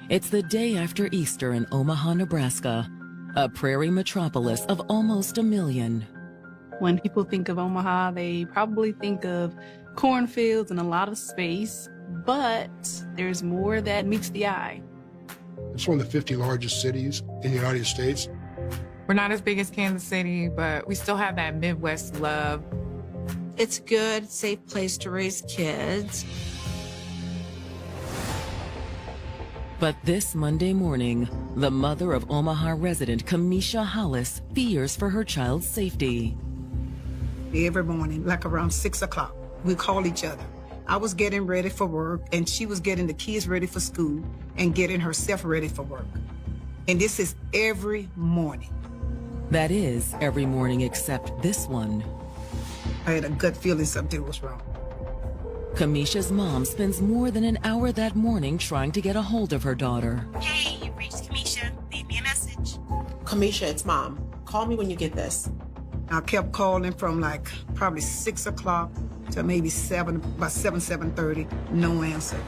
It's the day after Easter in Omaha, Nebraska, a prairie metropolis of almost 1 million. When people think of Omaha, they probably think of cornfields and a lot of space, but there's more that meets the eye. It's one of the 50 largest cities in the United States. We're not as big as Kansas City, but we still have that Midwest love. It's a good, safe place to raise kids. But this Monday morning, the mother of Omaha resident Kamisha Hollis fears for her child's safety. Every morning, like around 6 o'clock, we call each other. I was getting ready for work, and she was getting the kids ready for school and getting herself ready for work. And this is every morning. That is, every morning except this one. I had a gut feeling something was wrong. Kamisha's mom spends more than an hour that morning trying to get a hold of her daughter. Hey, you reached Kamisha. Leave me a message. Kamisha, it's Mom. Call me when you get this. I kept calling from like probably 6 o'clock to maybe 7, about 7:30, no answer.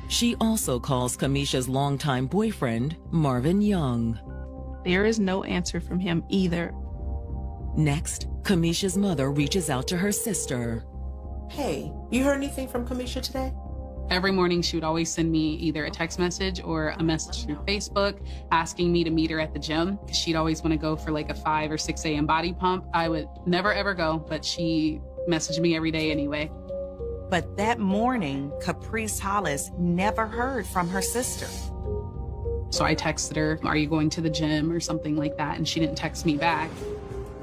She also calls Kamisha's longtime boyfriend, Marvin Young. There is no answer from him either. Next, Kamisha's mother reaches out to her sister. Hey, you heard anything from Kamisha today? Every morning, she would always send me either a text message or a message through Facebook asking me to meet her at the gym. She'd always want to go for like a 5 or 6 a.m. body pump. I would never, ever go, but she messaged me every day anyway. But that morning, Caprice Hollis never heard from her sister. So I texted her, "Are you going to the gym?" or something like that, and she didn't text me back.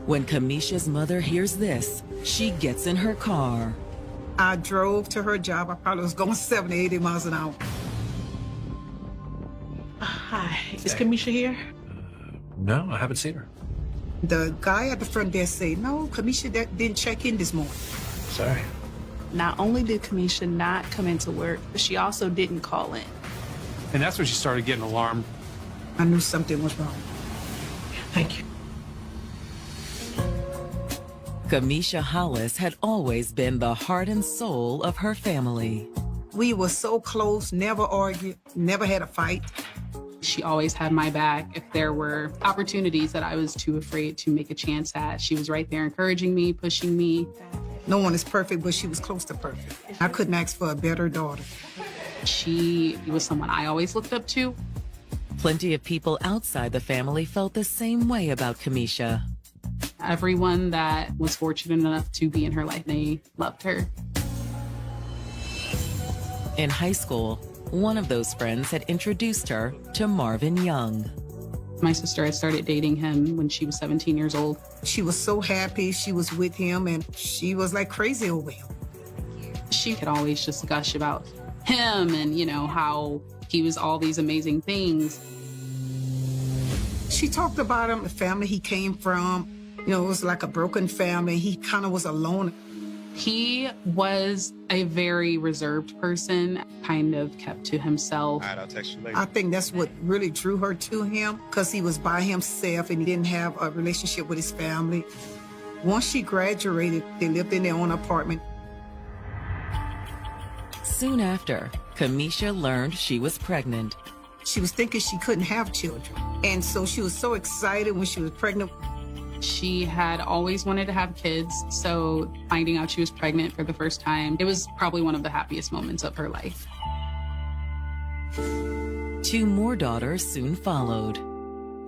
When Kamisha's mother hears this, she gets in her car. I drove to her job. I probably was going 70, 80 miles an hour. Hi, is Kamisha here? No, I haven't seen her. The guy at the front desk said, no, Kamisha didn't check in this morning. Sorry. Not only did Kamisha not come into work, but she also didn't call in. And that's when she started getting alarmed. I knew something was wrong. Thank you. Kamisha Hollis had always been the heart and soul of her family. We were so close, never argued, never had a fight. She always had my back. If there were opportunities that I was too afraid to make a chance at, she was right there encouraging me, pushing me. No one is perfect, but she was close to perfect. I couldn't ask for a better daughter. She was someone I always looked up to. Plenty of people outside the family felt the same way about Kamisha. Everyone that was fortunate enough to be in her life, they loved her. In high school, one of those friends had introduced her to Marvin Young. My sister had started dating him when she was 17 years old. She was so happy she was with him, and she was like crazy over him. She could always just gush about him and, you know, how he was all these amazing things. She talked about him, the family he came from. You know, it was like a broken family. He kind of was alone. He was a very reserved person, kind of kept to himself. All right, I'll text you later. I think that's what really drew her to him, because he was by himself and he didn't have a relationship with his family. Once she graduated, they lived in their own apartment. Soon after, Kamisha learned she was pregnant. She was thinking she couldn't have children. And so she was so excited when she was pregnant. She had always wanted to have kids, so finding out she was pregnant for the first time, it was probably one of the happiest moments of her life. 2 more daughters soon followed.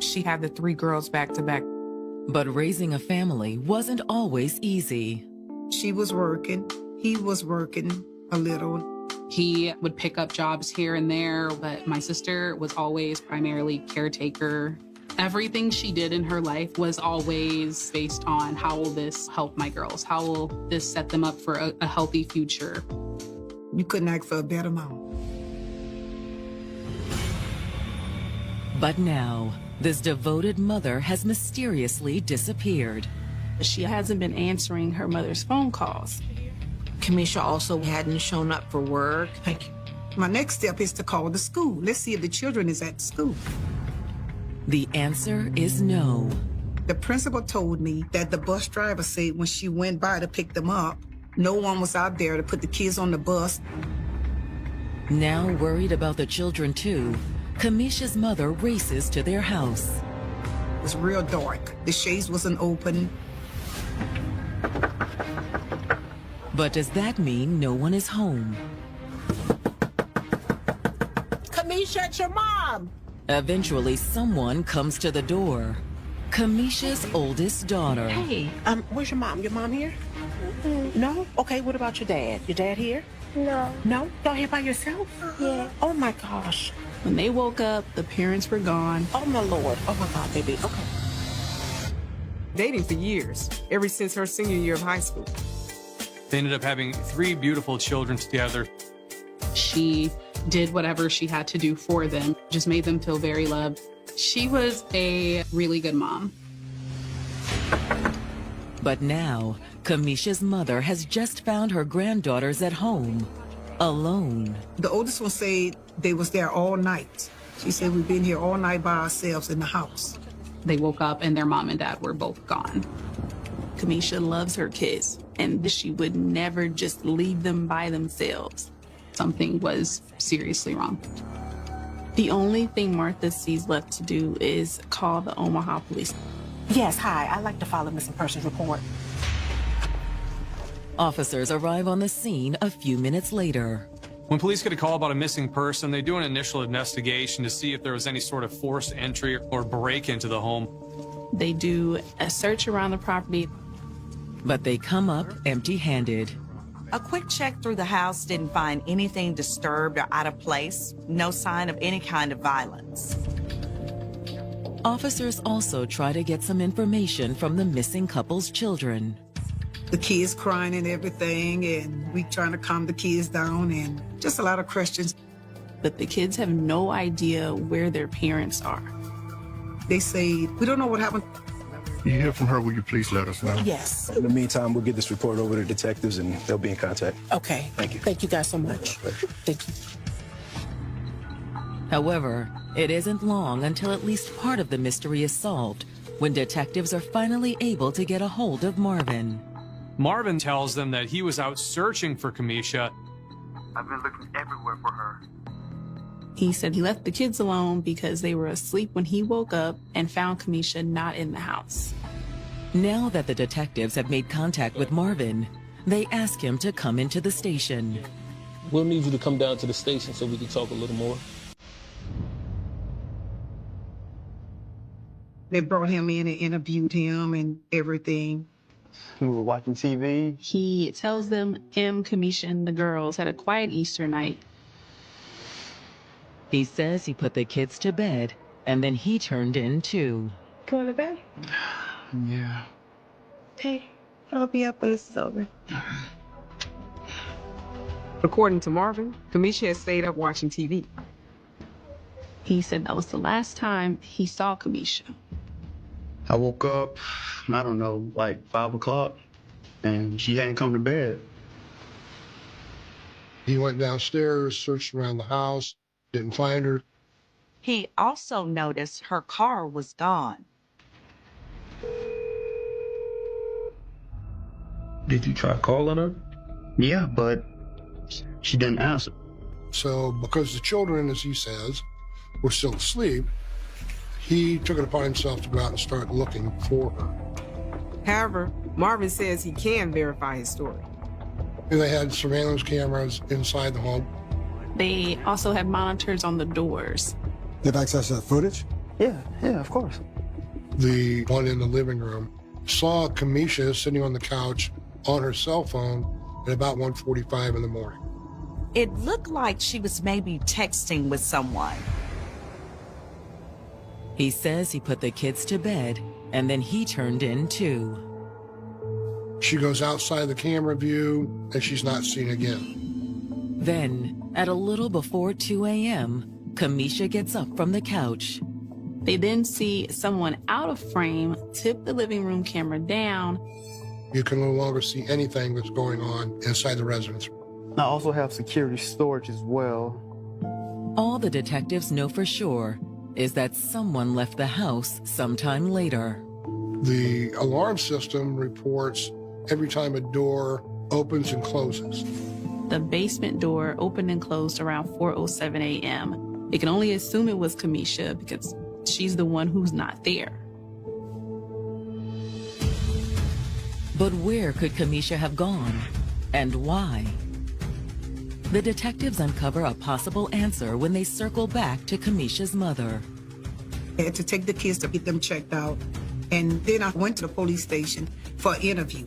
She had the 3 girls back to back. But raising a family wasn't always easy. She was working. He was working a little. He would pick up jobs here and there, but my sister was always primarily caretaker. Everything she did in her life was always based on how will this help my girls? How will this set them up for a healthy future? You couldn't ask for a better mom. But now, this devoted mother has mysteriously disappeared. She hasn't been answering her mother's phone calls. Kamisha also hadn't shown up for work. Thank you. My next step is to call the school. Let's see if the children is at school. The answer is no. The principal told me that the bus driver said when she went by to pick them up, no one was out there to put the kids on the bus. Now worried about the children too, Kamisha's mother races to their house. It was real dark. The shades wasn't open. But does that mean no one is home? Kamisha, it's your mom. Eventually, someone comes to the door. Kamisha's oldest daughter. Hey, where's your mom? Your mom here? No? Okay, what about your dad? Your dad here? No. No? Y'all here by yourself? Yeah. Oh my gosh. When they woke up, the parents were gone. Oh my Lord. Oh my God, baby. Okay. Dating for years, ever since her senior year of high school. They ended up having 3 beautiful children together. She did whatever she had to do for them, just made them feel very loved. She was a really good mom. But now, Kamisha's mother has just found her granddaughters at home, alone. The oldest one said they was there all night. She said, we've been here all night by ourselves in the house. They woke up and their mom and dad were both gone. Kamisha loves her kids, and she would never just leave them by themselves. Something was seriously wrong. The only thing Martha sees left to do is call the Omaha police. Yes, hi. I'd like to file a missing persons report. Officers arrive on the scene a few minutes later. When police get a call about a missing person, they do an initial investigation to see if there was any sort of forced entry or break into the home. They do a search around the property. But they come up empty-handed. A quick check through the house didn't find anything disturbed or out of place. No sign of any kind of violence. Officers also try to get some information from the missing couple's children. The kids crying and everything, and we trying to calm the kids down, and just a lot of questions. But the kids have no idea where their parents are. They say, we don't know what happened. You hear from her, will you please let us know? Yes. In the meantime, we'll get this report over to detectives and they'll be in contact. Okay. Thank you. Thank you guys so much. Thank you. However, it isn't long until at least part of the mystery is solved when detectives are finally able to get a hold of Marvin. Marvin tells them that he was out searching for Kamisha. I've been looking everywhere for her. He said he left the kids alone because they were asleep when he woke up and found Kamisha not in the house. Now that the detectives have made contact with Marvin, they ask him to come into the station. We'll need you to come down to the station so we can talk a little more. They brought him in and interviewed him and everything. We were watching TV. He tells them him, Kamisha, and the girls had a quiet Easter night. He says he put the kids to bed, and then he turned in too. Going to bed? Yeah. Hey, I'll be up when this is over. According to Marvin, Kamisha had stayed up watching TV. He said that was the last time he saw Kamisha. I woke up, I don't know, like 5 o'clock, and she hadn't come to bed. He went downstairs, searched around the house, didn't find her. He also noticed her car was gone. Did you try calling her? Yeah, but she didn't answer. So because the children, as he says, were still asleep, he took it upon himself to go out and start looking for her. However, Marvin says he can verify his story. And they had surveillance cameras inside the home. They also had monitors on the doors. They have access to that footage? Yeah, of course. The one in the living room saw Kamisha sitting on the couch on her cell phone at about 1:45 in the morning. It looked like she was maybe texting with someone. He says he put the kids to bed, and then he turned in too. She goes outside the camera view, and she's not seen again. Then, at a little before 2 a.m., Kamisha gets up from the couch. They then see someone out of frame tip the living room camera down. You can no longer see anything that's going on inside the residence. I also have security storage as well. All the detectives know for sure is that someone left the house sometime later. The alarm system reports every time a door opens and closes. the basement door opened and closed around 4:07 a.m. They can only assume it was Kamisha because she's the one who's not there. But where could Kamisha have gone? And why? The detectives uncover a possible answer when they circle back to Kamisha's mother. I had to take the kids to get them checked out. And then I went to the police station for an interview,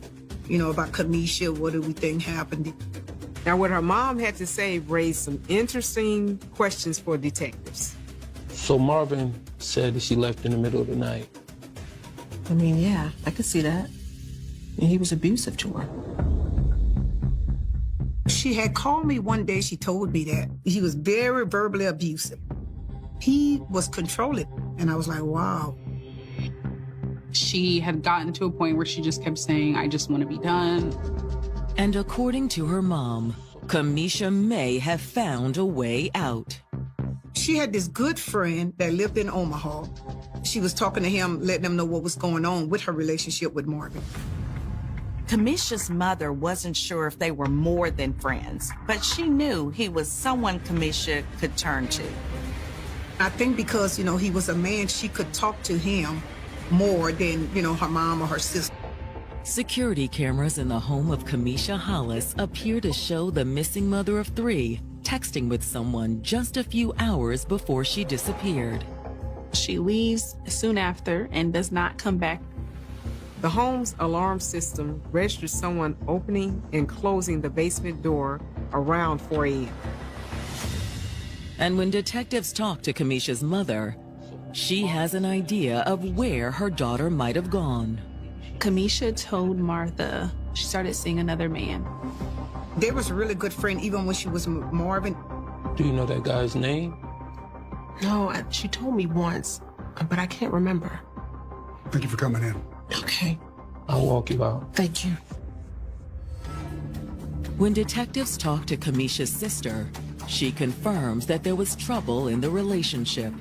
about Kamisha, what do we think happened. Now, what her mom had to say raised some interesting questions for detectives. So Marvin said that she left in the middle of the night. I mean, yeah, I could see that. And he was abusive to her. She had called me one day, she told me that. He was very verbally abusive. He was controlling, and I was like, wow. She had gotten to a point where she just kept saying, I just want to be done. And according to her mom, Kamisha may have found a way out. She had this good friend that lived in Omaha. She was talking to him, letting him know what was going on with her relationship with Marvin. Kamisha's mother wasn't sure if they were more than friends, but she knew he was someone Kamisha could turn to. I think because, he was a man, she could talk to him more than, her mom or her sister. Security cameras in the home of Kamisha Hollis appear to show the missing mother of three texting with someone just a few hours before she disappeared. She leaves soon after and does not come back. The home's alarm system registers someone opening and closing the basement door around 4 a.m. And when detectives talk to Kamisha's mother, she has an idea of where her daughter might have gone. Kamisha told Martha she started seeing another man. They was a really good friend even when she was Marvin. Do you know that guy's name? No, she told me once, but I can't remember. Thank you for coming in. Okay. I'll walk you out. Thank you. When detectives talk to Kamisha's sister, she confirms that there was trouble in the relationship.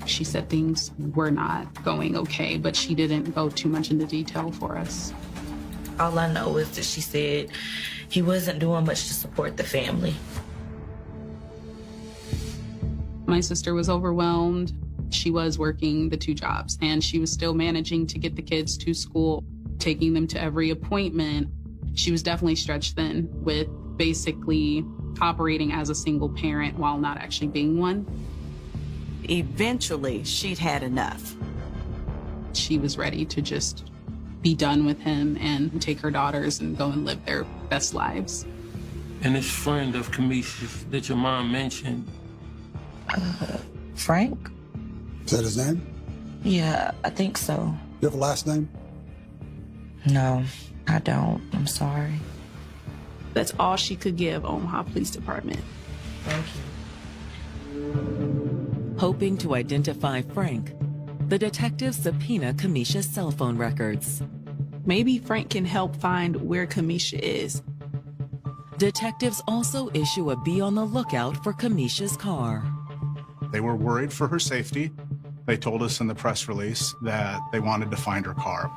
She said things were not going okay, but she didn't go too much into detail for us. All I know is that she said he wasn't doing much to support the family. My sister was overwhelmed. She was working the 2 jobs, and she was still managing to get the kids to school, taking them to every appointment. She was definitely stretched thin with basically operating as a single parent while not actually being one. Eventually, she'd had enough. She was ready to just be done with him and take her daughters and go and live their best lives. And this friend of Kamisha's that your mom mentioned. Frank? Is that his name? Yeah, I think so. You have a last name? No, I don't. I'm sorry. That's all she could give Omaha Police Department. Thank you. Hoping to identify Frank, the detectives subpoena Kamisha's cell phone records. Maybe Frank can help find where Kamisha is. Detectives also issue a be on the lookout for Kamisha's car. They were worried for her safety. They told us in the press release that they wanted to find her car.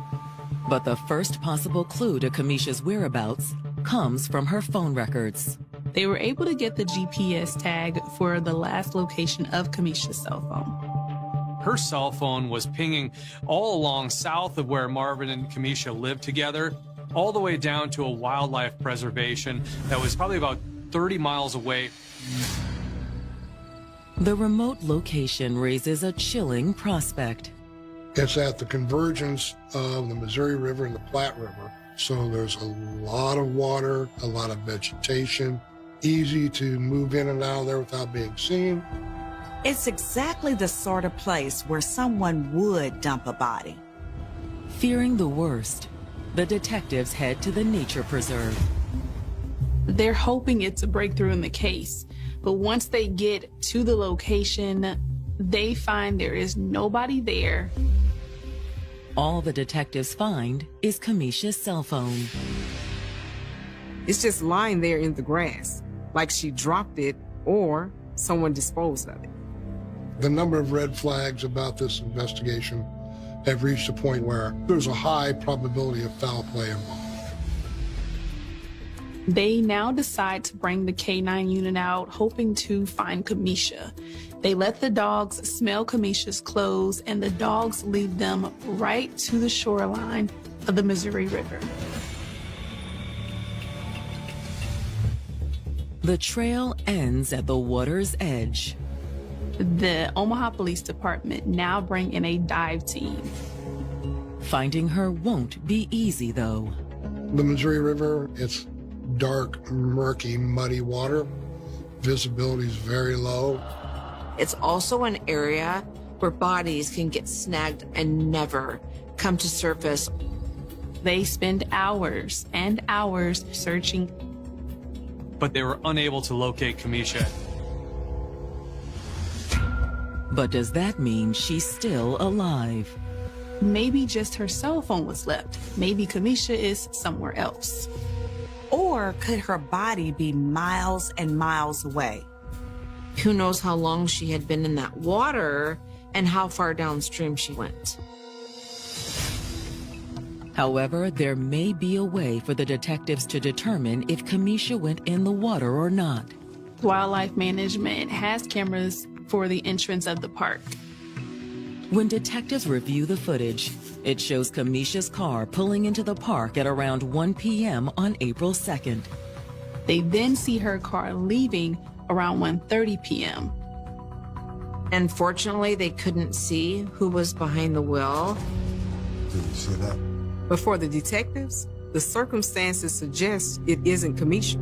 But the first possible clue to Kamisha's whereabouts comes from her phone records. They were able to get the GPS tag for the last location of Kamisha's cell phone. Her cell phone was pinging all along south of where Marvin and Kamisha lived together, all the way down to a wildlife preservation that was probably about 30 miles away. The remote location raises a chilling prospect. It's at the convergence of the Missouri River and the Platte River. So there's a lot of water, a lot of vegetation, easy to move in and out of there without being seen. It's exactly the sort of place where someone would dump a body. Fearing the worst, the detectives head to the nature preserve. They're hoping it's a breakthrough in the case, but once they get to the location, they find there is nobody there. All the detectives find is Kamisha's cell phone. It's just lying there in the grass, like she dropped it or someone disposed of it. The number of red flags about this investigation have reached a point where there's a high probability of foul play involved. They now decide to bring the K-9 unit out, hoping to find Kamisha. They let the dogs smell Kamisha's clothes, and the dogs lead them right to the shoreline of the Missouri River. The trail ends at the water's edge. The Omaha Police Department now bring in a dive team. Finding her won't be easy, though. The Missouri River, it's dark, murky, muddy water. Visibility is very low. It's also an area where bodies can get snagged and never come to surface. They spend hours and hours searching, but they were unable to locate Kamisha. But does that mean she's still alive? Maybe just her cell phone was left. Maybe Kamisha is somewhere else. Or could her body be miles and miles away? Who knows how long she had been in that water and how far downstream she went. However, there may be a way for the detectives to determine if Kamisha went in the water or not. Wildlife Management has cameras for the entrance of the park. When detectives review the footage, it shows Kamisha's car pulling into the park at around 1 p.m. on April 2nd. They then see her car leaving around 1:30 p.m. Unfortunately, they couldn't see who was behind the wheel. Did you see that? But for the detectives, the circumstances suggest it isn't Kamisha.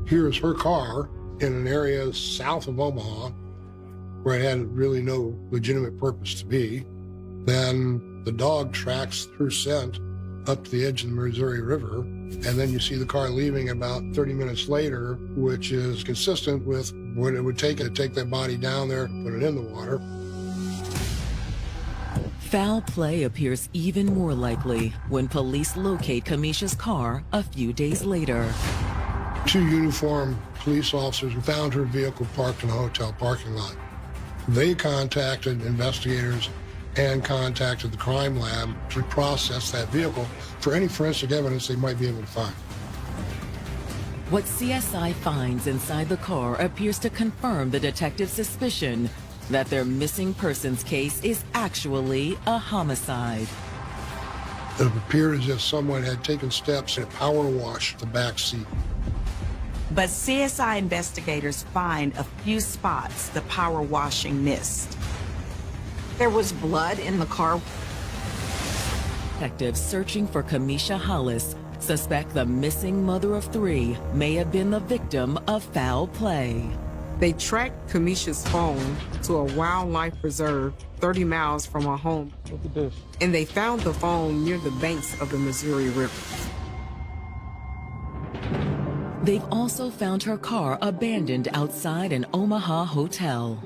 Here's her car in an area south of Omaha where it had really no legitimate purpose to be. Then the dog tracks her scent up to the edge of the Missouri River, and then you see the car leaving about 30 minutes later, which is consistent with what it would take to take that body down there, put it in the water. Foul play appears even more likely when police locate Kamisha's car a few days later. 2 uniformed police officers found her vehicle parked in a hotel parking lot. They contacted investigators and contacted the crime lab to process that vehicle for any forensic evidence they might be able to find. What CSI finds inside the car appears to confirm the detective's suspicion that their missing persons case is actually a homicide. It appeared as if someone had taken steps to power wash the back seat. But CSI investigators find a few spots the power washing missed. There was blood in the car. Detectives searching for Kamisha Hollis suspect the missing mother of 3 may have been the victim of foul play. They tracked Kamisha's phone to a wildlife preserve 30 miles from her home. Look at this. And they found the phone near the banks of the Missouri River. They've also found her car abandoned outside an Omaha hotel.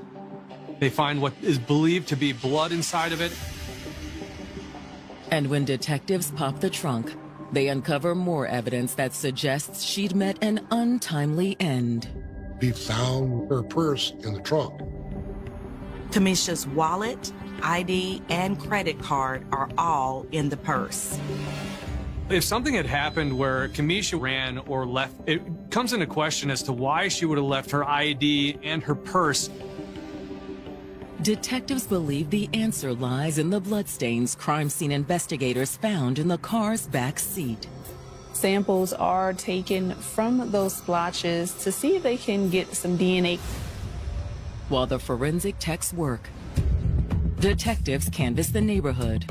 They find what is believed to be blood inside of it. And when detectives pop the trunk, they uncover more evidence that suggests she'd met an untimely end. We found her purse in the trunk. Kamisha's wallet, ID, and credit card are all in the purse. If something had happened where Kamisha ran or left, it comes into question as to why she would have left her ID and her purse. Detectives believe the answer lies in the bloodstains crime scene investigators found in the car's back seat. Samples are taken from those splotches to see if they can get some DNA. While the forensic techs work, detectives canvass the neighborhood.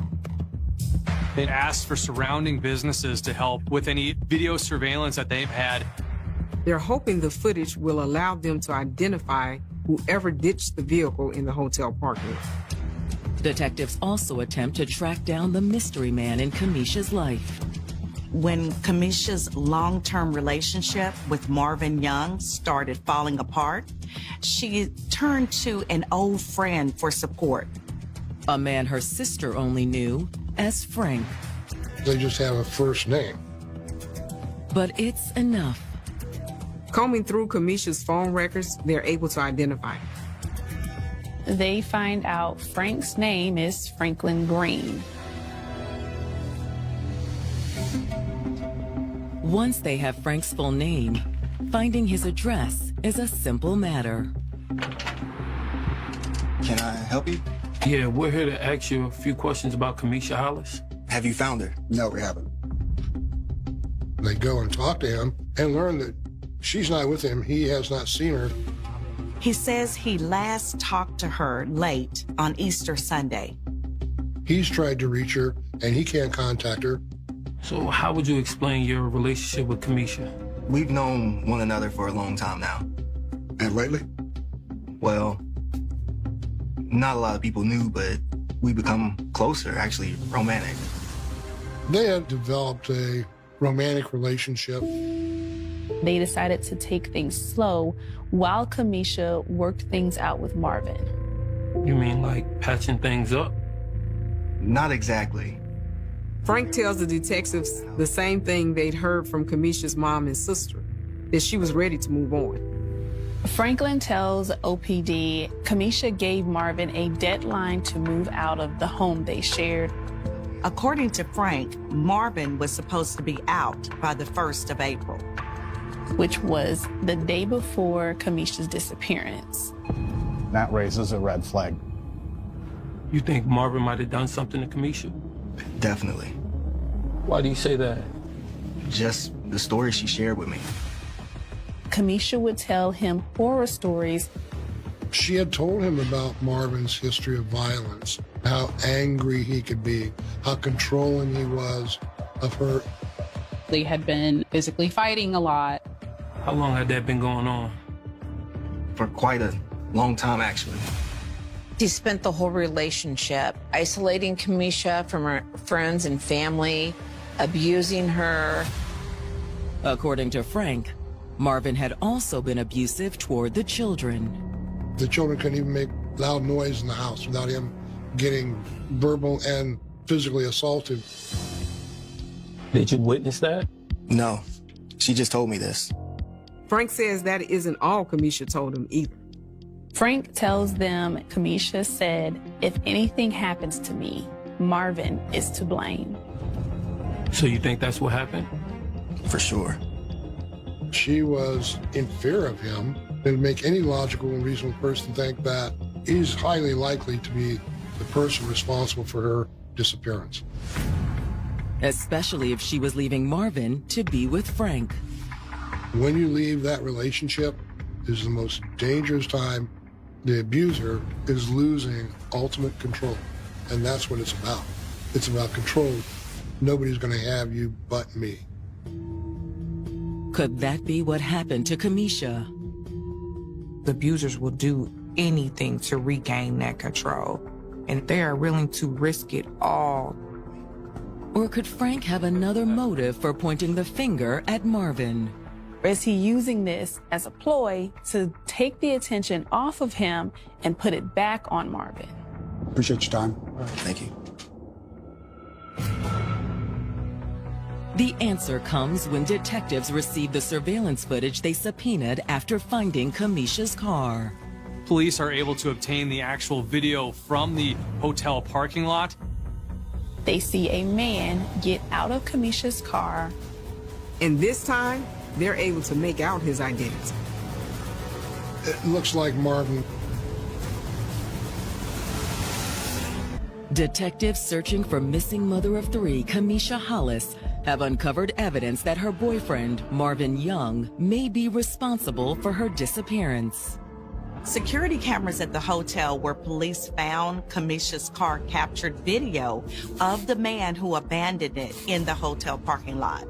They asked for surrounding businesses to help with any video surveillance that they've had. They're hoping the footage will allow them to identify whoever ditched the vehicle in the hotel parking lot. Detectives also attempt to track down the mystery man in Kamisha's life. When Kamisha's long-term relationship with Marvin Young started falling apart, she turned to an old friend for support. A man her sister only knew as Frank. They just have a first name. But it's enough. Combing through Kamisha's phone records, they're able to identify her. They find out Frank's name is Franklin Green. Once they have Frank's full name, finding his address is a simple matter. Can I help you? Yeah, we're here to ask you a few questions about Kameisha Hollis. Have you found her? No, we haven't. They go and talk to him and learn that she's not with him. He has not seen her. He says he last talked to her late on Easter Sunday. He's tried to reach her, and he can't contact her. So how would you explain your relationship with Kameisha? We've known one another for a long time now. And lately? Well, not a lot of people knew, but we become closer, actually romantic. They had developed a romantic relationship. They decided to take things slow while Kameisha worked things out with Marvin. You mean like patching things up? Not exactly. Frank tells the detectives the same thing they'd heard from Kameisha's mom and sister, that she was ready to move on. Franklin tells OPD Kameisha gave Marvin a deadline to move out of the home they shared. According to Frank, Marvin was supposed to be out by the 1st of April, which was the day before Kameisha's disappearance. That raises a red flag. You think Marvin might have done something to Kameisha? Definitely. Why do you say that? Just the story she shared with me. Kameisha would tell him horror stories. She had told him about Marvin's history of violence, how angry he could be, how controlling he was of her. They had been physically fighting a lot. How long had that been going on? For quite a long time, actually. He spent the whole relationship isolating Kameisha from her friends and family, abusing her. According to Frank, Marvin had also been abusive toward the children. The children couldn't even make loud noise in the house without him getting verbal and physically assaulted. Did you witness that? No, she just told me this. Frank says that isn't all Kameisha told him either. Frank tells them Kameisha said, if anything happens to me, Marvin is to blame. So you think that's what happened? For sure. She was in fear of him. It would make any logical and reasonable person think that he's highly likely to be the person responsible for her disappearance. Especially if she was leaving Marvin to be with Frank. When you leave that relationship is the most dangerous time. The abuser is losing ultimate control, and that's what it's about. It's about control. Nobody's going to have you but me. Could that be what happened to Kameisha? The abusers will do anything to regain that control, and they are willing to risk it all. Or could Frank have another motive for pointing the finger at Marvin? Is he using this as a ploy to take the attention off of him and put it back on Marvin? Appreciate your time. Thank you. The answer comes when detectives receive the surveillance footage they subpoenaed after finding Kameisha's car. Police are able to obtain the actual video from the hotel parking lot. They see a man get out of Kameisha's car. And this time, they're able to make out his identity. It looks like Marvin. Detectives searching for missing mother of three, Kameisha Hollis, have uncovered evidence that her boyfriend, Marvin Young, may be responsible for her disappearance. Security cameras at the hotel where police found Kameisha's car captured video of the man who abandoned it in the hotel parking lot.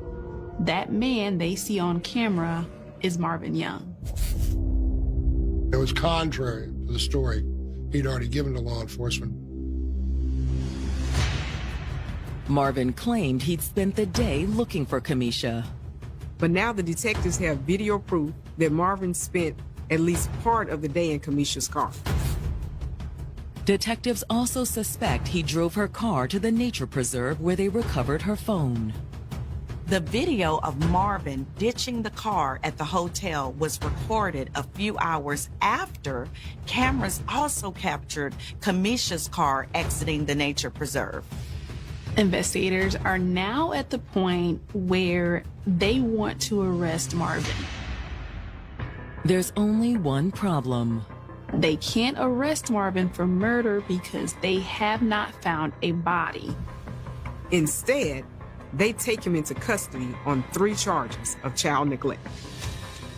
That man they see on camera is Marvin Young. It was contrary to the story he'd already given to law enforcement. Marvin claimed he'd spent the day looking for Kameisha. But now the detectives have video proof that Marvin spent at least part of the day in Kameisha's car. Detectives also suspect he drove her car to the nature preserve where they recovered her phone. The video of Marvin ditching the car at the hotel was recorded a few hours after cameras also captured Kameisha's car exiting the nature preserve. Investigators are now at the point where they want to arrest Marvin. There's only one problem. They can't arrest Marvin for murder because they have not found a body. Instead, they take him into custody on 3 charges of child neglect.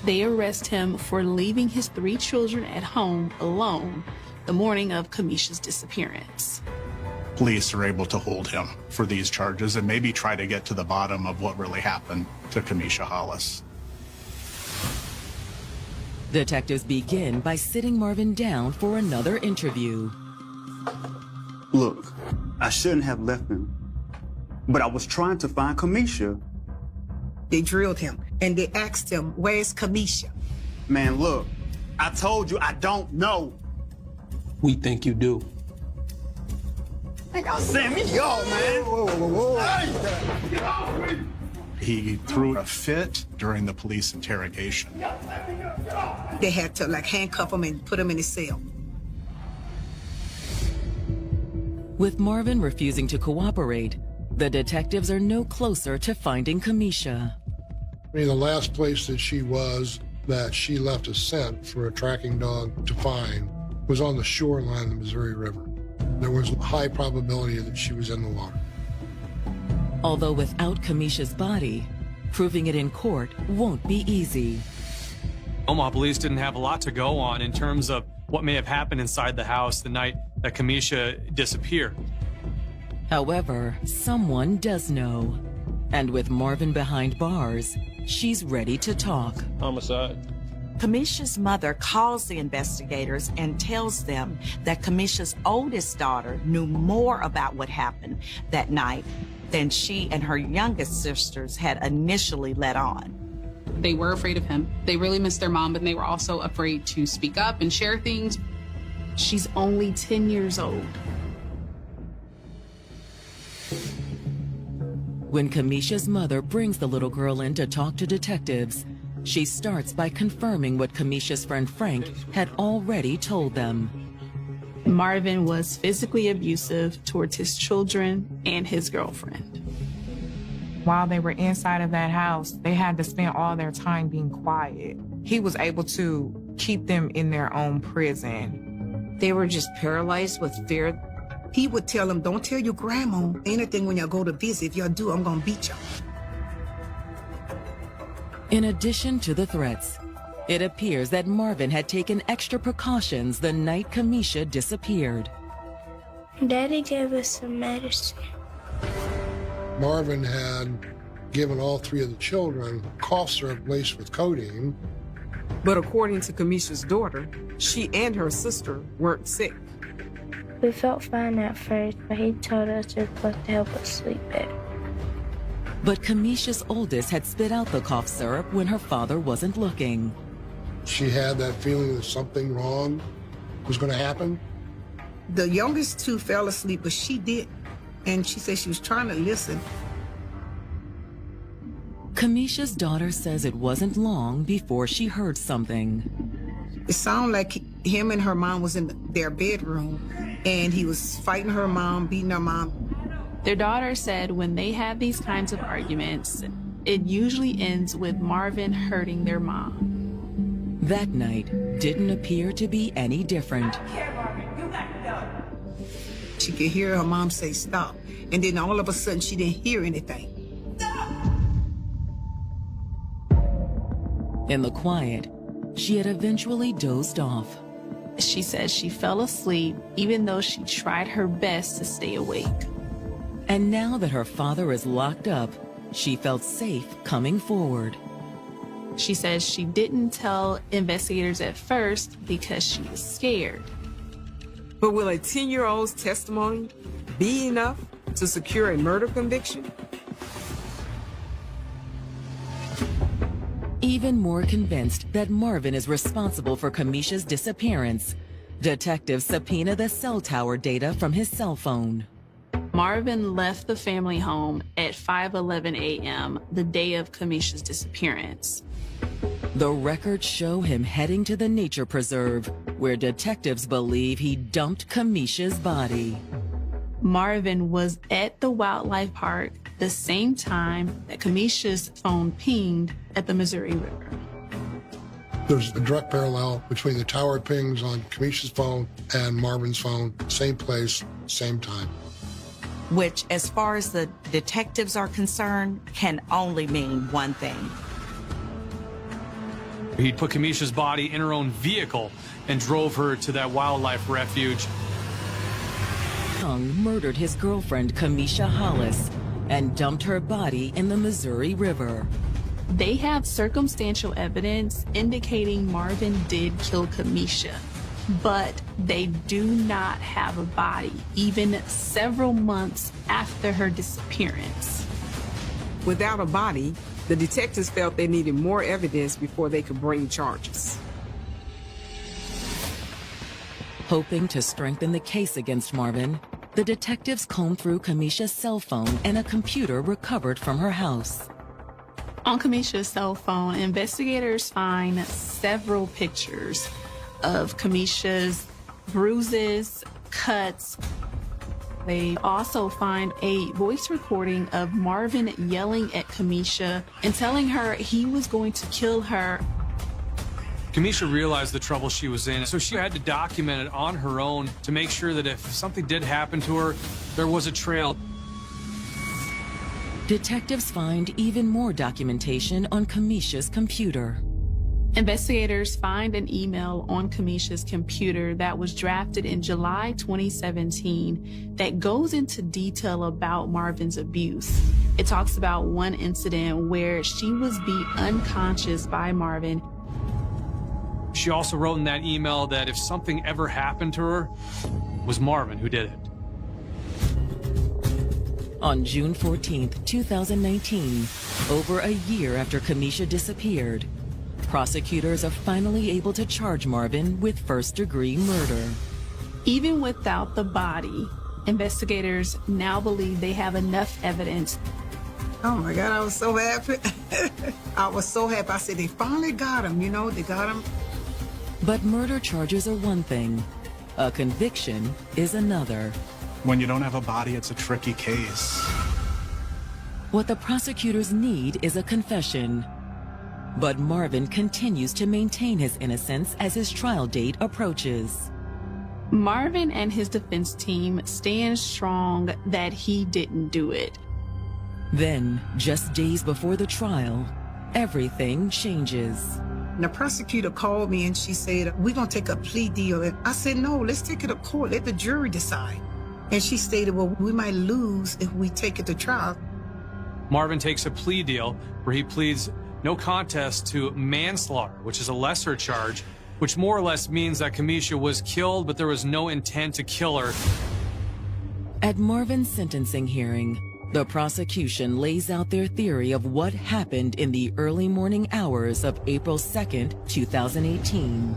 They arrest him for leaving his 3 children at home alone the morning of Kamisha's disappearance. Police are able to hold him for these charges and maybe try to get to the bottom of what really happened to Kamisha Hollis. Detectives begin by sitting Marvin down for another interview. Look, I shouldn't have left him, but I was trying to find Kamisha. They drilled him and they asked him, where's Kamisha? Man, look, I told you I don't know. We think you do. Y'all send me off, man. Whoa. Hey, get off me. He threw a fit during the police interrogation. They had to handcuff him and put him in a cell. With Marvin refusing to cooperate, the detectives are no closer to finding Kamisha. The last place that she left a scent for a tracking dog to find was on the shoreline of the Missouri River. There was a high probability that she was in the water. Although without Kamisha's body, proving it in court won't be easy. Omaha police didn't have a lot to go on in terms of what may have happened inside the house the night that Kamisha disappeared. However, someone does know. And with Marvin behind bars, she's ready to talk. Homicide. Kamisha's mother calls the investigators and tells them that Kamisha's oldest daughter knew more about what happened that night than she and her youngest sisters had initially let on. They were afraid of him. They really missed their mom, but they were also afraid to speak up and share things. She's only 10 years old. When Kamisha's mother brings the little girl in to talk to detectives, she starts by confirming what Kamisha's friend Frank had already told them. Marvin was physically abusive towards his children and his girlfriend. While they were inside of that house, they had to spend all their time being quiet. He was able to keep them in their own prison. They were just paralyzed with fear. He would tell them, don't tell your grandma anything when y'all go to visit. If y'all do, I'm gonna beat y'all. In addition to the threats, it appears that Marvin had taken extra precautions the night Kamisha disappeared. Daddy gave us some medicine. Marvin had given all 3 of the children cough syrup laced with codeine. But according to Kamisha's daughter, she and her sister weren't sick. We felt fine at first, but he told us it was supposed to help us sleep better. But Kamisha's oldest had spit out the cough syrup when her father wasn't looking. She had that feeling that something wrong was going to happen. The youngest 2 fell asleep, but she didn't. And she said she was trying to listen. Kamisha's daughter says it wasn't long before she heard something. It sounded like him and her mom was in their bedroom, and he was fighting her mom, beating her mom. Their daughter said when they have these kinds of arguments, it usually ends with Marvin hurting their mom. That night didn't appear to be any different. She could hear her mom say stop, and then all of a sudden she didn't hear anything. In the quiet, she had eventually dozed off. She says she fell asleep even though she tried her best to stay awake. And now that her father is locked up, she felt safe coming forward. She says she didn't tell investigators at first because she was scared. But will a 10-year-old's testimony be enough to secure a murder conviction? Even more convinced that Marvin is responsible for Kamisha's disappearance, detectives subpoena the cell tower data from his cell phone. Marvin left the family home at 5:11 a.m. the day of Kamisha's disappearance. The records show him heading to the nature preserve, where detectives believe he dumped Kamisha's body. Marvin was at the wildlife park the same time that Kamisha's phone pinged at the Missouri River. There's a direct parallel between the tower pings on Kamisha's phone and Marvin's phone, same place, same time. Which, as far as the detectives are concerned, can only mean one thing. He put Kamisha's body in her own vehicle and drove her to that wildlife refuge. Young murdered his girlfriend, Kamisha Hollis, and dumped her body in the Missouri River. They have circumstantial evidence indicating Marvin did kill Kamisha, but they do not have a body, even several months after her disappearance. Without a body, the detectives felt they needed more evidence before they could bring charges. Hoping to strengthen the case against Marvin, the detectives combed through Kamisha's cell phone and a computer recovered from her house. On Kamisha's cell phone, investigators find several pictures of Kamisha's bruises, cuts. They also find a voice recording of Marvin yelling at Kamisha and telling her he was going to kill her. Kamisha realized the trouble she was in, so she had to document it on her own to make sure that if something did happen to her, there was a trail. Detectives find even more documentation on Kamisha's computer. Investigators find an email on Kamisha's computer that was drafted in July 2017 that goes into detail about Marvin's abuse. It talks about one incident where she was beat unconscious by Marvin. She also wrote in that email that if something ever happened to her, it was Marvin who did it. On June 14th, 2019, over a year after Kamisha disappeared, prosecutors are finally able to charge Marvin with first-degree murder. Even without the body, investigators now believe they have enough evidence. Oh my God, I was so happy. I was so happy. I said, they finally got him, they got him. But murder charges are one thing. A conviction is another. When you don't have a body, it's a tricky case. What the prosecutors need is a confession. But Marvin continues to maintain his innocence as his trial date approaches. Marvin and his defense team stand strong that he didn't do it. Then, just days before the trial, everything changes. The prosecutor called me and she said, we're going to take a plea deal. And I said, no, let's take it to court. Let the jury decide. And she stated, well, we might lose if we take it to trial. Marvin takes a plea deal where he pleads no contest to manslaughter, which is a lesser charge, which more or less means that Kamisha was killed, but there was no intent to kill her. At Marvin's sentencing hearing, the prosecution lays out their theory of what happened in the early morning hours of April 2nd, 2018.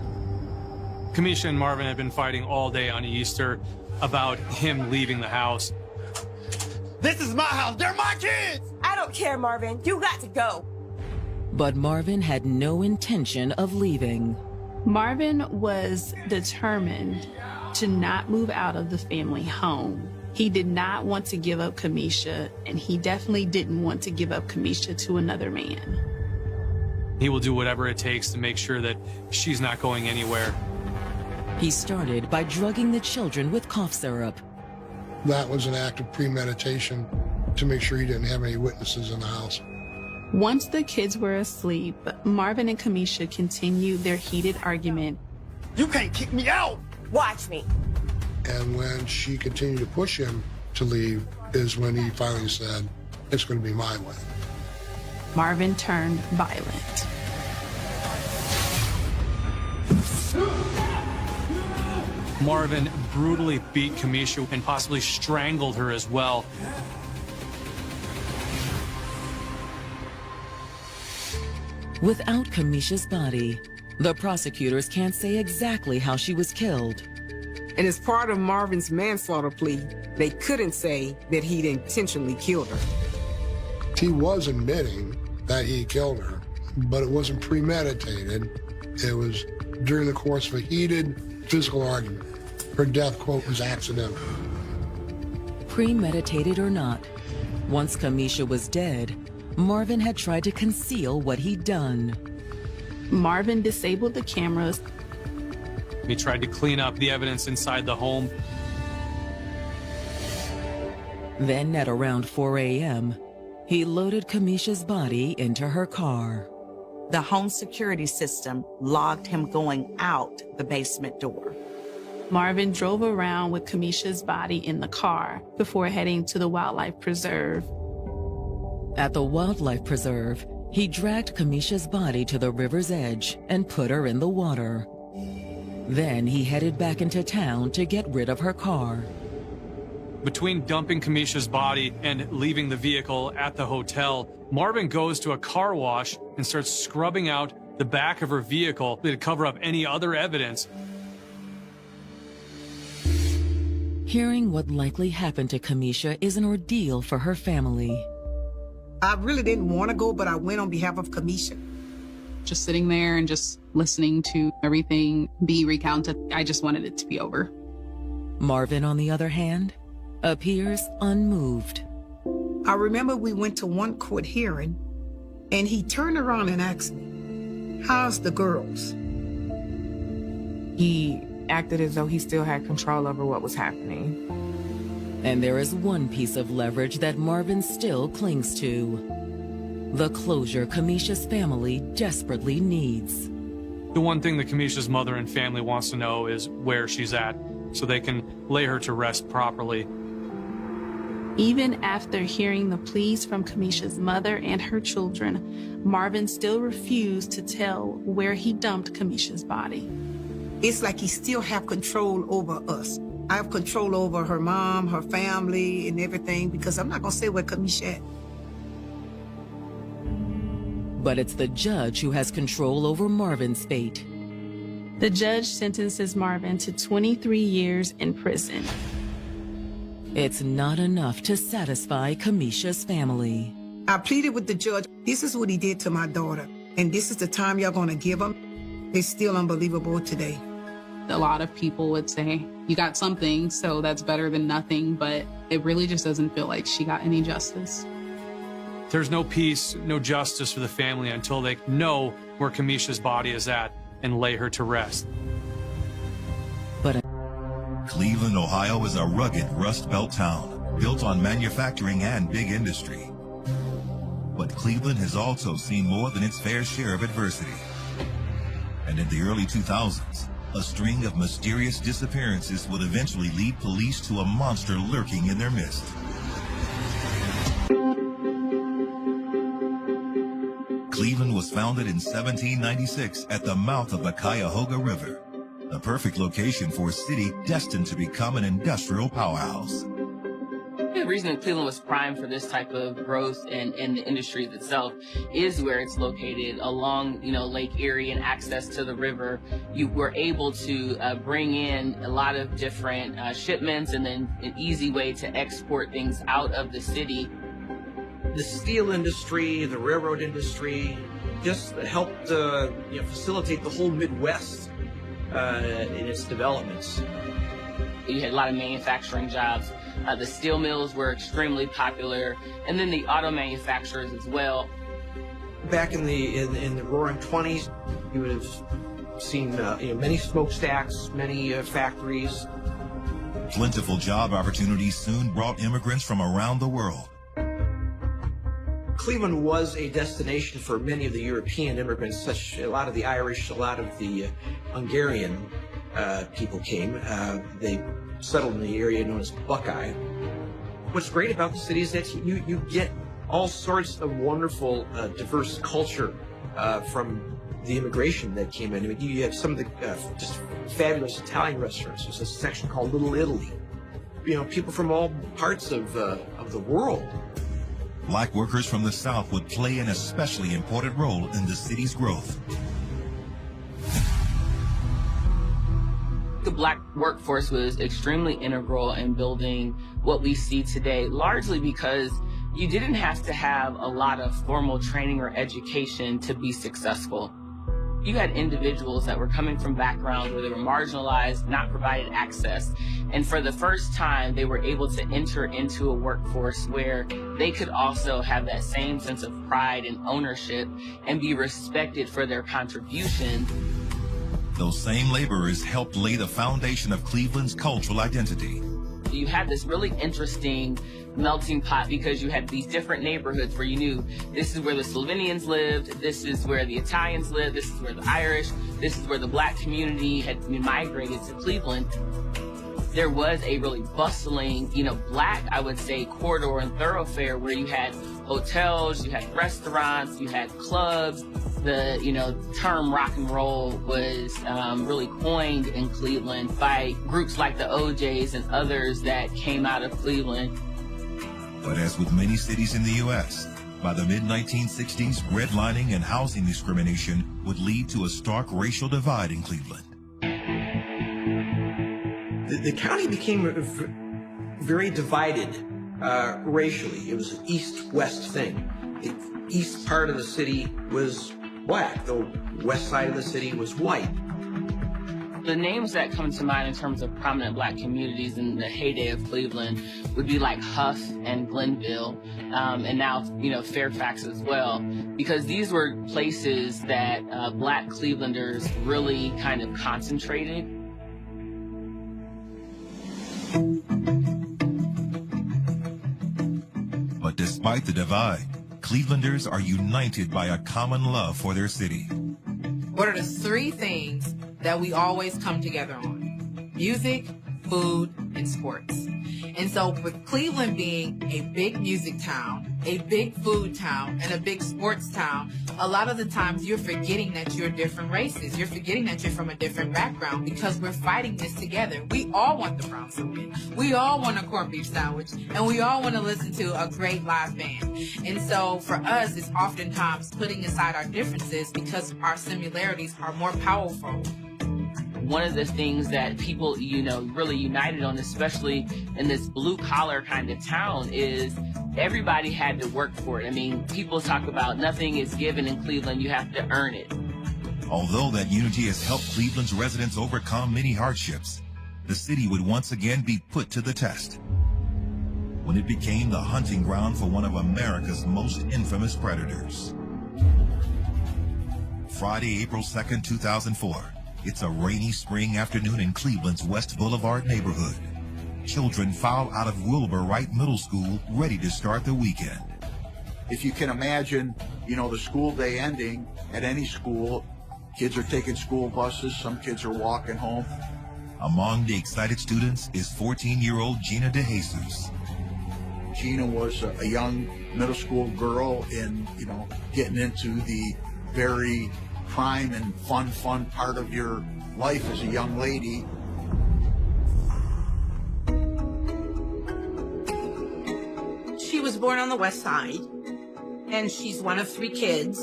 Kamisha and Marvin had been fighting all day on Easter about him leaving the house. This is my house. They're my kids. I don't care, Marvin. You got to go. But Marvin had no intention of leaving. Marvin was determined to not move out of the family home. He did not want to give up Kamisha, and he definitely didn't want to give up Kamisha to another man. He will do whatever it takes to make sure that she's not going anywhere. He started by drugging the children with cough syrup. That was an act of premeditation to make sure he didn't have any witnesses in the house. Once the kids were asleep, Marvin and Kamisha continued their heated argument. You can't kick me out. Watch me. And when she continued to push him to leave is when he finally said, it's going to be my way. Marvin turned violent. Marvin brutally beat Kamisha and possibly strangled her as well. Without Kamisha's body, the prosecutors can't say exactly how she was killed. And as part of Marvin's manslaughter plea, they couldn't say that he'd intentionally killed her. He was admitting that he killed her, but it wasn't premeditated. It was during the course of a heated physical argument. Her death, quote, was accidental. Premeditated or not, once Kamisha was dead, Marvin had tried to conceal what he'd done. Marvin disabled the cameras. He tried to clean up the evidence inside the home. Then at around 4 a.m., he loaded Kamisha's body into her car. The home security system logged him going out the basement door. Marvin drove around with Kamisha's body in the car before heading to the wildlife preserve. At the wildlife preserve, he dragged Kamisha's body to the river's edge and put her in the water. Then he headed back into town to get rid of her car. Between dumping Kamisha's body and leaving the vehicle at the hotel, Marvin goes to a car wash and starts scrubbing out the back of her vehicle to cover up any other evidence. Hearing what likely happened to Kamisha is an ordeal for her family. I really didn't want to go, but I went on behalf of Kamisha. Just sitting there and just listening to everything be recounted, I just wanted it to be over. Marvin, on the other hand, appears unmoved. I remember we went to one court hearing, and he turned around and asked me, "How's the girls?" He acted as though he still had control over what was happening. And there is one piece of leverage that Marvin still clings to. The closure Kamisha's family desperately needs. The one thing that Kamisha's mother and family wants to know is where she's at, so they can lay her to rest properly. Even after hearing the pleas from Kamisha's mother and her children, Marvin still refused to tell where he dumped Kamisha's body. It's like he still have control over us. I have control over her mom, her family, and everything, because I'm not going to say where Kamisha at. But it's the judge who has control over Marvin's fate. The judge sentences Marvin to 23 years in prison. It's not enough to satisfy Kamisha's family. I pleaded with the judge. This is what he did to my daughter, and this is the time y'all going to give him. It's still unbelievable today. A lot of people would say, you got something, so that's better than nothing, but it really just doesn't feel like she got any justice. There's no peace, no justice for the family until they know where Kamisha's body is at and lay her to rest. But Cleveland, Ohio is a rugged Rust Belt town built on manufacturing and big industry. But Cleveland has also seen more than its fair share of adversity. And in the early 2000s, a string of mysterious disappearances would eventually lead police to a monster lurking in their midst. Cleveland was founded in 1796 at the mouth of the Cuyahoga River, a perfect location for a city destined to become an industrial powerhouse. The reason that Cleveland was primed for this type of growth and the industry itself is where it's located along, Lake Erie and access to the river. You were able to bring in a lot of different shipments and then an easy way to export things out of the city. The steel industry, the railroad industry, just helped facilitate the whole Midwest in its developments. You had a lot of manufacturing jobs. The steel mills were extremely popular, and then the auto manufacturers as well. Back in the Roaring 20s, you would have seen many smokestacks, many factories. Plentiful job opportunities soon brought immigrants from around the world. Cleveland was a destination for many of the European immigrants, a lot of the Irish, a lot of the Hungarian people came. They settled in the area known as Buckeye. What's great about the city is that you get all sorts of wonderful, diverse culture from the immigration that came in. I mean, you have some of the just fabulous Italian restaurants. There's a section called Little Italy. People from all parts of the world. Black workers from the South would play an especially important role in the city's growth. The Black workforce was extremely integral in building what we see today, largely because you didn't have to have a lot of formal training or education to be successful. You had individuals that were coming from backgrounds where they were marginalized, not provided access. And for the first time, they were able to enter into a workforce where they could also have that same sense of pride and ownership and be respected for their contribution. Those same laborers helped lay the foundation of Cleveland's cultural identity. You had this really interesting melting pot because you had these different neighborhoods where you knew this is where the Slovenians lived, this is where the Italians lived, this is where the Irish, this is where the Black community had migrated to Cleveland. There was a really bustling, Black, I would say, corridor and thoroughfare where you had hotels, you had restaurants, you had clubs. The, term rock and roll was really coined in Cleveland by groups like the OJs and others that came out of Cleveland. But as with many cities in the U.S., by the mid-1960s, redlining and housing discrimination would lead to a stark racial divide in Cleveland. The county became very divided racially. It was an east-west thing. The east part of the city was Black. The west side of the city was white. The names that come to mind in terms of prominent Black communities in the heyday of Cleveland would be like Huff and Glenville, and now, Fairfax as well, because these were places that Black Clevelanders really kind of concentrated. But despite the divide, Clevelanders are united by a common love for their city. What are the three things that we always come together on? Music, food, and sports. And so with Cleveland being a big music town, a big food town, and a big sports town, a lot of the times you're forgetting that you're different races. You're forgetting that you're from a different background because we're fighting this together. We all want the Browns to win. We all want a corned beef sandwich, and we all want to listen to a great live band. And so for us, it's oftentimes putting aside our differences because our similarities are more powerful. One of the things that people, really united on, especially in this blue-collar kind of town, is everybody had to work for it. I mean, people talk about nothing is given in Cleveland, you have to earn it. Although that unity has helped Cleveland's residents overcome many hardships, the city would once again be put to the test when it became the hunting ground for one of America's most infamous predators. Friday, April 2nd, 2004. It's a rainy spring afternoon in Cleveland's West Boulevard neighborhood. Children file out of Wilbur Wright Middle School, ready to start the weekend. If you can imagine, the school day ending at any school, kids are taking school buses, some kids are walking home. Among the excited students is 14-year-old Gina DeJesus. Gina was a young middle school girl in, getting into the very prime and fun part of your life as a young lady. She was born on the west side, and she's one of 3 kids.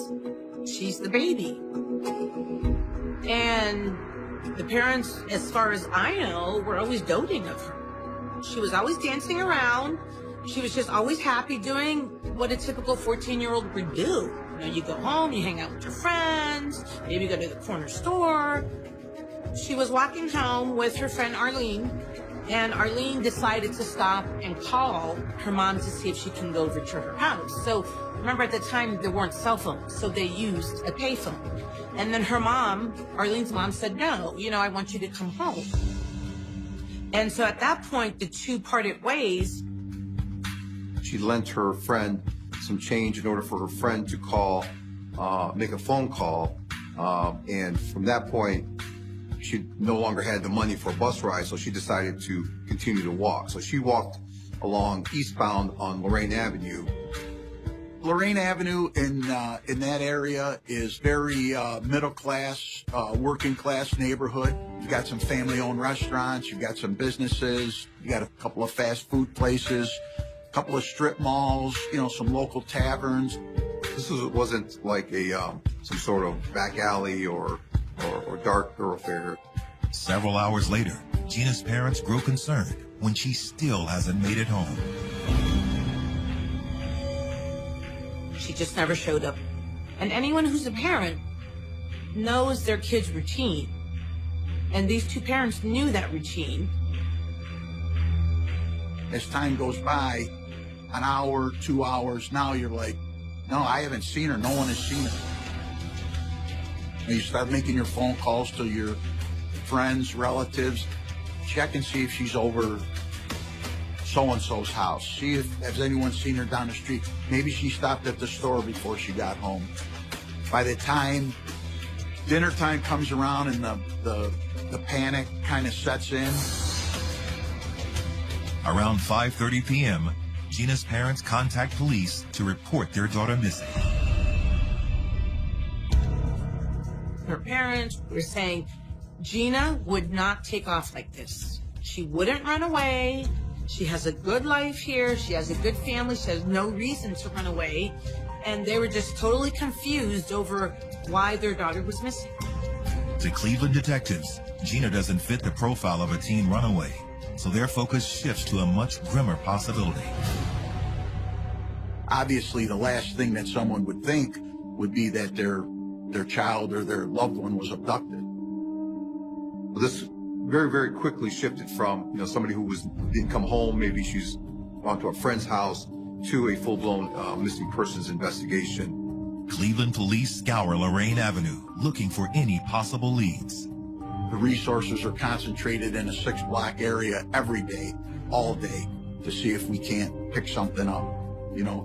She's the baby. And the parents, as far as I know, were always doting of her. She was always dancing around. She was just always happy doing what a typical 14-year-old would do. You go home, you hang out with your friends, maybe go to the corner store. She was walking home with her friend Arlene, and Arlene decided to stop and call her mom to see if she can go over to her house. So remember, at the time, there weren't cell phones, so they used a payphone. And then her mom, Arlene's mom, said, no, I want you to come home. And so at that point, the two parted ways. She lent her friend some change in order for her friend to call, make a phone call. And from that point, she no longer had the money for a bus ride, so she decided to continue to walk. So she walked along eastbound on Lorraine Avenue. Lorraine Avenue in that area is very middle class, working class neighborhood. You've got some family-owned restaurants, you've got some businesses, you got a couple of fast food places, a couple of strip malls, some local taverns. This wasn't like some sort of back alley or dark thoroughfare. Several hours later, Gina's parents grow concerned when she still hasn't made it home. She just never showed up. And anyone who's a parent knows their kid's routine. And these two parents knew that routine. As time goes by, an hour, 2 hours, now you're like, no, I haven't seen her. No one has seen her. And you start making your phone calls to your friends, relatives, check and see if she's over so-and-so's house. See if has anyone seen her down the street. Maybe she stopped at the store before she got home. By the time dinner time comes around and the panic kind of sets in. Around 5:30 p.m., Gina's parents contact police to report their daughter missing. Her parents were saying Gina would not take off like this. She wouldn't run away. She has a good life here. She has a good family. She has no reason to run away. And they were just totally confused over why their daughter was missing. To Cleveland detectives, Gina doesn't fit the profile of a teen runaway, so their focus shifts to a much grimmer possibility. Obviously, the last thing that someone would think would be that their child or their loved one was abducted. This very, very quickly shifted from, somebody who didn't come home, maybe she's gone to a friend's house, to a full-blown missing persons investigation. Cleveland police scour Lorraine Avenue, looking for any possible leads. The resources are concentrated in a 6-block area every day, all day, to see if we can't pick something up.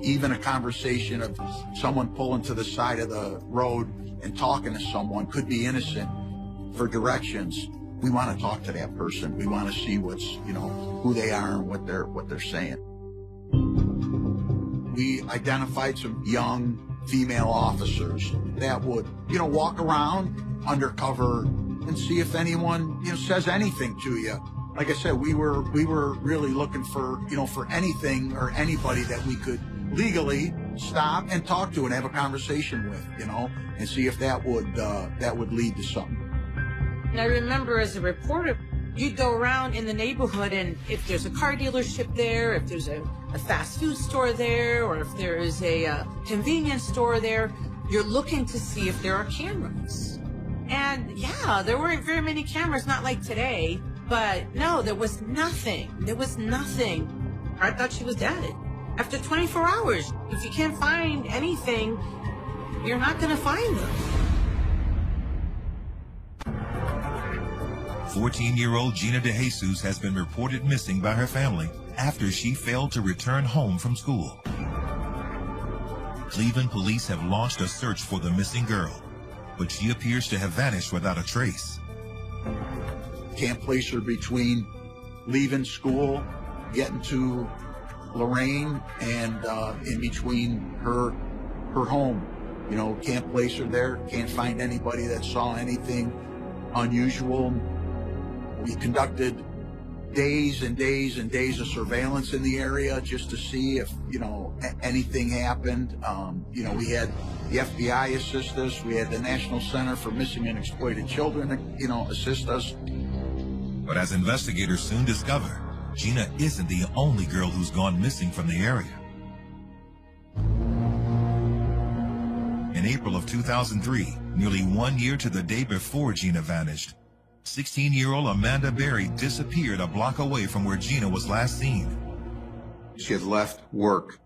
Even a conversation of someone pulling to the side of the road and talking to someone could be innocent. For directions, we want to talk to that person. We want to see who they are and what they're saying. We identified some young female officers that would, walk around undercover and see if anyone, says anything to you. Like I said, we were really looking for, for anything or anybody that we could legally stop and talk to and have a conversation with, and see if that would lead to something. And I remember as a reporter, you'd go around in the neighborhood, and if there's a car dealership there, if there's a fast food store there, or if there is a convenience store there, you're looking to see if there are cameras. And yeah, there weren't very many cameras, not like today, but no, there was nothing. There was nothing. I thought she was dead. After 24 hours, if you can't find anything, you're not going to find them. 14-year-old Gina DeJesus has been reported missing by her family after she failed to return home from school. Cleveland police have launched a search for the missing girl, but she appears to have vanished without a trace. Can't place her between leaving school, getting to Lorraine, and in between her home. Can't place her there. Can't find anybody that saw anything unusual. We conducted days and days and days of surveillance in the area just to see if, anything happened. We had the FBI assist us. We had the National Center for Missing and Exploited Children, assist us. But as investigators soon discover, Gina isn't the only girl who's gone missing from the area. In April of 2003, nearly 1 year to the day before Gina vanished, 16-year-old Amanda Berry disappeared a block away from where Gina was last seen. She had left work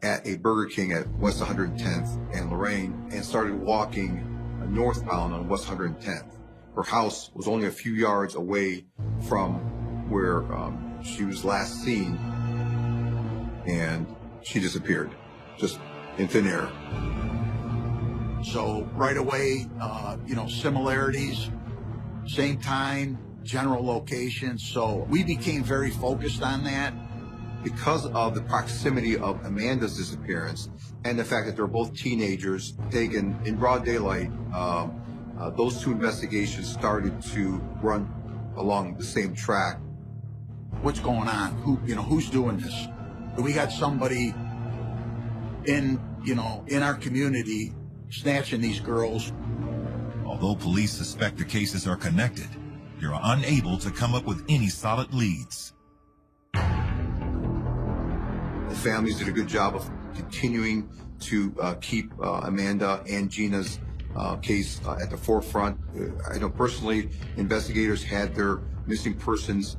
at a Burger King at West 110th and Lorraine and started walking northbound on West 110th. Her house was only a few yards away from where she was last seen, and she disappeared, just in thin air. So right away, similarities, same time, general location. So we became very focused on that. Because of the proximity of Amanda's disappearance and the fact that they're both teenagers taken in broad daylight, those two investigations started to run along the same track. What's going on? Who's doing this? We got somebody in our community snatching these girls. Although police suspect the cases are connected, they're unable to come up with any solid leads. The families did a good job of continuing to keep Amanda and Gina's case at the forefront. I know personally, investigators had their missing persons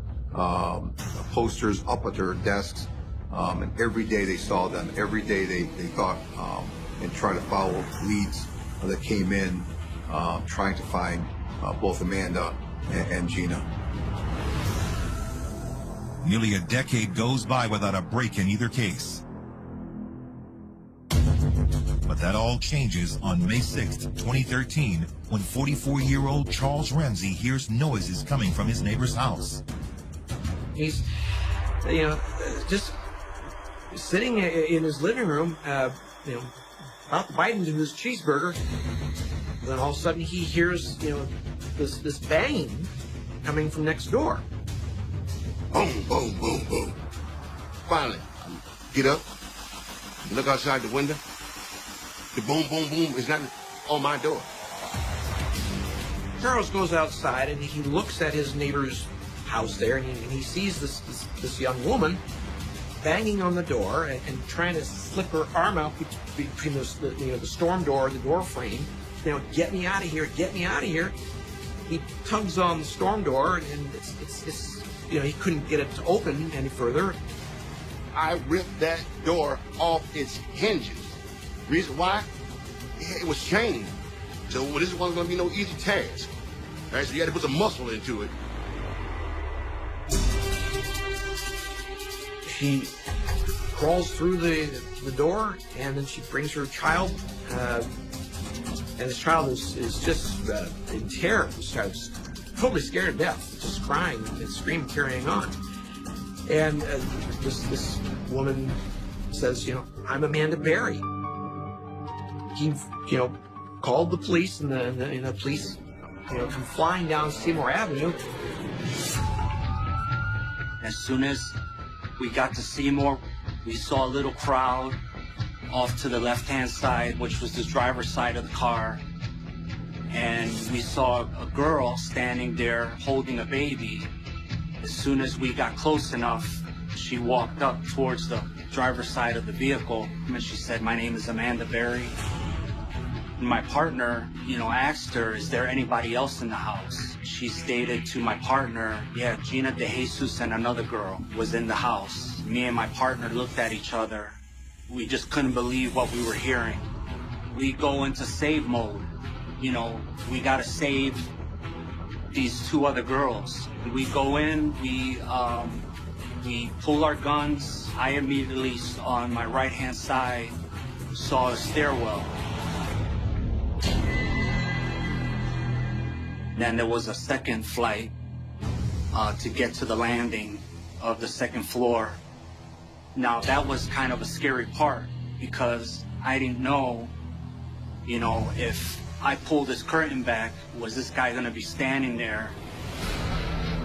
posters up at their desks, and every day they saw them. Every day they thought and tried to follow leads that came in, trying to find both Amanda and Gina. Nearly a decade goes by without a break in either case. But that all changes on May 6th, 2013, when 44-year-old Charles Ramsey hears noises coming from his neighbor's house. He's, just sitting in his living room, about to bite into his cheeseburger. Then all of a sudden he hears, this banging coming from next door. Boom, boom, boom, boom. Finally, get up, look outside the window. The boom, boom, boom is not on my door. Charles goes outside and he looks at his neighbor's house there, and he sees this young woman banging on the door and trying to slip her arm out between the storm door, the door frame. Get me out of here! Get me out of here! He tugs on the storm door, and it's he couldn't get it to open any further. I ripped that door off its hinges. Reason why? It was chained. So this wasn't going to be no easy task. All right, so you had to put some muscle into it. She crawls through the door, and then she brings her child. And this child is just in terror. This child's totally scared to death, just crying and screaming, carrying on. And this woman says, I'm Amanda Berry. He, called the police, and the police, come flying down Seymour Avenue. As soon as we got to Seymour, we saw a little crowd off to the left-hand side, which was the driver's side of the car. And we saw a girl standing there holding a baby. As soon as we got close enough, she walked up towards the driver's side of the vehicle, and she said, "My name is Amanda Berry." And my partner, asked her, "Is there anybody else in the house?" She stated to my partner, "Yeah, Gina De Jesus and another girl was in the house." Me and my partner looked at each other. We just couldn't believe what we were hearing. We go into save mode. We gotta save these two other girls. We go in, we pull our guns. I immediately, on my right-hand side, saw a stairwell. Then there was a second flight to get to the landing of the second floor. Now, that was kind of a scary part, because I didn't know, if I pulled this curtain back, was this guy gonna be standing there,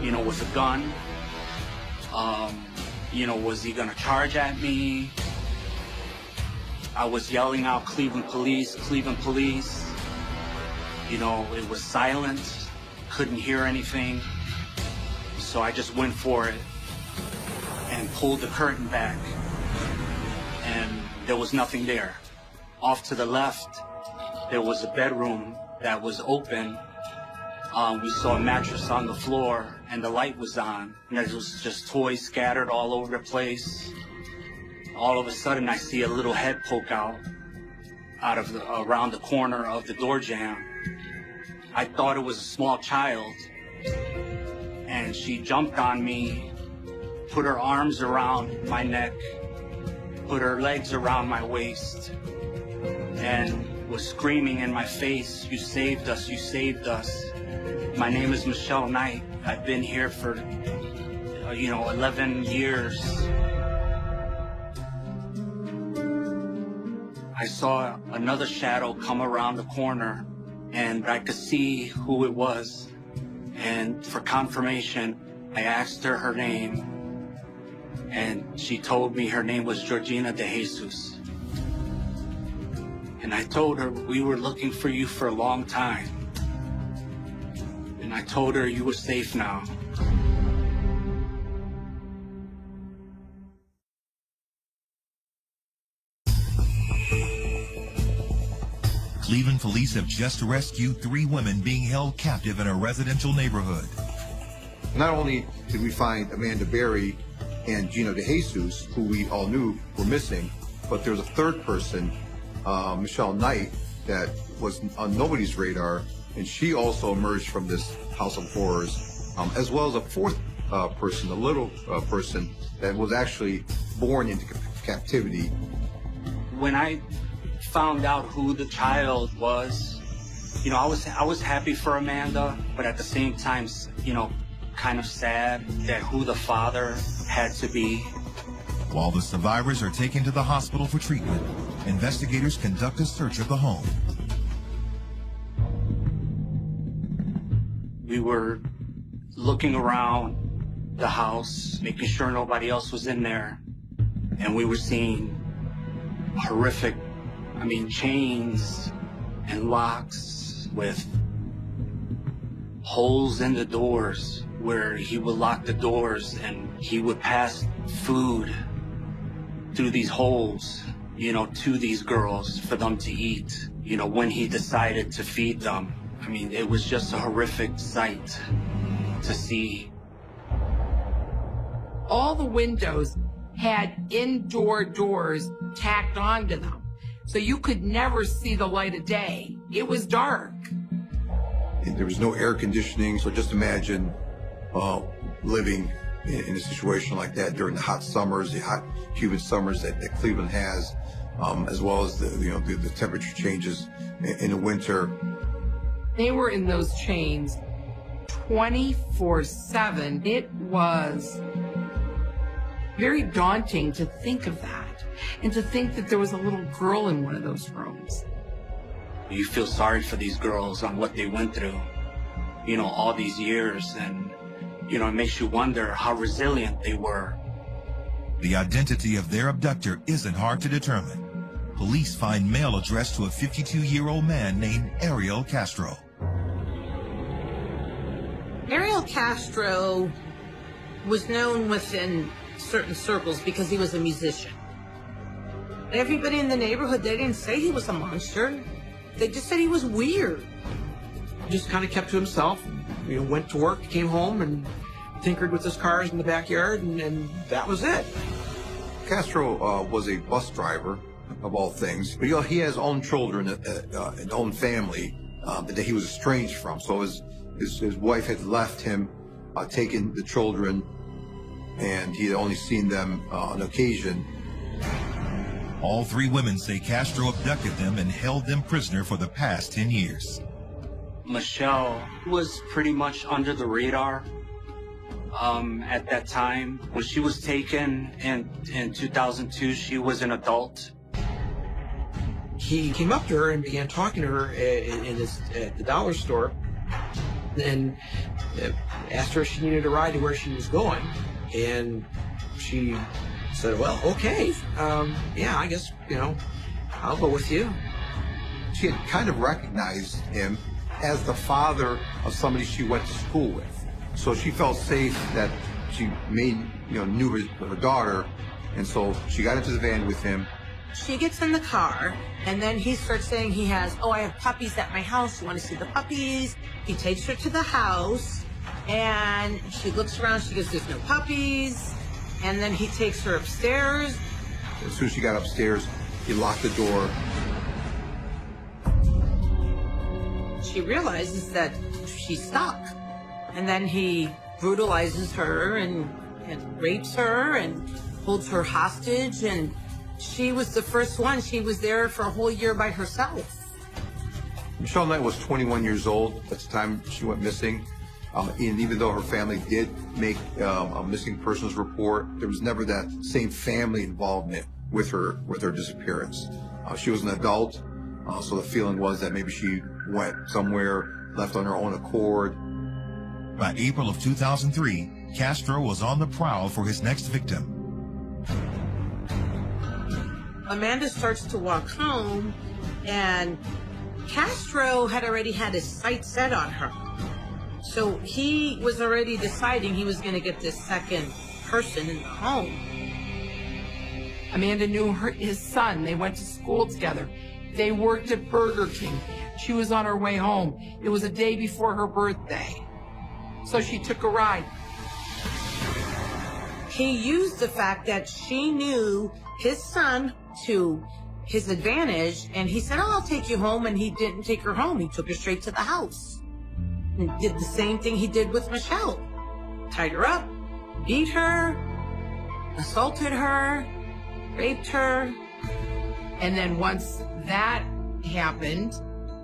with a gun? Was he gonna charge at me? I was yelling out, "Cleveland police, Cleveland police." It was silent, couldn't hear anything. So I just went for it and pulled the curtain back, and there was nothing there. Off to the left, there was a bedroom that was open. We saw a mattress on the floor, and the light was on, and there was just toys scattered all over the place. All of a sudden, I see a little head poke out of around the corner of the door jamb. I thought it was a small child, and she jumped on me, put her arms around my neck, put her legs around my waist, and was screaming in my face, "You saved us, you saved us." My name is Michelle Knight. I've been here for, 11 years. I saw another shadow come around the corner, and I could see who it was. And for confirmation, I asked her name, and she told me her name was Georgina De Jesus. And I told her, "We were looking for you for a long time." And I told her, "You were safe now." Cleveland police have just rescued 3 women being held captive in a residential neighborhood. Not only did we find Amanda Berry and Gino DeJesus, who we all knew were missing, but there was a third person, Michelle Knight, that was on nobody's radar, and she also emerged from this house of horrors, as well as a fourth person, a little person that was actually born into captivity. When I found out who the child was, you know, I was happy for Amanda, but at the same time, you know, kind of sad that who the father had to be. While the survivors are taken to the hospital for treatment, investigators conduct a search of the home. We were looking around the house, making sure nobody else was in there, and we were seeing horrific, I mean, chains and locks with holes in the doors where he would lock the doors and he would pass food through these holes, you know, to these girls for them to eat, you know, when he decided to feed them. I mean, it was just a horrific sight to see. All the windows had indoor doors tacked onto them, so you could never see the light of day. It was dark. There was no air conditioning, so just imagine living in a situation like that during the hot summers, the hot, humid summers that Cleveland has, as well as the temperature changes in the winter. They were in those chains 24/7. It was very daunting to think of that, and to think that there was a little girl in one of those rooms. You feel sorry for these girls on what they went through, you know, all these years, and, you know, it makes you wonder how resilient they were. The identity of their abductor isn't hard to determine. Police find mail addressed to a 52-year-old man named Ariel Castro. Ariel Castro was known within certain circles because he was a musician. Everybody in the neighborhood, they didn't say he was a monster. They just said he was weird. Just kind of kept to himself, you know, went to work, came home, and tinkered with his cars in the backyard, and that was it. Castro was a bus driver, of all things. But, you know, he has own children, an own family that he was estranged from. So his wife had left him, taken the children, and he had only seen them on occasion. All 3 women say Castro abducted them and held them prisoner for the past 10 years. Michelle was pretty much under the radar at that time. When she was taken in 2002, she was an adult. He came up to her and began talking to her at the dollar store, and asked her if she needed a ride to where she was going, and she said, well, okay, yeah, I guess, you know, I'll go with you. She had kind of recognized him as the father of somebody she went to school with. So she felt safe that she knew her daughter, and so she got into the van with him. She gets in the car, and then he starts saying he has, I have puppies at my house. You want to see the puppies? He takes her to the house, and she looks around. She goes, there's no puppies. And then he takes her upstairs. As soon as she got upstairs, he locked the door. She realizes that she's stuck. And then he brutalizes her and rapes her and holds her hostage. And she was the first one. She was there for a whole year by herself. Michelle Knight was 21 years old at the time she went missing. And even though her family did make a missing persons report, there was never that same family involvement with her disappearance. She was an adult, so the feeling was that maybe she went somewhere, left on her own accord. By April of 2003, Castro was on the prowl for his next victim. Amanda starts to walk home, and Castro had already had his sights set on her. So he was already deciding he was going to get this second person in the home. Amanda knew his son. They went to school together. They worked at Burger King. She was on her way home. It was a day before her birthday. So she took a ride. He used the fact that she knew his son to his advantage, and he said, "Oh, I'll take you home," and he didn't take her home. He took her straight to the house. And did the same thing he did with Michelle. Tied her up, beat her, assaulted her, raped her. And then once that happened,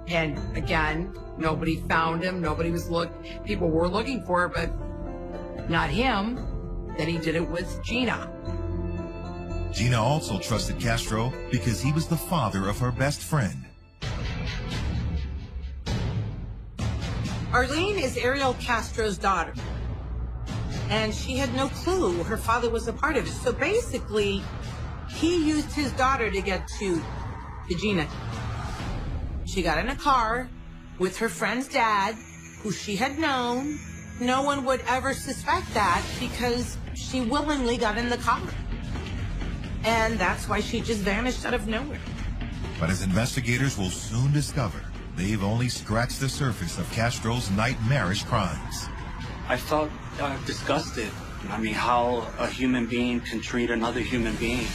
and again, nobody found him, people were looking for her, but not him. Then he did it with Gina. Gina also trusted Castro because he was the father of her best friend. Arlene is Ariel Castro's daughter. And she had no clue her father was a part of it. So basically, he used his daughter to get to Gina. She got in a car with her friend's dad, who she had known. No one would ever suspect that because she willingly got in the car. And that's why she just vanished out of nowhere. But as investigators will soon discover, they've only scratched the surface of Castro's nightmarish crimes. I felt disgusted. I mean, how a human being can treat another human being.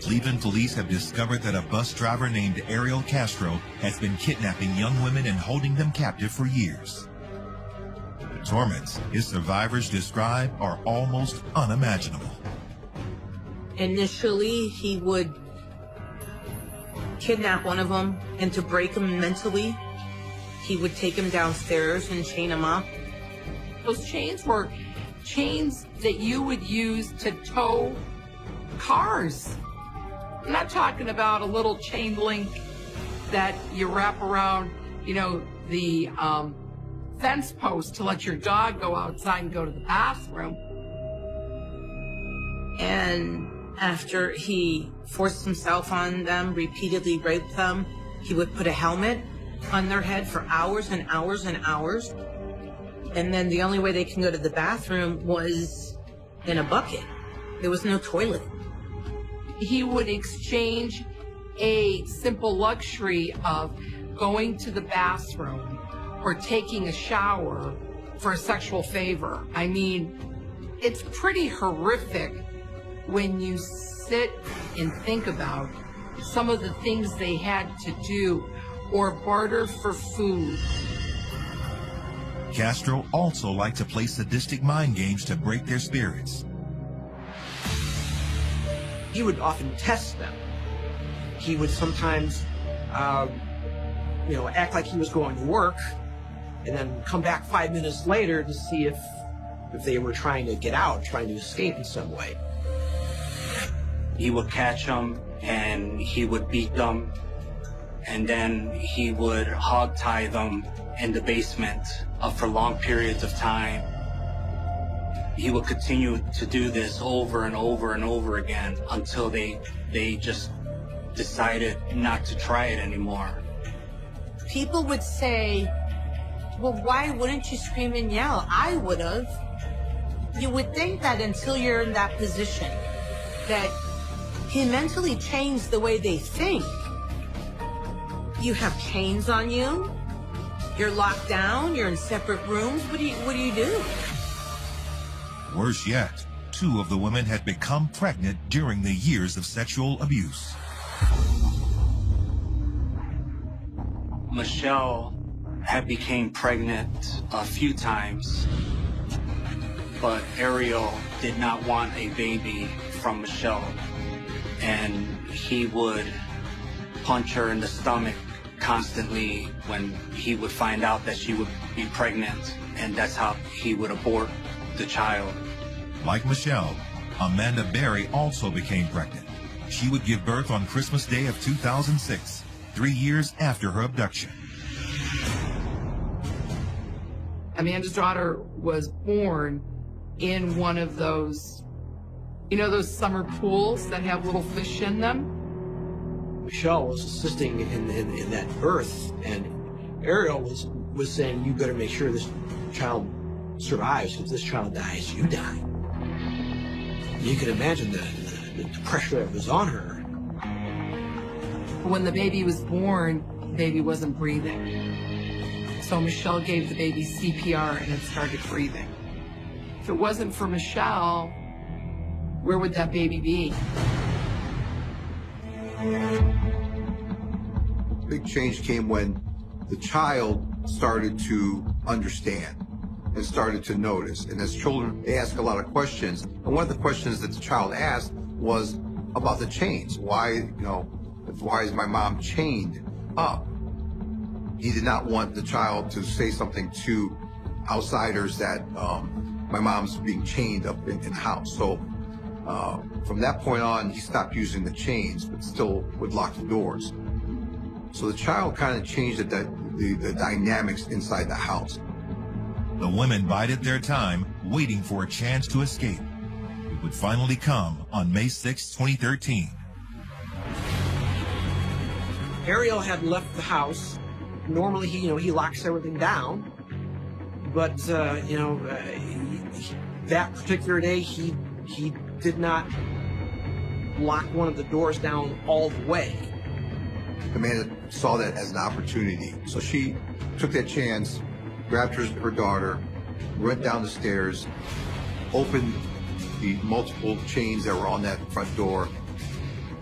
Cleveland police have discovered that a bus driver named Ariel Castro has been kidnapping young women and holding them captive for years. The torments his survivors describe are almost unimaginable. Initially, he would kidnap one of them, and to break him mentally, he would take him downstairs and chain him up. Those chains were chains that you would use to tow cars. I'm not talking about a little chain link that you wrap around, the fence post to let your dog go outside and go to the bathroom. And after he forced himself on them, repeatedly raped them, he would put a helmet on their head for hours and hours and hours. And then the only way they can go to the bathroom was in a bucket. There was no toilet. He would exchange a simple luxury of going to the bathroom or taking a shower for a sexual favor. I mean, it's pretty horrific when you sit and think about some of the things they had to do or barter for food. Castro also liked to play sadistic mind games to break their spirits. He would often test them. He would sometimes, act like he was going to work and then come back 5 minutes later to see if they were trying to get out, trying to escape in some way. He would catch them and he would beat them, and then he would hog tie them in the basement for long periods of time. He would continue to do this over and over and over again until they just decided not to try it anymore. People would say, well, why wouldn't you scream and yell? I would have. You would think that until you're in that position, that he mentally changed the way they think. You have chains on you. You're locked down. You're in separate rooms. What do you do? Worse yet, 2 of the women had become pregnant during the years of sexual abuse. Michelle had became pregnant a few times, but Ariel did not want a baby from Michelle, and he would punch her in the stomach constantly when he would find out that she would be pregnant, and that's how he would abort the child. Like Michelle, Amanda Berry also became pregnant. She would give birth on Christmas Day of 2006, 3 years after her abduction. Amanda's daughter was born in one of those, those summer pools that have little fish in them. Michelle was assisting in that birth, and Ariel was saying, you better make sure this child survives. If this child dies, you die. You can imagine the pressure that was on her. When the baby was born, the baby wasn't breathing. So Michelle gave the baby CPR and it started breathing. If it wasn't for Michelle, where would that baby be? Big change came when the child started to understand and started to notice. And as children, they ask a lot of questions. And one of the questions that the child asked was about the chains. Why is my mom chained up? He did not want the child to say something to outsiders that my mom's being chained up in the house. So from that point on, he stopped using the chains, but still would lock the doors. So the child kind of changed the dynamics inside the house. The women bided their time, waiting for a chance to escape. It would finally come on May 6, 2013. Ariel had left the house. Normally, he locks everything down, but that particular day, he did not lock one of the doors down all the way. Amanda saw that as an opportunity, so she took that chance, grabbed her daughter, went down the stairs, opened the multiple chains that were on that front door,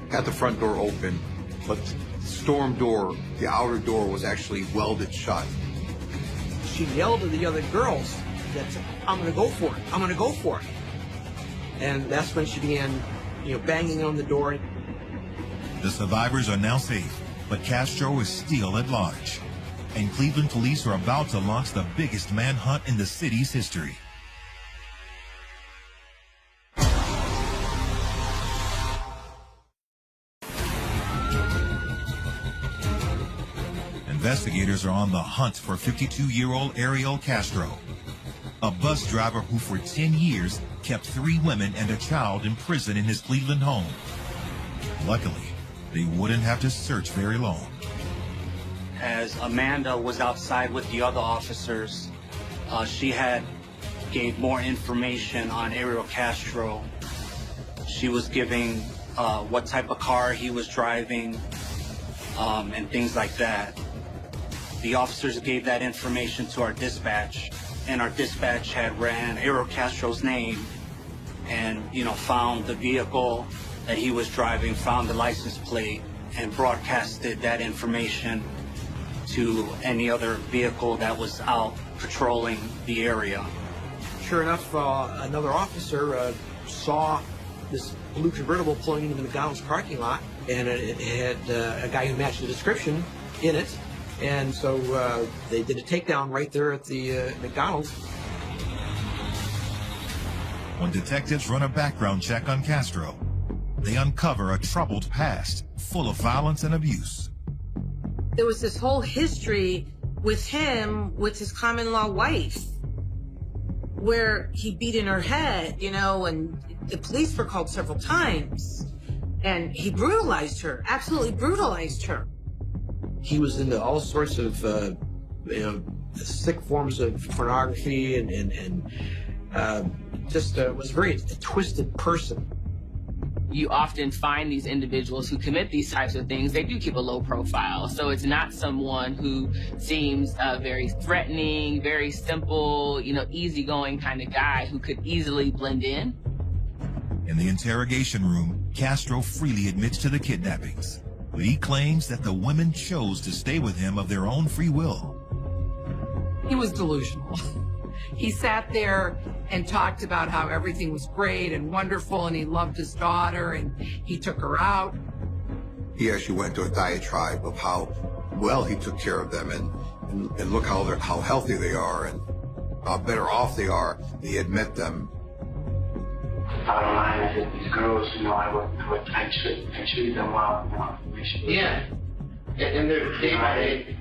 had the front door open, but the storm door, the outer door, was actually welded shut. She yelled to the other girls that, "I'm going to go for it, I'm going to go for it." And that's when she began, banging on the door. The survivors are now safe, but Castro is still at large. And Cleveland police are about to launch the biggest manhunt in the city's history. Investigators are on the hunt for 52-year-old Ariel Castro, a bus driver who for 10 years kept 3 women and a child in prison in his Cleveland home. Luckily, they wouldn't have to search very long. As Amanda was outside with the other officers, she had gave more information on Ariel Castro. She was giving what type of car he was driving and things like that. The officers gave that information to our dispatch, and our dispatch had ran Ariel Castro's name and, found the vehicle that he was driving, found the license plate, and broadcasted that information to any other vehicle that was out patrolling the area. Sure enough, another officer saw this blue convertible pulling into the McDonald's parking lot, and it had a guy who matched the description in it. And so they did a takedown right there at the McDonald's. When detectives run a background check on Castro, they uncover a troubled past full of violence and abuse. There was this whole history with him, with his common-law wife, where he beat in her head, and the police were called several times. And he brutalized her, absolutely brutalized her. He was into all sorts of, sick forms of pornography and just was a very twisted person. You often find these individuals who commit these types of things, they do keep a low profile. So it's not someone who seems very threatening, very simple, easygoing kind of guy who could easily blend in. In the interrogation room, Castro freely admits to the kidnappings, but he claims that the women chose to stay with him of their own free will. He was delusional. He sat there and talked about how everything was great and wonderful and he loved his daughter and he took her out. He actually went to a diatribe of how well he took care of them and look how healthy they are and how better off they are. He admit them. Bottom line is that these girls, I treat them well, Yeah. And they're day by day.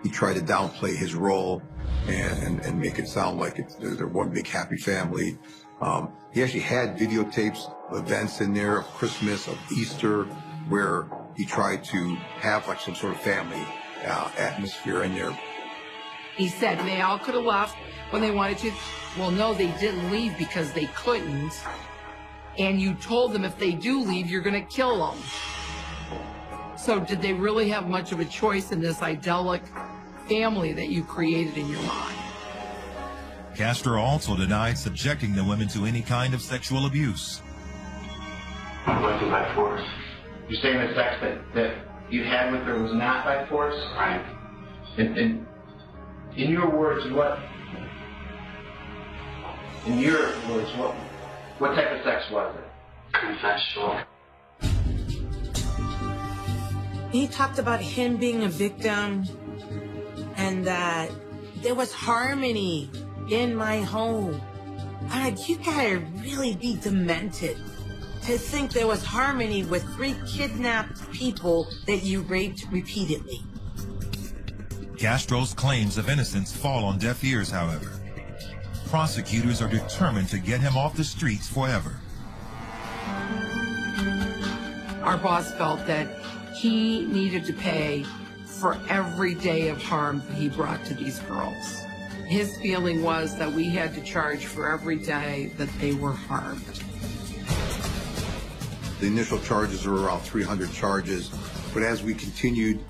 He tried to downplay his role and make it sound like they're one big happy family. He actually had videotapes, events in there of Christmas, of Easter, where he tried to have like some sort of family atmosphere in there. He said they all could have left when they wanted to. Well, no, they didn't leave because they couldn't. And you told them if they do leave, you're going to kill them. So did they really have much of a choice in this idyllic family that you created in your mind? Castro also denied subjecting the women to any kind of sexual abuse. Was it by force? You're saying the sex that you had with her was not by force? Right. And in your words, what? In your words, what type of sex was it? Consensual. He talked about him being a victim and that there was harmony in my home. You gotta really be demented to think there was harmony with 3 kidnapped people that you raped repeatedly. Castro's claims of innocence fall on deaf ears, however. Prosecutors are determined to get him off the streets forever. Our boss felt that he needed to pay for every day of harm that he brought to these girls. His feeling was that we had to charge for every day that they were harmed. The initial charges were around 300 charges, but as we continued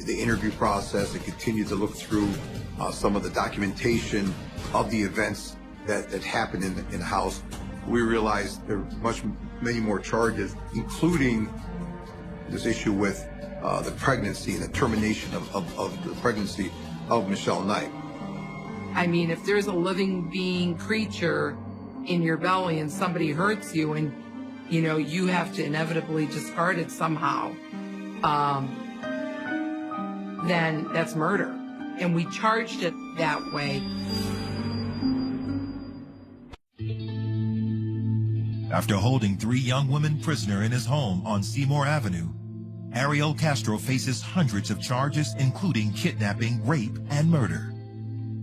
the interview process and continued to look through some of the documentation of the events that happened in the house, we realized there were many more charges, including this issue with the pregnancy and the termination of the pregnancy of Michelle Knight. I mean, if there's a living being creature in your belly and somebody hurts you and, you know, you have to inevitably discard it somehow, then that's murder. And we charged it that way. After holding 3 young women prisoner in his home on Seymour Avenue, Ariel Castro faces hundreds of charges, including kidnapping, rape, and murder.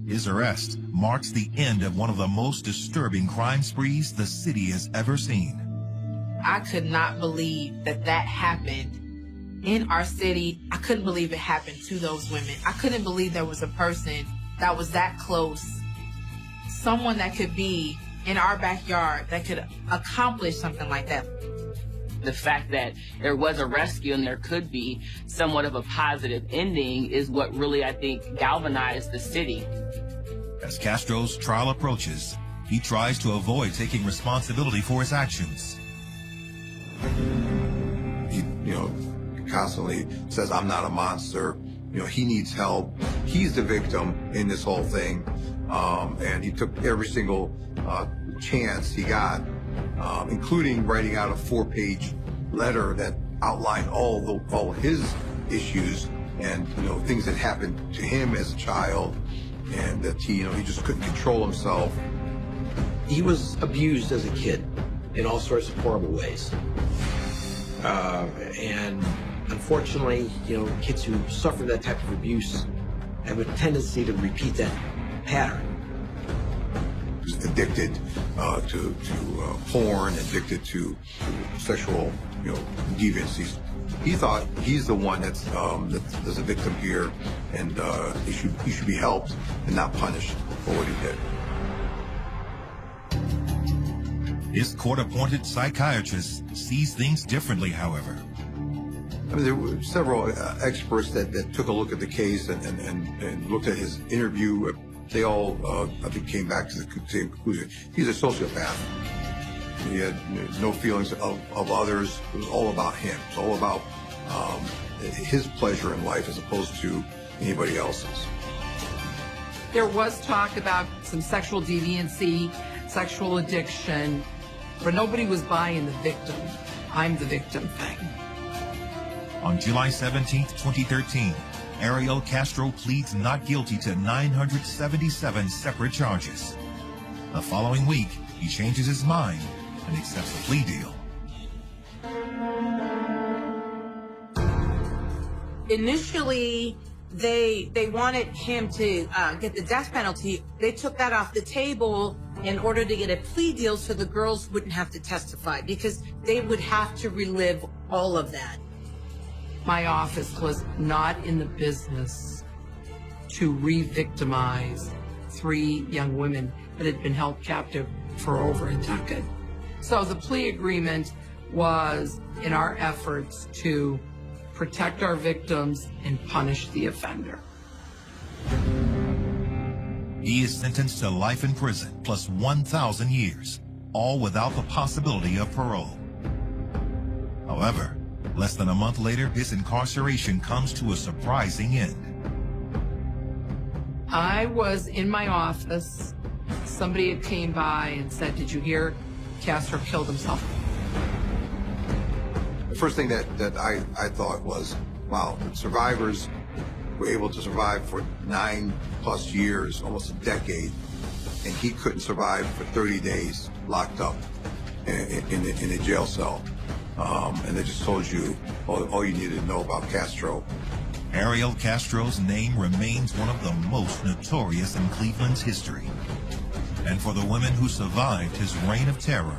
His arrest marks the end of one of the most disturbing crime sprees the city has ever seen. I could not believe that happened in our city. I couldn't believe it happened to those women. I couldn't believe there was a person that was that close. Someone that could be in our backyard that could accomplish something like that. The fact that there was a rescue and there could be somewhat of a positive ending is what really, I think, galvanized the city. As Castro's trial approaches, he tries to avoid taking responsibility for his actions. He, constantly says, "I'm not a monster." He needs help. He's the victim in this whole thing. And he took every single chance he got, including writing out a 4-page letter that outlined all his issues and things that happened to him as a child, and that he just couldn't control himself. He was abused as a kid in all sorts of horrible ways, and unfortunately, kids who suffer that type of abuse have a tendency to repeat that pattern. He was addicted to porn, addicted to sexual deviancies. He thought he's the one that's a victim here, and he should be helped and not punished for what he did. His court-appointed psychiatrist sees things differently, however. I mean, there were several experts that took a look at the case and looked at his interview. They all, I think, came back to the same conclusion. He's a sociopath. He had no feelings of others. It was all about him. It's all about his pleasure in life as opposed to anybody else's. There was talk about some sexual deviancy, sexual addiction, but nobody was buying the victim. I'm the victim thing. On July 17, 2013, Ariel Castro pleads not guilty to 977 separate charges. The following week, he changes his mind and accepts a plea deal. Initially, they wanted him to get the death penalty. They took that off the table in order to get a plea deal so the girls wouldn't have to testify, because they would have to relive all of that. My office was not in the business to re-victimize 3 young women that had been held captive for over a decade. So the plea agreement was in our efforts to protect our victims and punish the offender. He is sentenced to life in prison plus 1,000 years, all without the possibility of parole. However, less than a month later, his incarceration comes to a surprising end. I was in my office. Somebody had came by and said, "Did you hear Castro killed himself?" The first thing that I thought was, wow, survivors were able to survive for 9+ years, almost a decade, and he couldn't survive for 30 days locked up in a jail cell. And they just told you all you needed to know about Castro. Ariel Castro's name remains one of the most notorious in Cleveland's history. And for the women who survived his reign of terror,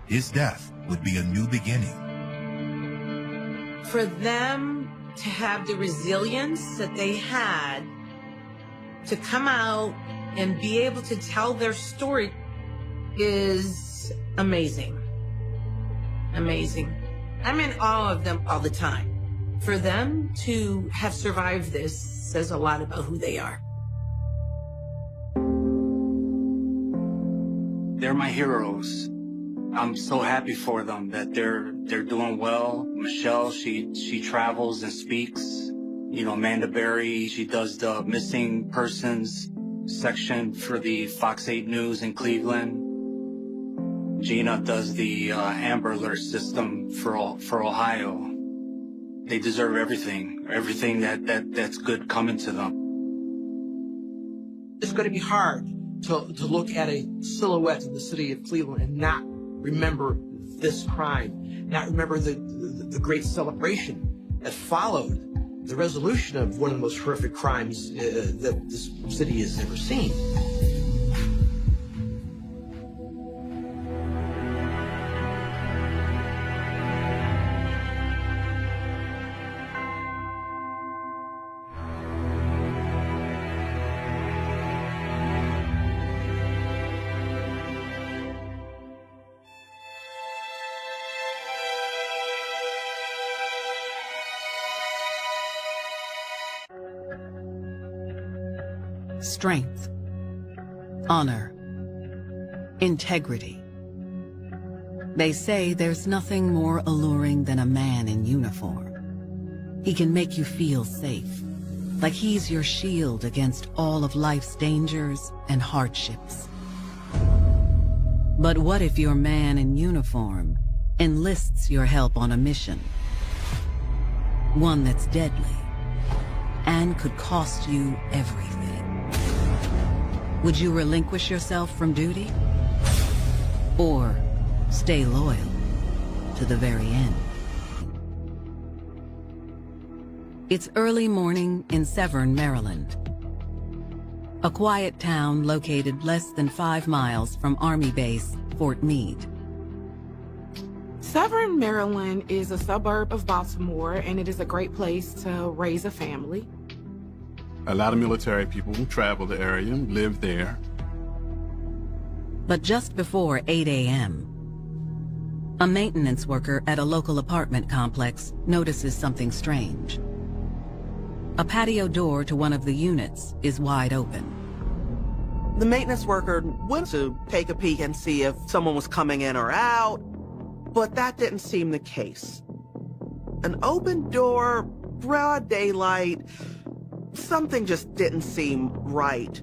his death would be a new beginning. For them to have the resilience that they had to come out and be able to tell their story is amazing. Amazing. I'm in awe of them all the time. For them to have survived this says a lot about who they are. They're my heroes. I'm so happy for them that they're doing well. Michelle, she travels and speaks. You know, Amanda Berry, she does the missing persons section for the Fox 8 News in Cleveland. Gina does the Amber Alert system for Ohio. They deserve everything that's good coming to them. It's going to be hard to look at a silhouette in the city of Cleveland and not remember this crime, not remember the great celebration that followed the resolution of one of the most horrific crimes that this city has ever seen. Strength, honor, integrity. They say there's nothing more alluring than a man in uniform. He can make you feel safe, like he's your shield against all of life's dangers and hardships. But what if your man in uniform enlists your help on a mission? One that's deadly and could cost you everything. Would you relinquish yourself from duty? Or stay loyal to the very end? It's early morning in Severn, Maryland. A quiet town located less than 5 miles from Army Base Fort Meade. Severn, Maryland is a suburb of Baltimore, and it is a great place to raise a family. A lot of military people travel the area, live there. But just before 8 a.m., a maintenance worker at a local apartment complex notices something strange. A patio door to one of the units is wide open. The maintenance worker went to take a peek and see if someone was coming in or out, but that didn't seem the case. An open door, broad daylight, something just didn't seem right.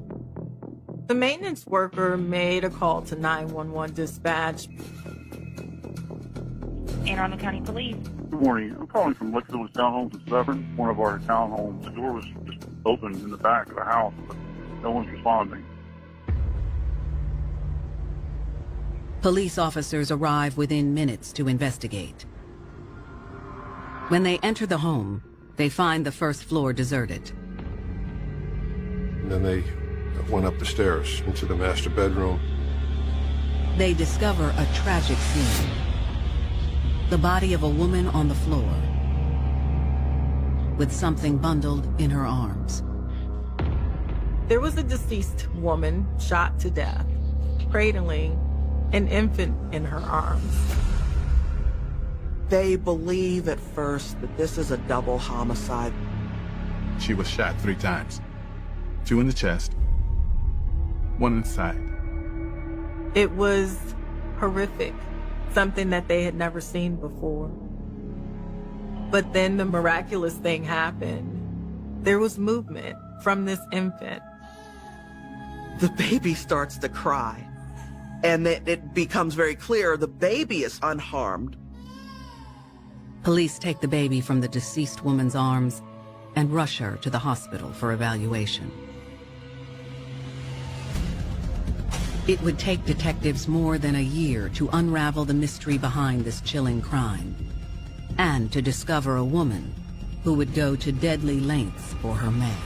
The maintenance worker made a call to 911 dispatch. Anne Arundel County Police. Good morning. I'm calling from Lake Village Townhomes in Severn. One of our townhomes. The door was just open in the back of the house, but no one's responding. Police officers arrive within minutes to investigate. When they enter the home, they find the first floor deserted. And then they went up the stairs into the master bedroom. They discover a tragic scene. The body of a woman on the floor with something bundled in her arms. There was a deceased woman shot to death, cradling an infant in her arms. They believe at first that this is a double homicide. She was shot 3 times. 2 in the chest, 1 in the side. It was horrific, something that they had never seen before. But then the miraculous thing happened. There was movement from this infant. The baby starts to cry, and it becomes very clear the baby is unharmed. Police take the baby from the deceased woman's arms and rush her to the hospital for evaluation. It would take detectives more than a year to unravel the mystery behind this chilling crime, and to discover a woman who would go to deadly lengths for her man.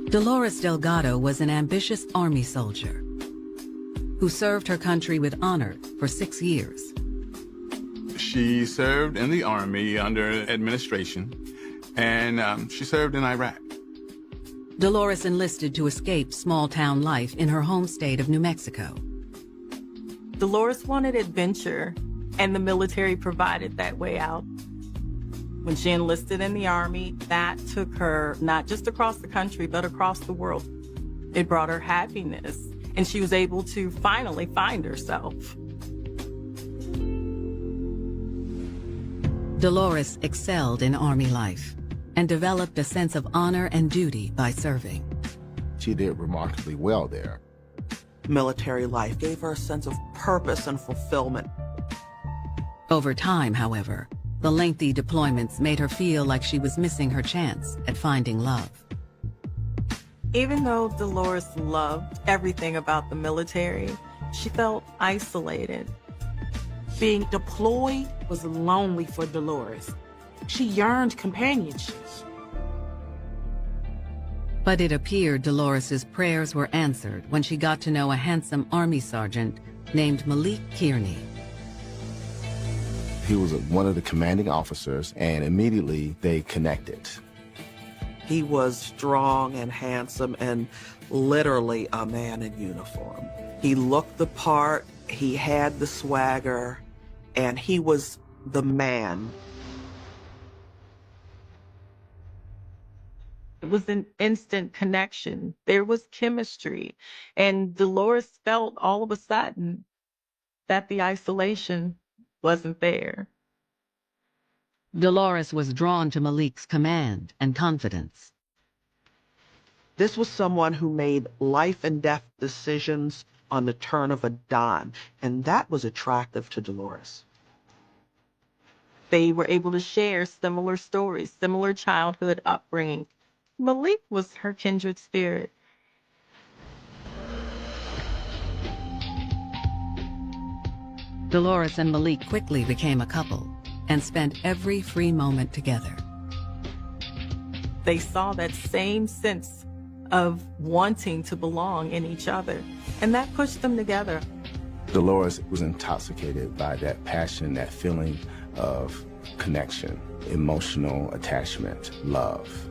Dolores Delgado was an ambitious Army soldier who served her country with honor for 6 years. She served in the Army under administration, and she served in Iraq. Dolores enlisted to escape small-town life in her home state of New Mexico. Dolores wanted adventure, and the military provided that way out. When she enlisted in the Army, that took her not just across the country, but across the world. It brought her happiness, and she was able to finally find herself. Dolores excelled in Army life and developed a sense of honor and duty by serving. She did remarkably well there. Military life gave her a sense of purpose and fulfillment. Over time, however, the lengthy deployments made her feel like she was missing her chance at finding love. Even though Dolores loved everything about the military, she felt isolated. Being deployed was lonely for Dolores. She yearned companionship. But it appeared Dolores's prayers were answered when she got to know a handsome Army sergeant named Malik Kearney. He was one of the commanding officers, and immediately they connected. He was strong and handsome and literally a man in uniform. He looked the part, he had the swagger, and he was the man. It was an instant connection. There was chemistry. And Dolores felt all of a sudden that the isolation wasn't there. Dolores was drawn to Malik's command and confidence. This was someone who made life and death decisions on the turn of a dime, and that was attractive to Dolores. They were able to share similar stories, similar childhood upbringing. Malik was her kindred spirit. Dolores and Malik quickly became a couple and spent every free moment together. They saw that same sense of wanting to belong in each other, and that pushed them together. Dolores was intoxicated by that passion, that feeling of connection, emotional attachment, love.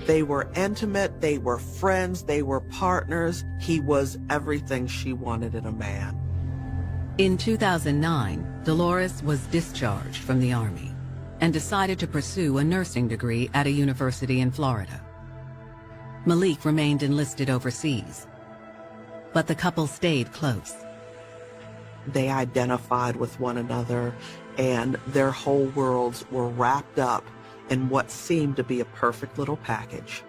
They were intimate, they were friends, they were partners. He was everything she wanted in a man. In 2009, Dolores was discharged from the Army and decided to pursue a nursing degree at a university in Florida. Malik remained enlisted overseas, but the couple stayed close. They identified with one another, and their whole worlds were wrapped up in what seemed to be a perfect little package.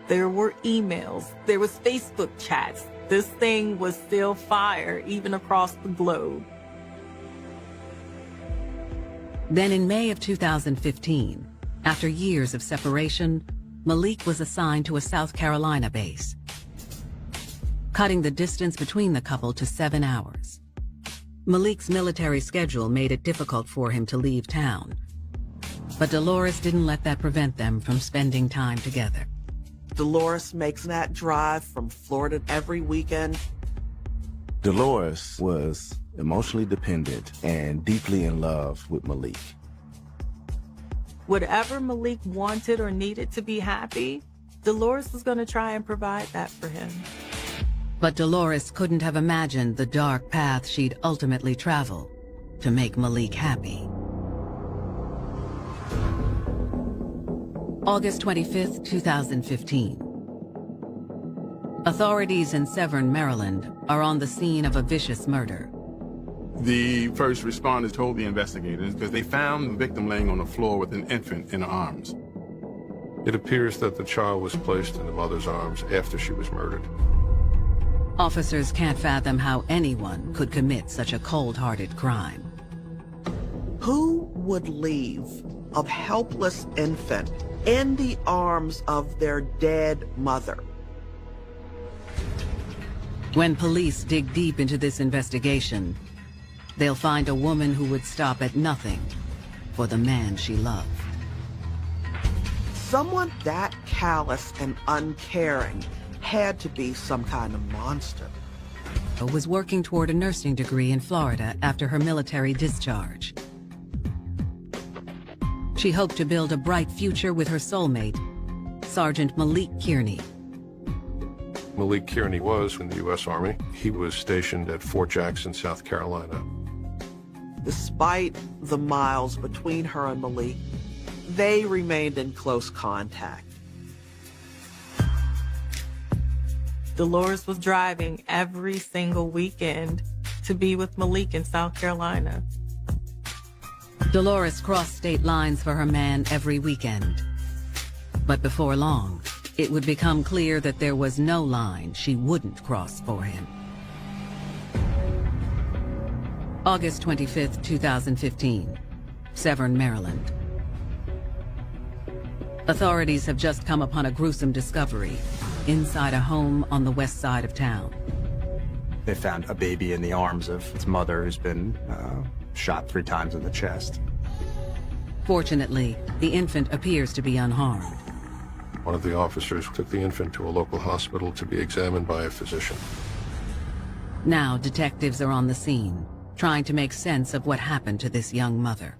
There were emails, there was Facebook chats. This thing was still fire, even across the globe. Then in May of 2015, after years of separation, Malik was assigned to a South Carolina base, cutting the distance between the couple to 7 hours. Malik's military schedule made it difficult for him to leave town, but Dolores didn't let that prevent them from spending time together. Dolores makes that drive from Florida every weekend. Dolores was emotionally dependent and deeply in love with Malik. Whatever Malik wanted or needed to be happy, Dolores was going to try and provide that for him. But Dolores couldn't have imagined the dark path she'd ultimately travel to make Malik happy. August 25th, 2015. Authorities in Severn, Maryland, are on the scene of a vicious murder. The first responders told the investigators because they found the victim laying on the floor with an infant in her arms. It appears that the child was placed in the mother's arms after she was murdered. Officers can't fathom how anyone could commit such a cold-hearted crime. Who would leave a helpless infant in the arms of their dead mother? When police dig deep into this investigation, they'll find a woman who would stop at nothing for the man she loved. Someone that callous and uncaring had to be some kind of monster. Was working toward a nursing degree in Florida after her military discharge. She hoped to build a bright future with her soulmate, Sergeant Malik Kearney. Malik Kearney was in the U.S. Army. He was stationed at Fort Jackson, South Carolina. Despite the miles between her and Malik, they remained in close contact. Dolores was driving every single weekend to be with Malik in South Carolina. Dolores crossed state lines for her man every weekend. But before long, it would become clear that there was no line she wouldn't cross for him. August 25th, 2015, Severn, Maryland. Authorities have just come upon a gruesome discovery inside a home on the west side of town. They found a baby in the arms of its mother who's been shot 3 times in the chest. Fortunately, the infant appears to be unharmed. One of the officers took the infant to a local hospital to be examined by a physician. Now detectives are on the scene, trying to make sense of what happened to this young mother.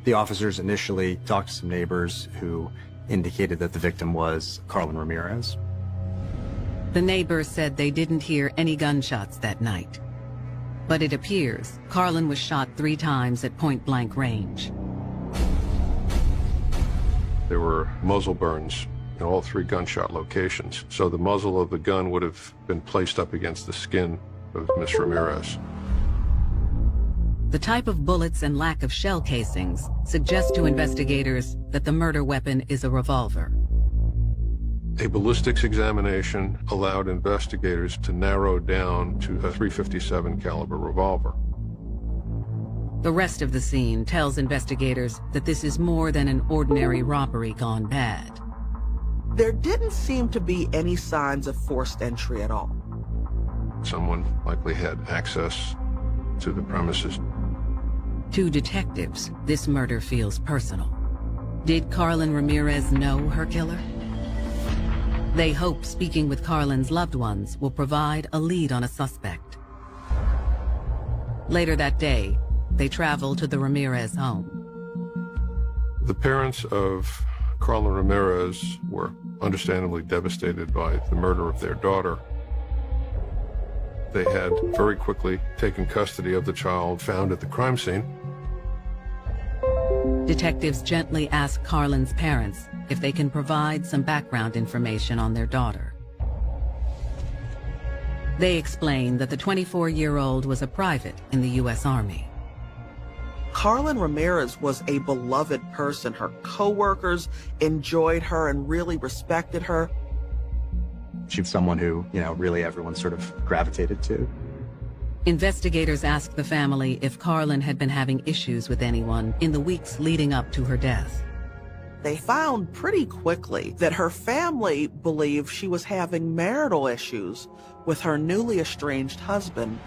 The officers initially talked to some neighbors who indicated that the victim was Carlin Ramirez. The neighbors said they didn't hear any gunshots that night. But it appears Carlin was shot 3 times at point-blank range. There were muzzle burns in all 3 gunshot locations, so the muzzle of the gun would have been placed up against the skin of Miss Ramirez. The type of bullets and lack of shell casings suggest to investigators that the murder weapon is a revolver. A ballistics examination allowed investigators to narrow down to a .357 caliber revolver. The rest of the scene tells investigators that this is more than an ordinary robbery gone bad. There didn't seem to be any signs of forced entry at all. Someone likely had access to the premises. To detectives, this murder feels personal. Did Carlin Ramirez know her killer? They hope speaking with Carlin's loved ones will provide a lead on a suspect. Later that day, they travel to the Ramirez home. The parents of Carlin Ramirez were understandably devastated by the murder of their daughter. They had very quickly taken custody of the child found at the crime scene. Detectives gently ask Carlin's parents if they can provide some background information on their daughter. They explain that the 24-year-old was a private in the U.S. Army. Carlin Ramirez was a beloved person. Her co-workers enjoyed her and really respected her. She was someone who, really everyone sort of gravitated to. Investigators asked the family if Carlin had been having issues with anyone in the weeks leading up to her death. They found pretty quickly that her family believed she was having marital issues with her newly estranged husband.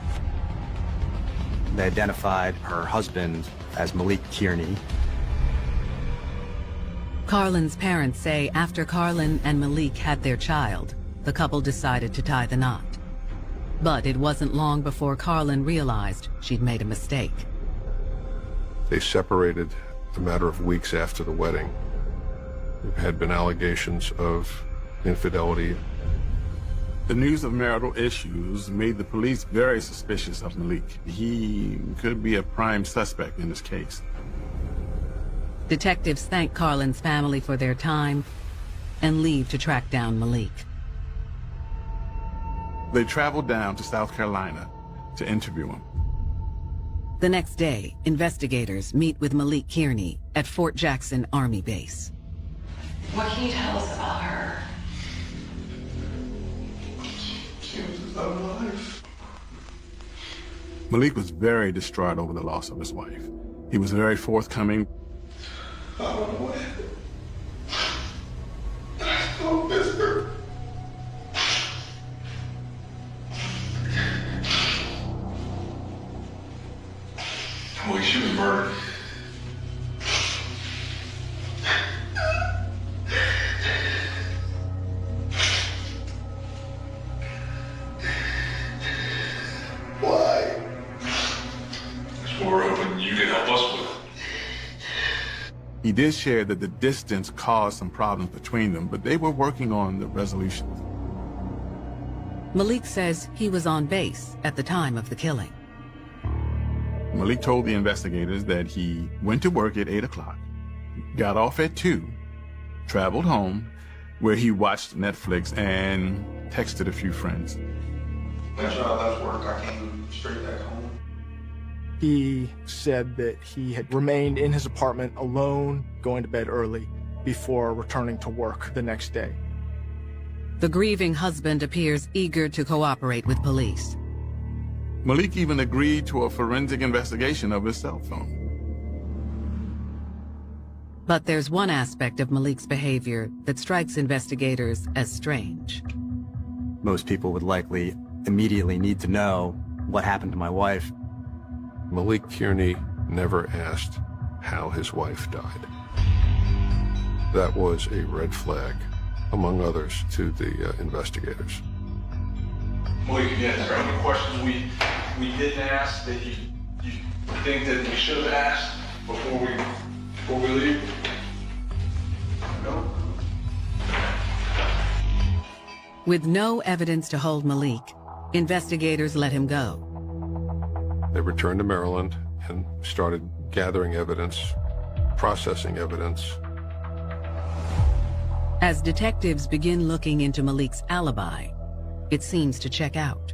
They identified her husband as Malik Kearney. Carlin's parents say after Carlin and Malik had their child, the couple decided to tie the knot. But it wasn't long before Carlin realized she'd made a mistake. They separated a matter of weeks after the wedding. There had been allegations of infidelity. The news of marital issues made the police very suspicious of Malik. He could be a prime suspect in this case. Detectives thank Carlin's family for their time and leave to track down Malik. They traveled down to South Carolina to interview him. The next day, investigators meet with Malik Kearney at Fort Jackson Army Base. What can you tell us about her? She was alive. Malik was very distraught over the loss of his wife. He was very forthcoming. I don't know what I still miss her. Boy, she was murdered. Why? There's more open you can help us with. He did share that the distance caused some problems between them, but they were working on the resolution. Malik says he was on base at the time of the killing. Malik told the investigators that he went to work at 8 o'clock, got off at 2, traveled home, where he watched Netflix and texted a few friends. After I left work, I came straight back home. He said that he had remained in his apartment alone, going to bed early, before returning to work the next day. The grieving husband appears eager to cooperate with police. Malik even agreed to a forensic investigation of his cell phone. But there's one aspect of Malik's behavior that strikes investigators as strange. Most people would likely immediately need to know what happened to my wife. Malik Kearney never asked how his wife died. That was a red flag, among others, to the investigators. Malik, again, is there any questions we didn't ask that you think that we should have asked before we leave? No? With no evidence to hold Malik, investigators let him go. They returned to Maryland and started gathering evidence, processing evidence. As detectives begin looking into Malik's alibi, it seems to check out.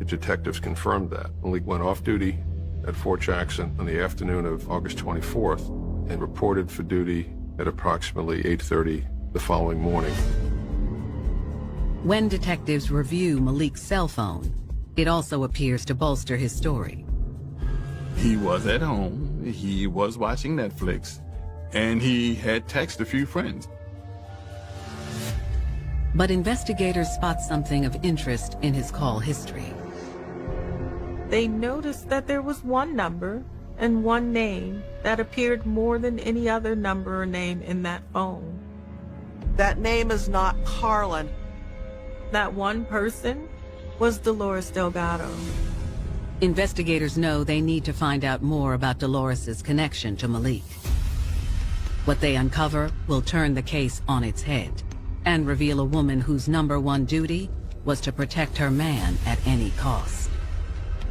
The detectives confirmed that. Malik went off duty at Fort Jackson on the afternoon of August 24th and reported for duty at approximately 8:30 the following morning. When detectives review Malik's cell phone, it also appears to bolster his story. He was at home, he was watching Netflix, and he had texted a few friends. But investigators spot something of interest in his call history. They noticed that there was one number and one name that appeared more than any other number or name in that phone. That name is not Carlin. That one person was Dolores Delgado. Investigators know they need to find out more about Dolores's connection to Malik. What they uncover will turn the case on its head and reveal a woman whose #1 duty was to protect her man at any cost.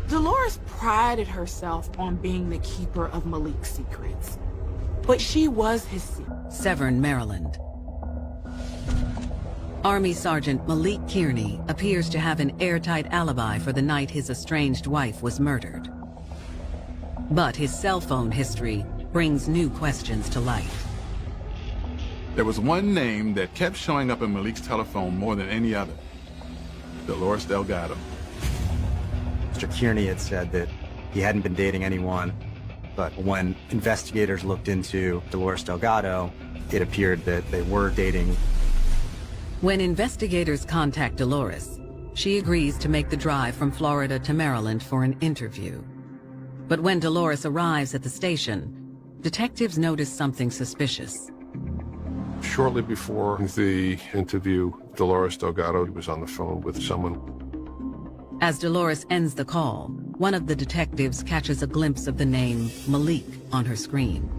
Dolores prided herself on being the keeper of Malik's secrets, but she was his secret. Severn, Maryland. Army Sergeant Malik Kearney appears to have an airtight alibi for the night his estranged wife was murdered. But his cell phone history brings new questions to light. There was one name that kept showing up in Malik's telephone more than any other: Dolores Delgado. Mr. Kearney had said that he hadn't been dating anyone, but when investigators looked into Dolores Delgado, it appeared that they were dating. When investigators contact Dolores, she agrees to make the drive from Florida to Maryland for an interview. But when Dolores arrives at the station, detectives notice something suspicious. Shortly before the interview, Dolores Delgado was on the phone with someone. As Dolores ends the call, one of the detectives catches a glimpse of the name Malik on her screen.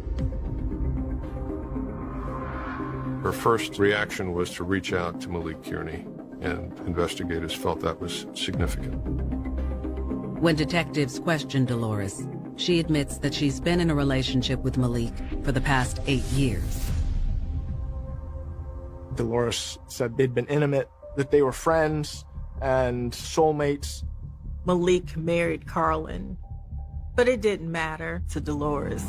Her first reaction was to reach out to Malik Kearney, and investigators felt that was significant. When detectives questioned Dolores, she admits that she's been in a relationship with Malik for the past 8 years. Dolores said they'd been intimate, that they were friends and soulmates. Malik married Carlin, but it didn't matter to Dolores.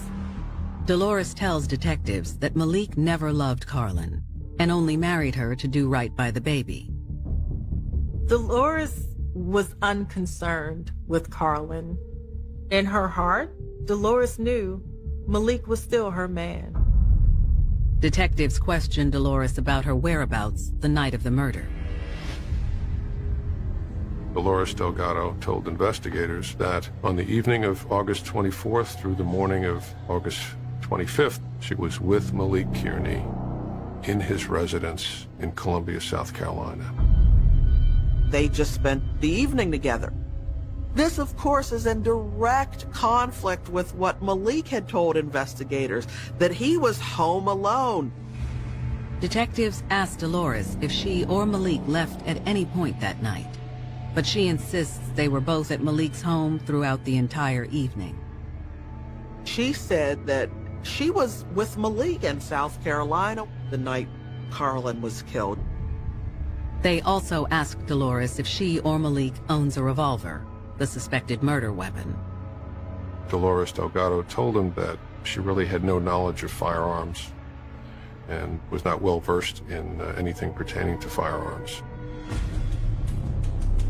Dolores tells detectives that Malik never loved Carlin and only married her to do right by the baby. Dolores was unconcerned with Carlin. In her heart, Dolores knew Malik was still her man. Detectives questioned Dolores about her whereabouts the night of the murder. Dolores Delgado told investigators that on the evening of August 24th through the morning of August 25th, she was with Malik Kearney in his residence in Columbia, South Carolina. They just spent the evening together. This, of course, is in direct conflict with what Malik had told investigators, that he was home alone. Detectives asked Dolores if she or Malik left at any point that night, but she insists they were both at Malik's home throughout the entire evening. She said that she was with Malik in South Carolina the night Carlin was killed. They also asked Dolores if she or Malik owns a revolver, the suspected murder weapon. Dolores Delgado told him that she really had no knowledge of firearms and was not well versed in anything pertaining to firearms.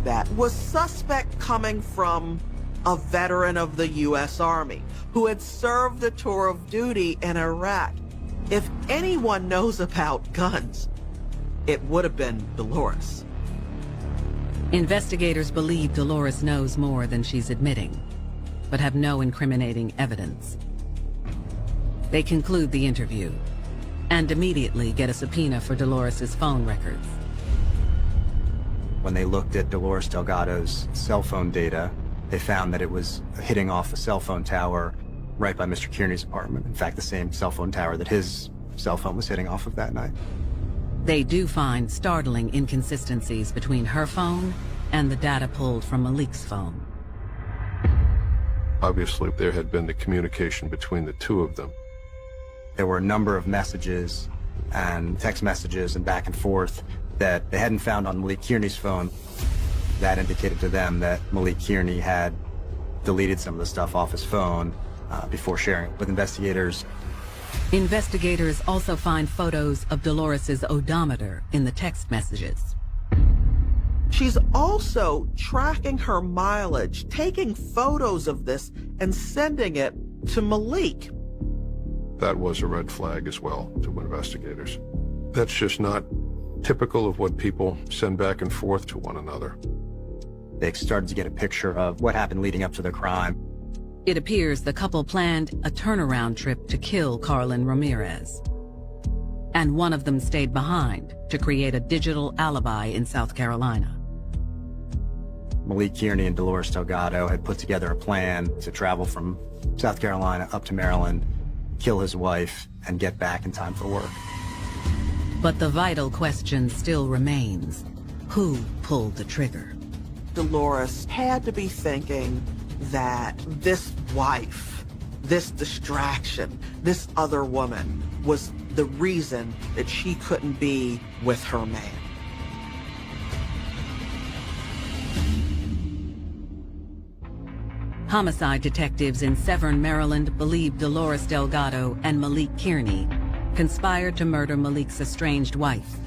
That was suspect coming from a veteran of the U.S. Army who had served a tour of duty in Iraq. If anyone knows about guns, it would have been Dolores. Investigators believe Dolores knows more than she's admitting, but have no incriminating evidence. They conclude the interview and immediately get a subpoena for Dolores's phone records. When they looked at Dolores Delgado's cell phone data, they found that it was hitting off a cell phone tower right by Mr. Kearney's apartment. In fact, the same cell phone tower that his cell phone was hitting off of that night. They do find startling inconsistencies between her phone and the data pulled from Malik's phone. Obviously, there had been the communication between the two of them. There were a number of messages and text messages and back and forth that they hadn't found on Malik Kearney's phone. That indicated to them that Malik Kearney had deleted some of the stuff off his phone before sharing it with investigators. Investigators also find photos of Dolores's odometer in the text messages. She's also tracking her mileage, taking photos of this and sending it to Malik. That was a red flag as well to investigators. That's just not typical of what people send back and forth to one another. They started to get a picture of what happened leading up to the crime. It appears the couple planned a turnaround trip to kill Carlin Ramirez. And one of them stayed behind to create a digital alibi in South Carolina. Malik Kearney and Dolores Delgado had put together a plan to travel from South Carolina up to Maryland, kill his wife, and get back in time for work. But the vital question still remains: who pulled the trigger? Dolores had to be thinking that this wife, this distraction, this other woman was the reason that she couldn't be with her man. Homicide detectives in Severn, Maryland believe Dolores Delgado and Malik Kearney conspired to murder Malik's estranged wife,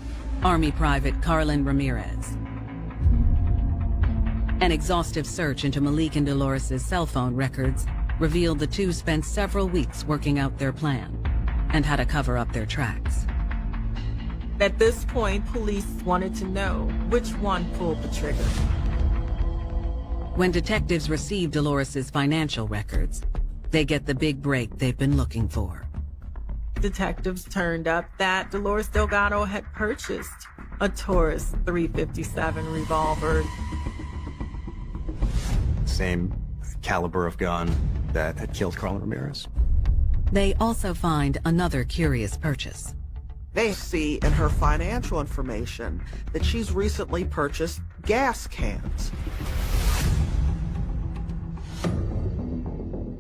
Army Private Carlin Ramirez. An exhaustive search into Malik and Dolores's cell phone records revealed the two spent several weeks working out their plan and how to cover up their tracks. At this point, police wanted to know which one pulled the trigger. When detectives receive Dolores's financial records, they get the big break they've been looking for. Detectives turned up that Dolores Delgado had purchased a Taurus .357 revolver. Same caliber of gun that had killed Carlin Ramirez. They also find another curious purchase: They see in her financial information that she's recently purchased gas cans.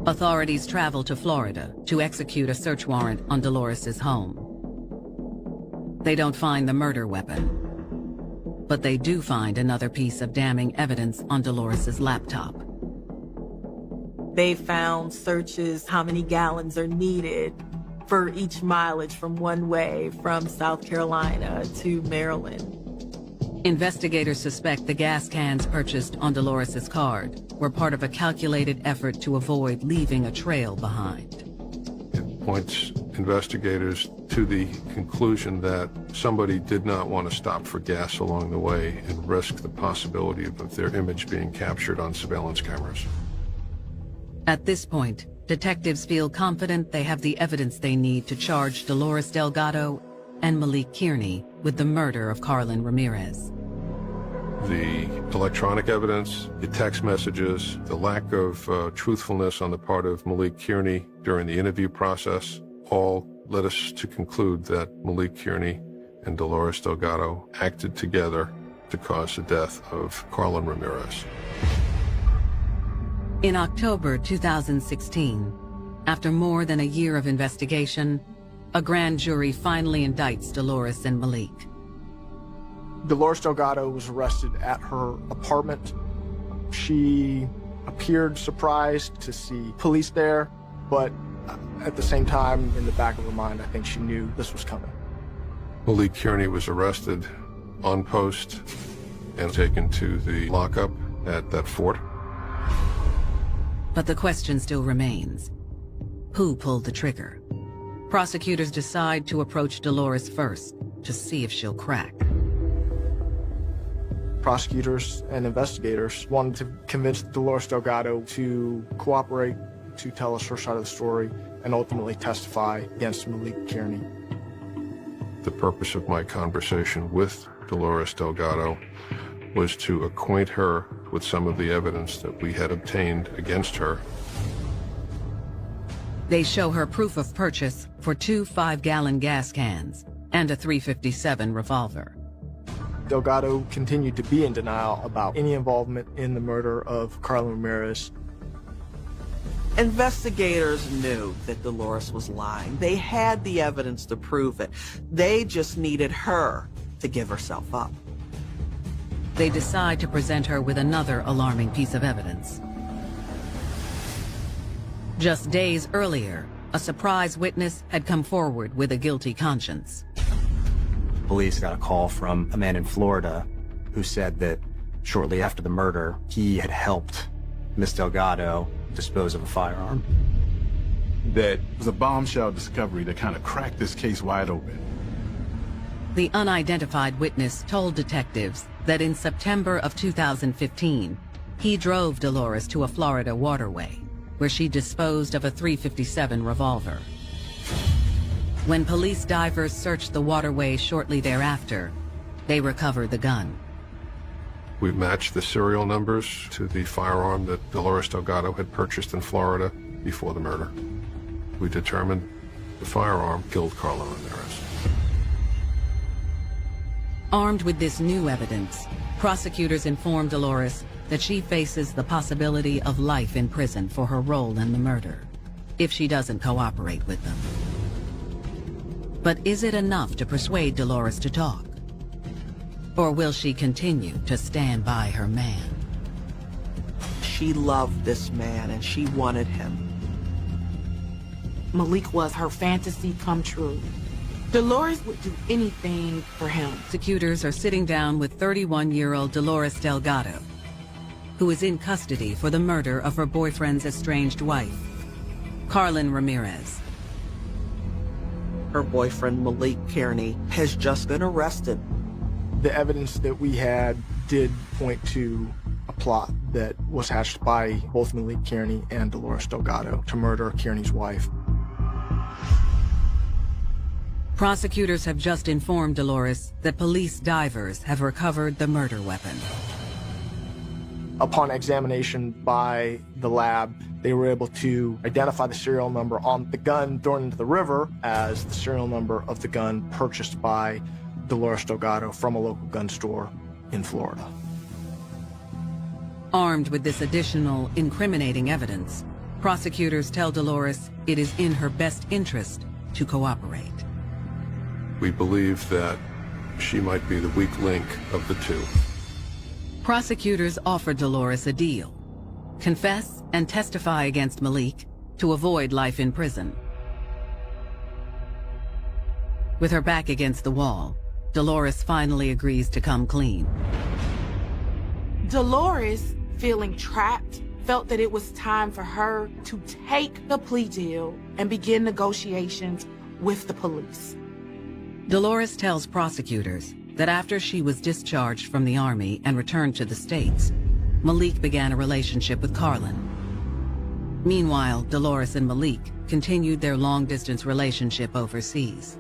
Authorities travel to Florida to execute a search warrant on Dolores's home. They don't find the murder weapon, but they do find another piece of damning evidence on Dolores's laptop. They found searches how many gallons are needed for each mileage from one way from South Carolina to Maryland. Investigators suspect the gas cans purchased on Dolores's card were part of a calculated effort to avoid leaving a trail behind. It points investigators to the conclusion that somebody did not want to stop for gas along the way and risk the possibility of their image being captured on surveillance cameras. At this point, detectives feel confident they have the evidence they need to charge Dolores Delgado and Malik Kearney with the murder of Carlin Ramirez. The electronic evidence, the text messages, the lack of truthfulness on the part of Malik Kearney during the interview process all led us to conclude that Malik Kearney and Dolores Delgado acted together to cause the death of Carlin Ramirez. In October 2016, after more than a year of investigation, a grand jury finally indicts Dolores and Malik. Dolores Delgado was arrested at her apartment. She appeared surprised to see police there, but at the same time, in the back of her mind, I think she knew this was coming. Malik Kearney was arrested on post and taken to the lockup at that fort. But the question still remains. Who pulled the trigger? Prosecutors decide to approach Dolores first to see if she'll crack. Prosecutors and investigators wanted to convince Dolores Delgado to cooperate, to tell us her side of the story, and ultimately testify against Malik Kearney. The purpose of my conversation with Dolores Delgado was to acquaint her with some of the evidence that we had obtained against her. They show her proof of purchase for 2 5-gallon gas cans and a .357 revolver. Delgado continued to be in denial about any involvement in the murder of Carlin Ramirez. Investigators knew that Dolores was lying. They had the evidence to prove it. They just needed her to give herself up. They decide to present her with another alarming piece of evidence. Just days earlier, a surprise witness had come forward with a guilty conscience. Police got a call from a man in Florida who said that shortly after the murder, he had helped Miss Delgado dispose of a firearm. That was a bombshell discovery that kind of cracked this case wide open. The unidentified witness told detectives that in September of 2015, he drove Dolores to a Florida waterway where she disposed of a .357 revolver. When police divers searched the waterway shortly thereafter, they recovered the gun. We matched the serial numbers to the firearm that Dolores Delgado had purchased in Florida before the murder. We determined the firearm killed Carlin Ramirez. Armed with this new evidence, prosecutors informed Dolores that she faces the possibility of life in prison for her role in the murder, if she doesn't cooperate with them. But is it enough to persuade Dolores to talk? Or will she continue to stand by her man? She loved this man and she wanted him. Malik was her fantasy come true. Dolores would do anything for him. Prosecutors are sitting down with 31-year-old Dolores Delgado, who is in custody for the murder of her boyfriend's estranged wife, Carlin Ramirez. Her boyfriend, Malik Kearney, has just been arrested. The evidence that we had did point to a plot that was hatched by both Malik Kearney and Dolores Delgado to murder Kearney's wife. Prosecutors have just informed Dolores that police divers have recovered the murder weapon. Upon examination by the lab, they were able to identify the serial number on the gun thrown into the river as the serial number of the gun purchased by Dolores Delgado from a local gun store in Florida. Armed with this additional incriminating evidence, prosecutors tell Dolores it is in her best interest to cooperate. We believe that she might be the weak link of the two. Prosecutors offered Dolores a deal: confess and testify against Malik to avoid life in prison. With her back against the wall, Dolores finally agrees to come clean. Dolores, feeling trapped, felt that it was time for her to take the plea deal and begin negotiations with the police. Dolores tells prosecutors that after she was discharged from the Army and returned to the States, Malik began a relationship with Carlin. Meanwhile, Dolores and Malik continued their long-distance relationship overseas.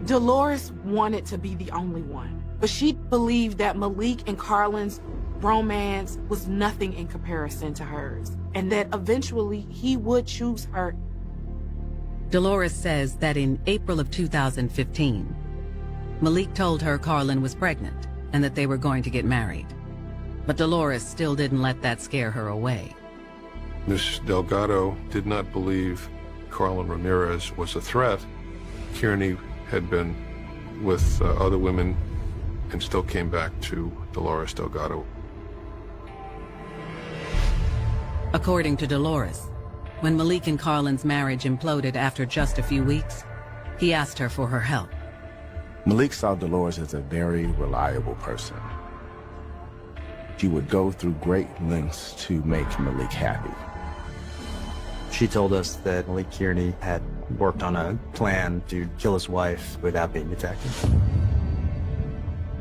Dolores wanted to be the only one, but she believed that Malik and Carlin's romance was nothing in comparison to hers, and that eventually he would choose her. Dolores says that in April of 2015, Malik told her Carlin was pregnant and that they were going to get married. But Dolores still didn't let that scare her away. Ms. Delgado did not believe Carlin Ramirez was a threat. Kearney had been with other women and still came back to Dolores Delgado. According to Dolores, when Malik and Carlin's marriage imploded after just a few weeks, he asked her for her help. Malik saw Dolores as a very reliable person. She would go through great lengths to make Malik happy. She told us that Malik Kearney had worked on a plan to kill his wife without being detected.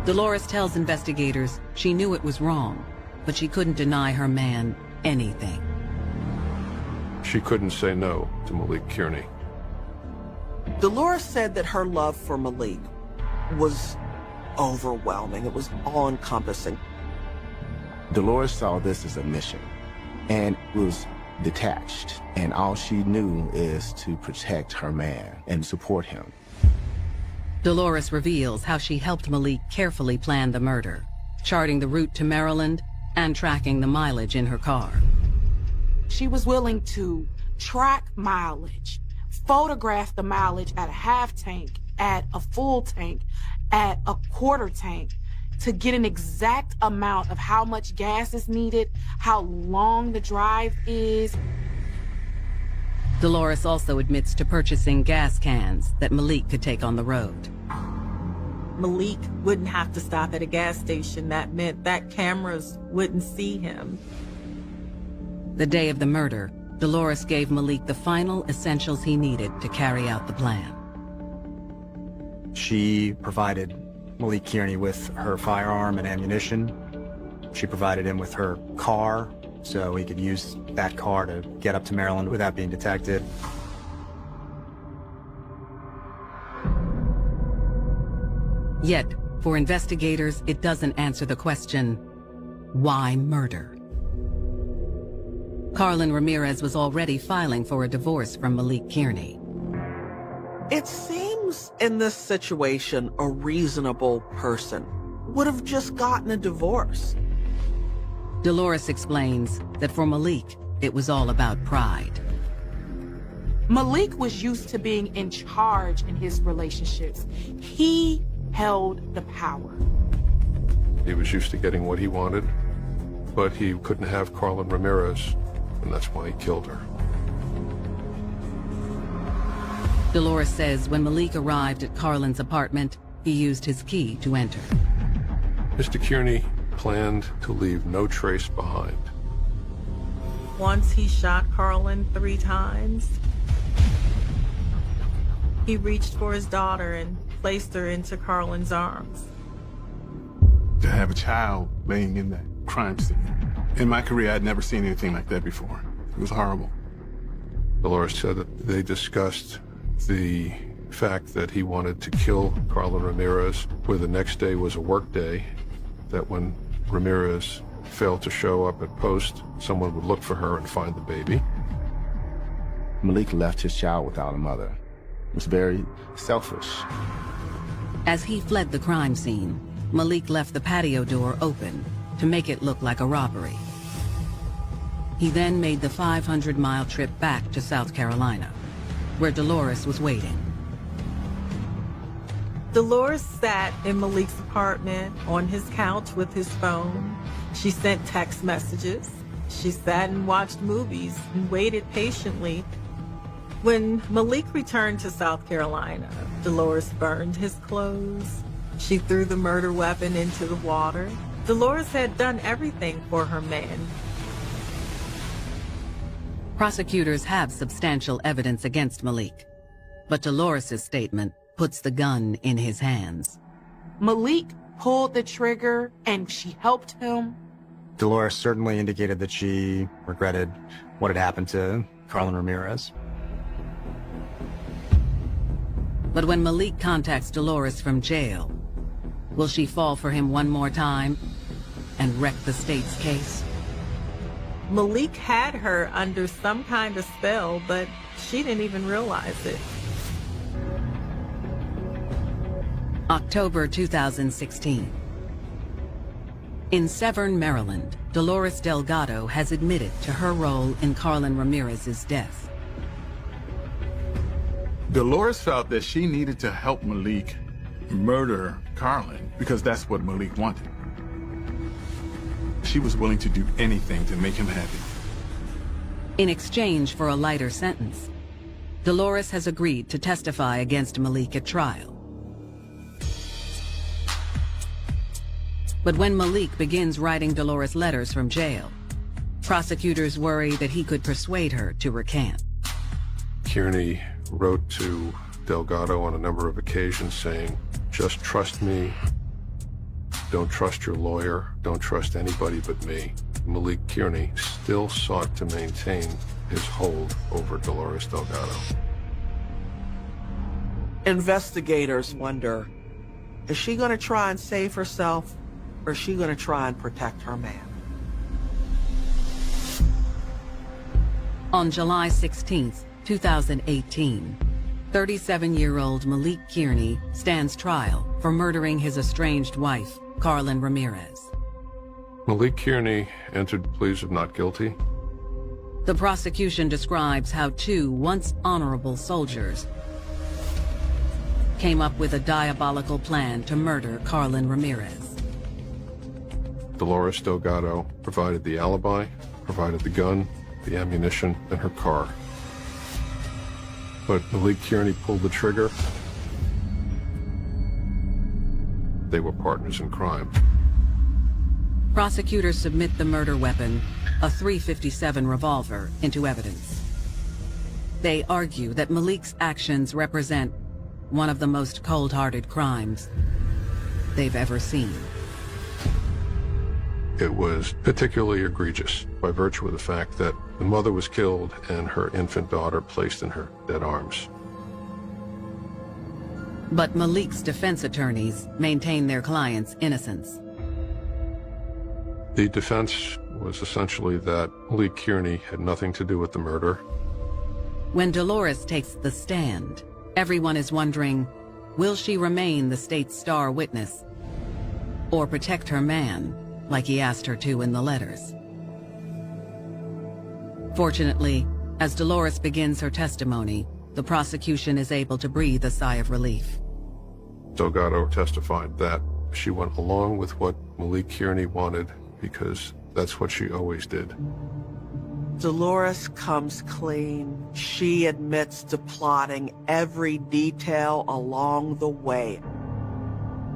Dolores tells investigators she knew it was wrong, but she couldn't deny her man anything. She couldn't say no to Malik Kearney. Dolores said that her love for Malik was overwhelming. It was all-encompassing. Dolores saw this as a mission and was detached, and all she knew is to protect her man and support him. Dolores reveals how she helped Malik carefully plan the murder, charting the route to Maryland and tracking the mileage in her car. She was willing to track mileage, photograph the mileage at a half tank, at a full tank, at a quarter tank, to get an exact amount of how much gas is needed, how long the drive is. Dolores also admits to purchasing gas cans that Malik could take on the road. Malik wouldn't have to stop at a gas station. That meant that cameras wouldn't see him. The day of the murder, Dolores gave Malik the final essentials he needed to carry out the plan. She provided Malik Kearney with her firearm and ammunition. She provided him with her car so he could use that car to get up to Maryland without being detected. Yet, for investigators, it doesn't answer the question, why murder? Carlin Ramirez was already filing for a divorce from Malik Kearney. It seems in this situation, a reasonable person would have just gotten a divorce. Dolores explains that for Malik, it was all about pride. Malik was used to being in charge in his relationships. He held the power. He was used to getting what he wanted, but he couldn't have Carlin Ramirez, and that's why he killed her. Dolores says when Malik arrived at Carlin's apartment, he used his key to enter. Mr. Kearney planned to leave no trace behind. Once he shot Carlin 3 times, he reached for his daughter and placed her into Carlin's arms. To have a child laying in that crime scene. In my career, I'd never seen anything like that before. It was horrible. Dolores said that they discussed the fact that he wanted to kill Carlin Ramirez, where the next day was a work day, that when Ramirez failed to show up at post, someone would look for her and find the baby. Malik left his child without a mother. It was very selfish. As he fled the crime scene, Malik left the patio door open to make it look like a robbery. He then made the 500-mile trip back to South Carolina, where Dolores was waiting. Dolores sat in Malik's apartment on his couch with his phone. She sent text messages. She sat and watched movies and waited patiently. When Malik returned to South Carolina, Dolores burned his clothes. She threw the murder weapon into the water. Dolores had done everything for her man. Prosecutors have substantial evidence against Malik, but Dolores' statement puts the gun in his hands. Malik pulled the trigger and she helped him. Dolores certainly indicated that she regretted what had happened to Carlin Ramirez. But when Malik contacts Dolores from jail, will she fall for him one more time and wreck the state's case? Malik had her under some kind of spell, but she didn't even realize it. October 2016. In Severn, Maryland, Dolores Delgado has admitted to her role in Carlin Ramirez's death. Dolores felt that she needed to help Malik murder Carlin because that's what Malik wanted. She was willing to do anything to make him happy. In exchange for a lighter sentence, Dolores has agreed to testify against Malik at trial. But when Malik begins writing Dolores letters from jail, prosecutors worry that he could persuade her to recant. Kearney wrote to Delgado on a number of occasions saying, "Just trust me. Don't trust your lawyer. Don't trust anybody but me." Malik Kearney still sought to maintain his hold over Dolores Delgado. Investigators wonder, is she going to try and save herself, or is she going to try and protect her man? On July 16th, 2018, 37-year-old Malik Kearney stands trial for murdering his estranged wife, Carlin Ramirez. Malik Kearney entered pleas of not guilty. The prosecution describes how two once honorable soldiers came up with a diabolical plan to murder Carlin Ramirez. Dolores Delgado provided the alibi, provided the gun, the ammunition, and her car. But Malik Kearney pulled the trigger. They were partners in crime. Prosecutors submit the murder weapon, a .357 revolver, into evidence. They argue that Malik's actions represent one of the most cold-hearted crimes they've ever seen. It was particularly egregious by virtue of the fact that the mother was killed and her infant daughter placed in her dead arms. But Malik's defense attorneys maintain their client's innocence. The defense was essentially that Malik Kearney had nothing to do with the murder. When Dolores takes the stand, everyone is wondering, will she remain the state's star witness or protect her man like he asked her to in the letters? Fortunately, as Dolores begins her testimony, the prosecution is able to breathe a sigh of relief. Delgado testified that she went along with what Malik Kearney wanted because that's what she always did. Dolores comes clean. She admits to plotting every detail along the way.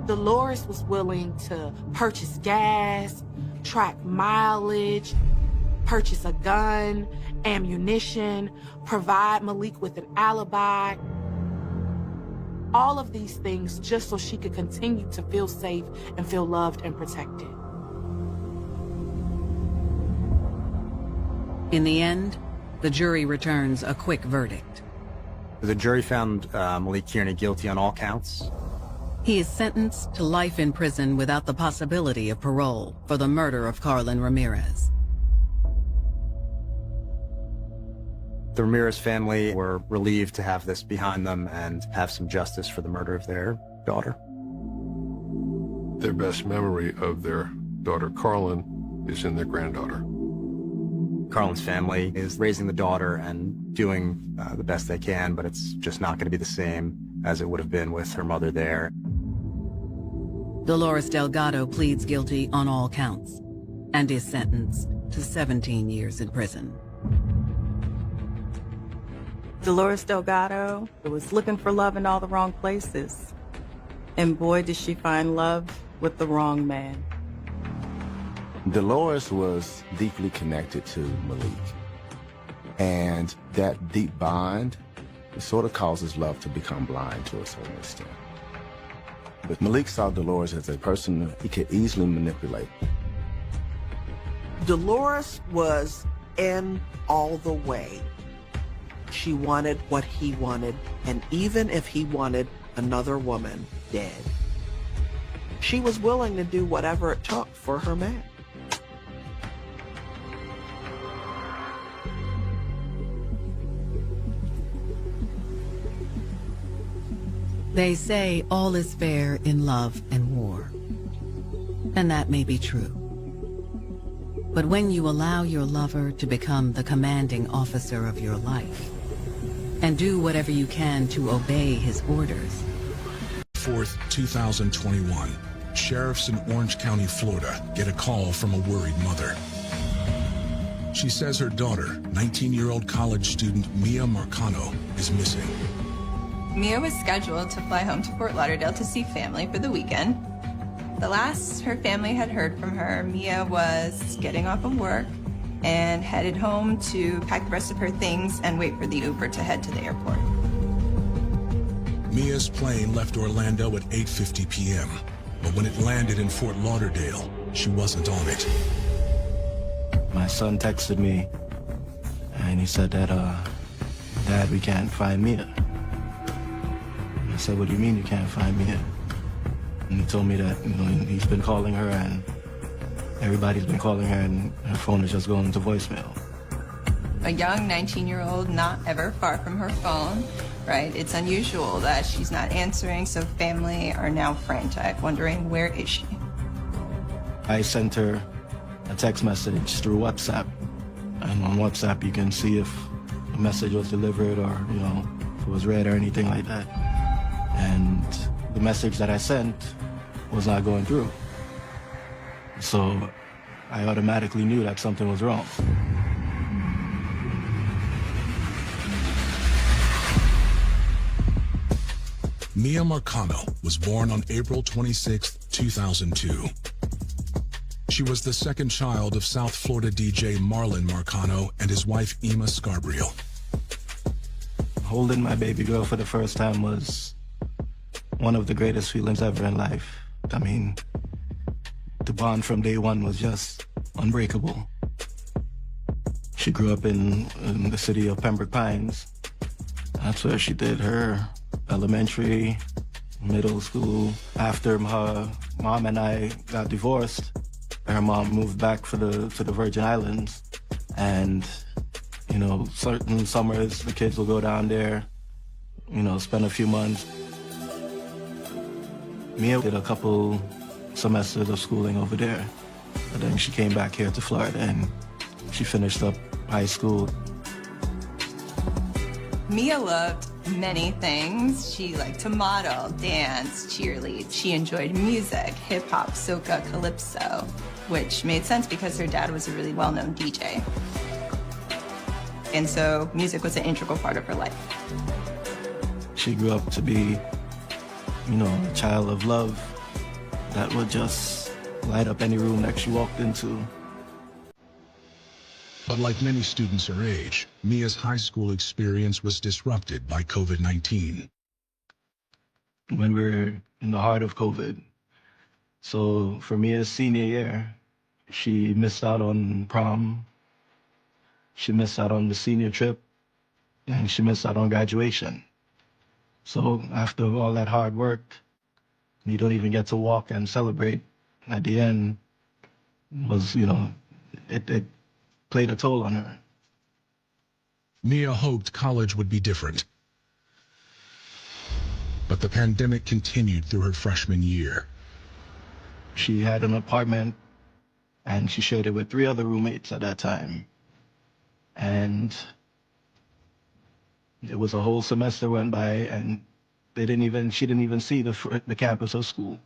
Dolores was willing to purchase gas, track mileage, purchase a gun, ammunition, provide Malik with an alibi. All of these things just so she could continue to feel safe and feel loved and protected. In the end, the jury returns a quick verdict. The jury found Malik Kearney guilty on all counts. He is sentenced to life in prison without the possibility of parole for the murder of Carlin Ramirez. The Ramirez family were relieved to have this behind them and have some justice for the murder of their daughter. Their best memory of their daughter Carlin is in their granddaughter. Carlin's family is raising the daughter and doing the best they can, but it's just not going to be the same as it would have been with her mother there. Dolores Delgado pleads guilty on all counts and is sentenced to 17 years in prison. Dolores Delgado was looking for love in all the wrong places. And boy, did she find love with the wrong man. Dolores was deeply connected to Malik. And that deep bond, it sort of causes love to become blind to a certain extent. But Malik saw Dolores as a person that he could easily manipulate. Dolores was in all the way. She wanted what he wanted, and even if he wanted another woman dead, she was willing to do whatever it took for her man. They say all is fair in love and war. And that may be true. But when you allow your lover to become the commanding officer of your life, and do whatever you can to obey his orders. 4th, 2021, sheriffs in Orange County, Florida, get a call from a worried mother. She says her daughter, 19-year-old college student Mia Marcano, is missing. Mia was scheduled to fly home to Fort Lauderdale to see family for the weekend. The last her family had heard from her, Mia was getting off of work and headed home to pack the rest of her things and wait for the Uber to head to the airport. Mia's plane left Orlando at 8:50 p.m., but when it landed in Fort Lauderdale, she wasn't on it. My son texted me, and he said that, Dad, we can't find Mia. I said, what do you mean you can't find Mia? And he told me that, he's been calling her, and everybody's been calling her, and her phone is just going to voicemail. A young 19-year-old not ever far from her phone, right? It's unusual that she's not answering, so family are now frantic, wondering where is she? I sent her a text message through WhatsApp, and on WhatsApp you can see if a message was delivered or, if it was read or anything like that. And the message that I sent was not going through. So I automatically knew that something was wrong. Mia Marcano was born on April 26, 2002. She was the second child of South Florida DJ Marlon Marcano and his wife Ema Scarbrio. Holding my baby girl for the first time was one of the greatest feelings ever in life. I mean, the bond from day one was just unbreakable. She grew up in the city of Pembroke Pines. That's where she did her elementary, middle school. After her mom and I got divorced, her mom moved back to the Virgin Islands. And, certain summers, the kids will go down there, spend a few months. Mia did a couple semesters of schooling over there. But then she came back here to Florida and she finished up high school. Mia loved many things. She liked to model, dance, cheerlead. She enjoyed music, hip-hop, soca, calypso, which made sense because her dad was a really well-known DJ. And so music was an integral part of her life. She grew up to be, a child of love that would just light up any room that she walked into. But like many students her age, Mia's high school experience was disrupted by COVID-19. When we were in the heart of COVID, so for Mia's senior year, she missed out on prom, she missed out on the senior trip, and she missed out on graduation. So after all that hard work, You don't even get to walk and celebrate. At the end was, you know, it played a toll on her. Mia hoped college would be different. But the pandemic continued through her freshman year. She had an apartment, and she shared it with 3 other roommates at that time. And it was a whole semester went by, and she didn't even see the campus of school.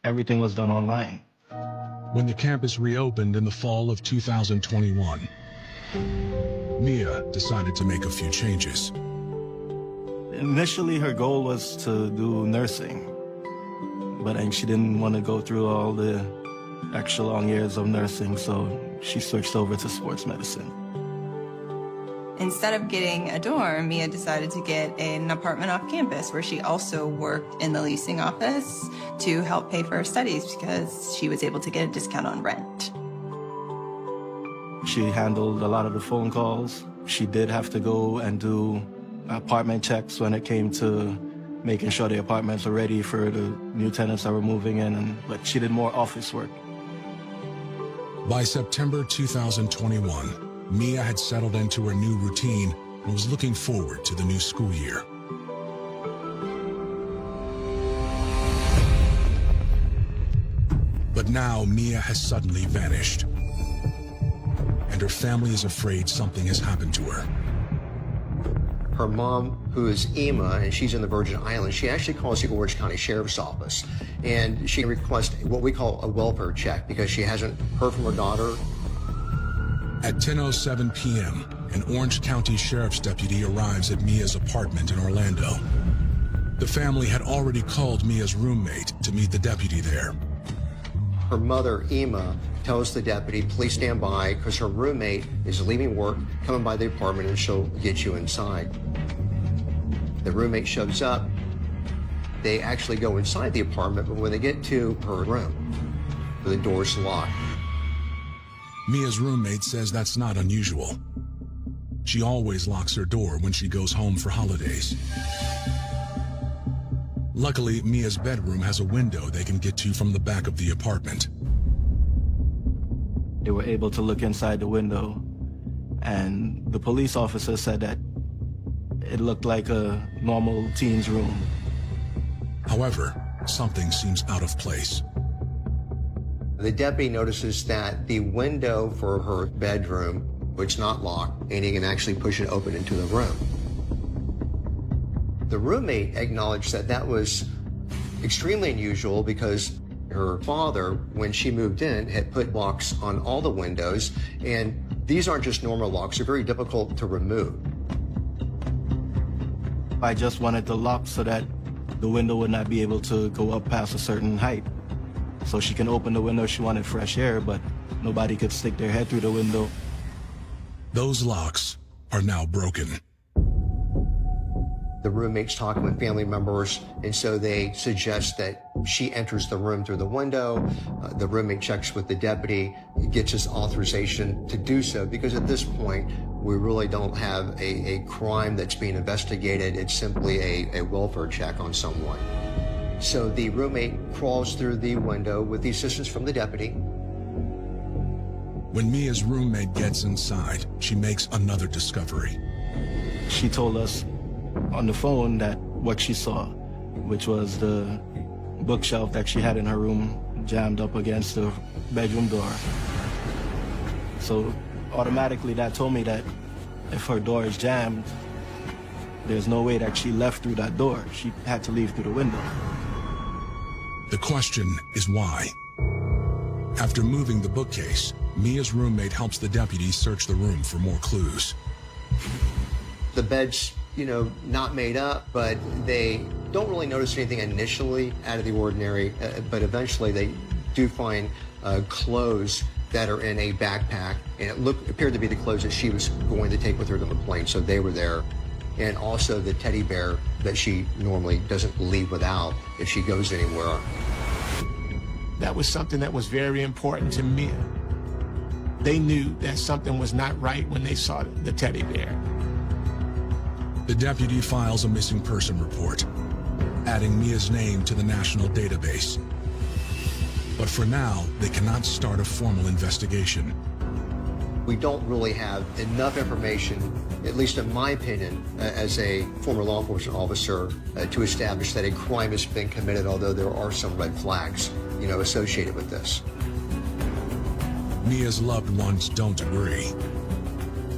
Everything was done online. When the campus reopened in the fall of 2021, Mia decided to make a few changes. Initially, her goal was to do nursing, but then she didn't want to go through all the extra long years of nursing, so she switched over to sports medicine. Instead of getting a dorm, Mia decided to get an apartment off campus where she also worked in the leasing office to help pay for her studies because she was able to get a discount on rent. She handled a lot of the phone calls. She did have to go and do apartment checks when it came to making sure the apartments were ready for the new tenants that were moving in, but she did more office work. By September 2021, Mia had settled into her new routine and was looking forward to the new school year. But now Mia has suddenly vanished, and her family is afraid something has happened to her. Her mom, who is Emma, and she's in the Virgin Islands, she actually calls the Orange County Sheriff's Office, and she requests what we call a welfare check because she hasn't heard from her daughter. At 10:07 p.m., an Orange County Sheriff's deputy arrives at Mia's apartment in Orlando. The family had already called Mia's roommate to meet the deputy there. Her mother, Emma, tells the deputy, please stand by because her roommate is leaving work, coming by the apartment, and she'll get you inside. The roommate shows up. They actually go inside the apartment, but when they get to her room, the door's locked. Mia's roommate says that's not unusual. She always locks her door when she goes home for holidays. Luckily, Mia's bedroom has a window they can get to from the back of the apartment. They were able to look inside the window, and the police officer said that it looked like a normal teen's room. However, something seems out of place. The deputy notices that the window for her bedroom, which is not locked, and he can actually push it open into the room. The roommate acknowledged that that was extremely unusual because her father, when she moved in, had put locks on all the windows, and these aren't just normal locks, they're very difficult to remove. I just wanted the lock so that the window would not be able to go up past a certain height. So she can open the window, she wanted fresh air, but nobody could stick their head through the window. Those locks are now broken. The roommate's talking with family members, and so they suggest that she enters the room through the window. The roommate checks with the deputy, gets his authorization to do so, because at this point, we really don't have a crime that's being investigated. It's simply a welfare check on someone. So the roommate crawls through the window with the assistance from the deputy. When Mia's roommate gets inside, she makes another discovery. She told us on the phone that what she saw, which was the bookshelf that she had in her room jammed up against the bedroom door. So automatically that told me that if her door is jammed, there's no way that she left through that door. She had to leave through the window. The question is why. After moving the bookcase, Mia's roommate helps the deputy search the room for more clues. The bed's, not made up, but they don't really notice anything initially out of the ordinary, but eventually they do find clothes that are in a backpack, and it appeared to be the clothes that she was going to take with her to the plane, so they were there. And also the teddy bear that she normally doesn't leave without if she goes anywhere. That was something that was very important to Mia. They knew that something was not right when they saw the teddy bear. The deputy files a missing person report. adding Mia's name to the national database. But for now, they cannot start a formal investigation. We don't really have enough information, at least in my opinion, as a former law enforcement officer, to establish that a crime has been committed, although there are some red flags, associated with this. Mia's loved ones don't agree,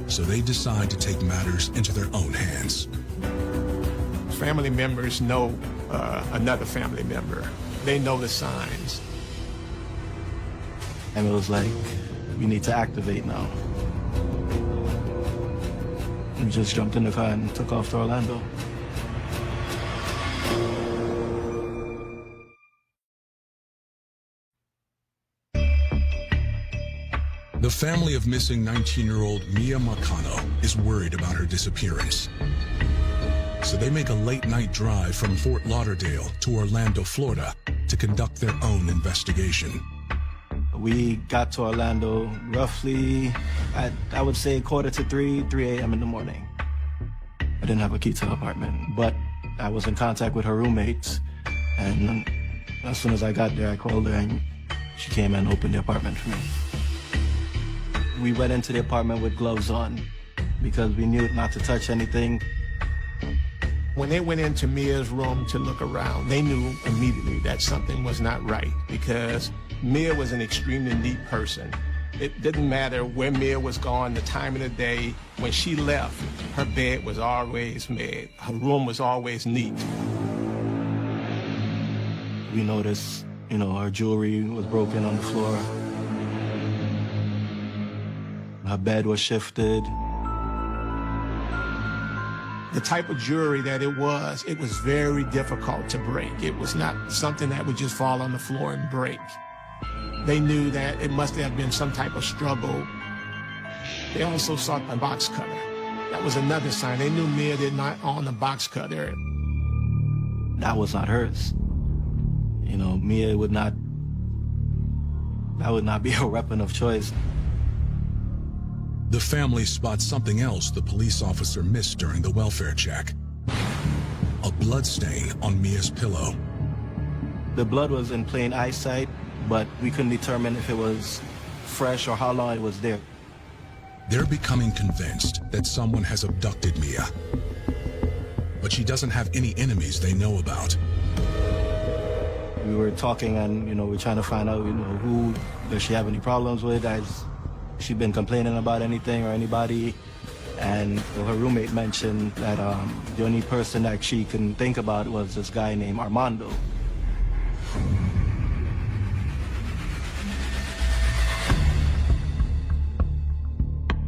so they decide to take matters into their own hands. Family members know another family member. They know the signs. And it was like, we need to activate now. We just jumped in the car and took off to Orlando. The family of missing 19-year-old Mia Marcano is worried about her disappearance. So they make a late-night drive from Fort Lauderdale to Orlando, Florida, to conduct their own investigation. We got to Orlando roughly, I would say 2:45, 3 a.m. in the morning. I didn't have a key to the apartment, but I was in contact with her roommates. And as soon as I got there, I called her and she came and opened the apartment for me. We went into the apartment with gloves on because we knew not to touch anything. When they went into Mia's room to look around, they knew immediately that something was not right because Mia was an extremely neat person. It didn't matter where Mia was gone, the time of the day. When she left, her bed was always made. Her room was always neat. We noticed, her jewelry was broken on the floor. Her bed was shifted. The type of jewelry that it was very difficult to break. It was not something that would just fall on the floor and break. They knew that it must have been some type of struggle. They also saw a box cutter. That was another sign. They knew Mia did not own a box cutter. That was not hers. Mia that would not be her weapon of choice. The family spots something else the police officer missed during the welfare check. A blood stain on Mia's pillow. The blood was in plain eyesight, but we couldn't determine if it was fresh or how long it was there. They're becoming convinced that someone has abducted Mia. But she doesn't have any enemies they know about. We were talking and, we're trying to find out, who does she have any problems with? Has she been complaining about anything or anybody? And her roommate mentioned that the only person that she can think about was this guy named Armando.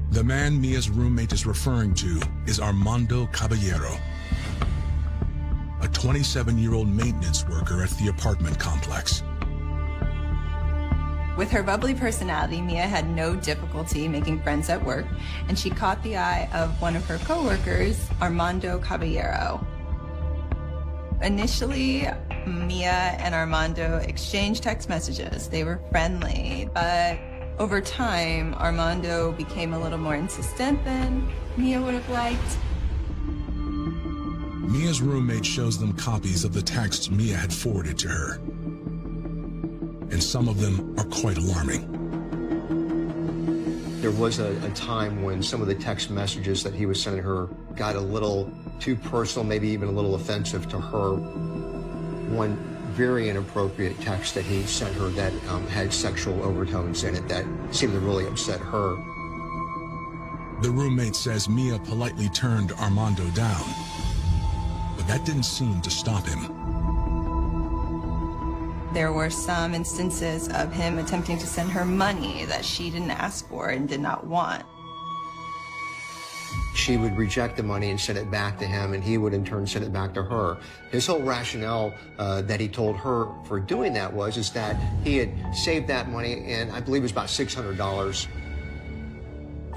The man Mia's roommate is referring to is Armando Caballero, a 27-year-old maintenance worker at the apartment complex. With her bubbly personality, Mia had no difficulty making friends at work, and she caught the eye of one of her coworkers, Armando Caballero. Initially, Mia and Armando exchanged text messages. They were friendly, but over time, Armando became a little more insistent than Mia would have liked. Mia's roommate shows them copies of the texts Mia had forwarded to her. And some of them are quite alarming. There was a time when some of the text messages that he was sending her got a little too personal, maybe even a little offensive to her. One very inappropriate text that he sent her that had sexual overtones in it that seemed to really upset her. The roommate says Mia politely turned Armando down, but that didn't seem to stop him. There were some instances of him attempting to send her money that she didn't ask for and did not want. She would reject the money and send it back to him, and he would in turn send it back to her. His whole rationale that he told her for doing that is that he had saved that money, and I believe it was about $600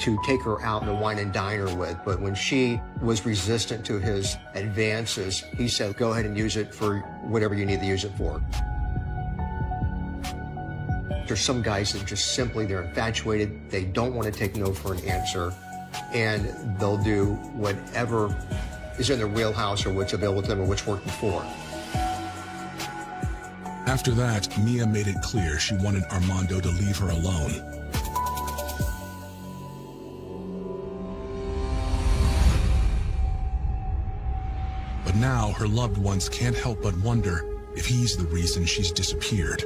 to take her out and wine and dine her with. But when she was resistant to his advances, he said, go ahead and use it for whatever you need to use it for. There's some guys that just simply, they're infatuated. They don't want to take no for an answer. And they'll do whatever is in their wheelhouse or what's available to them or what's worked before. After that, Mia made it clear she wanted Armando to leave her alone. But now her loved ones can't help but wonder if he's the reason she's disappeared.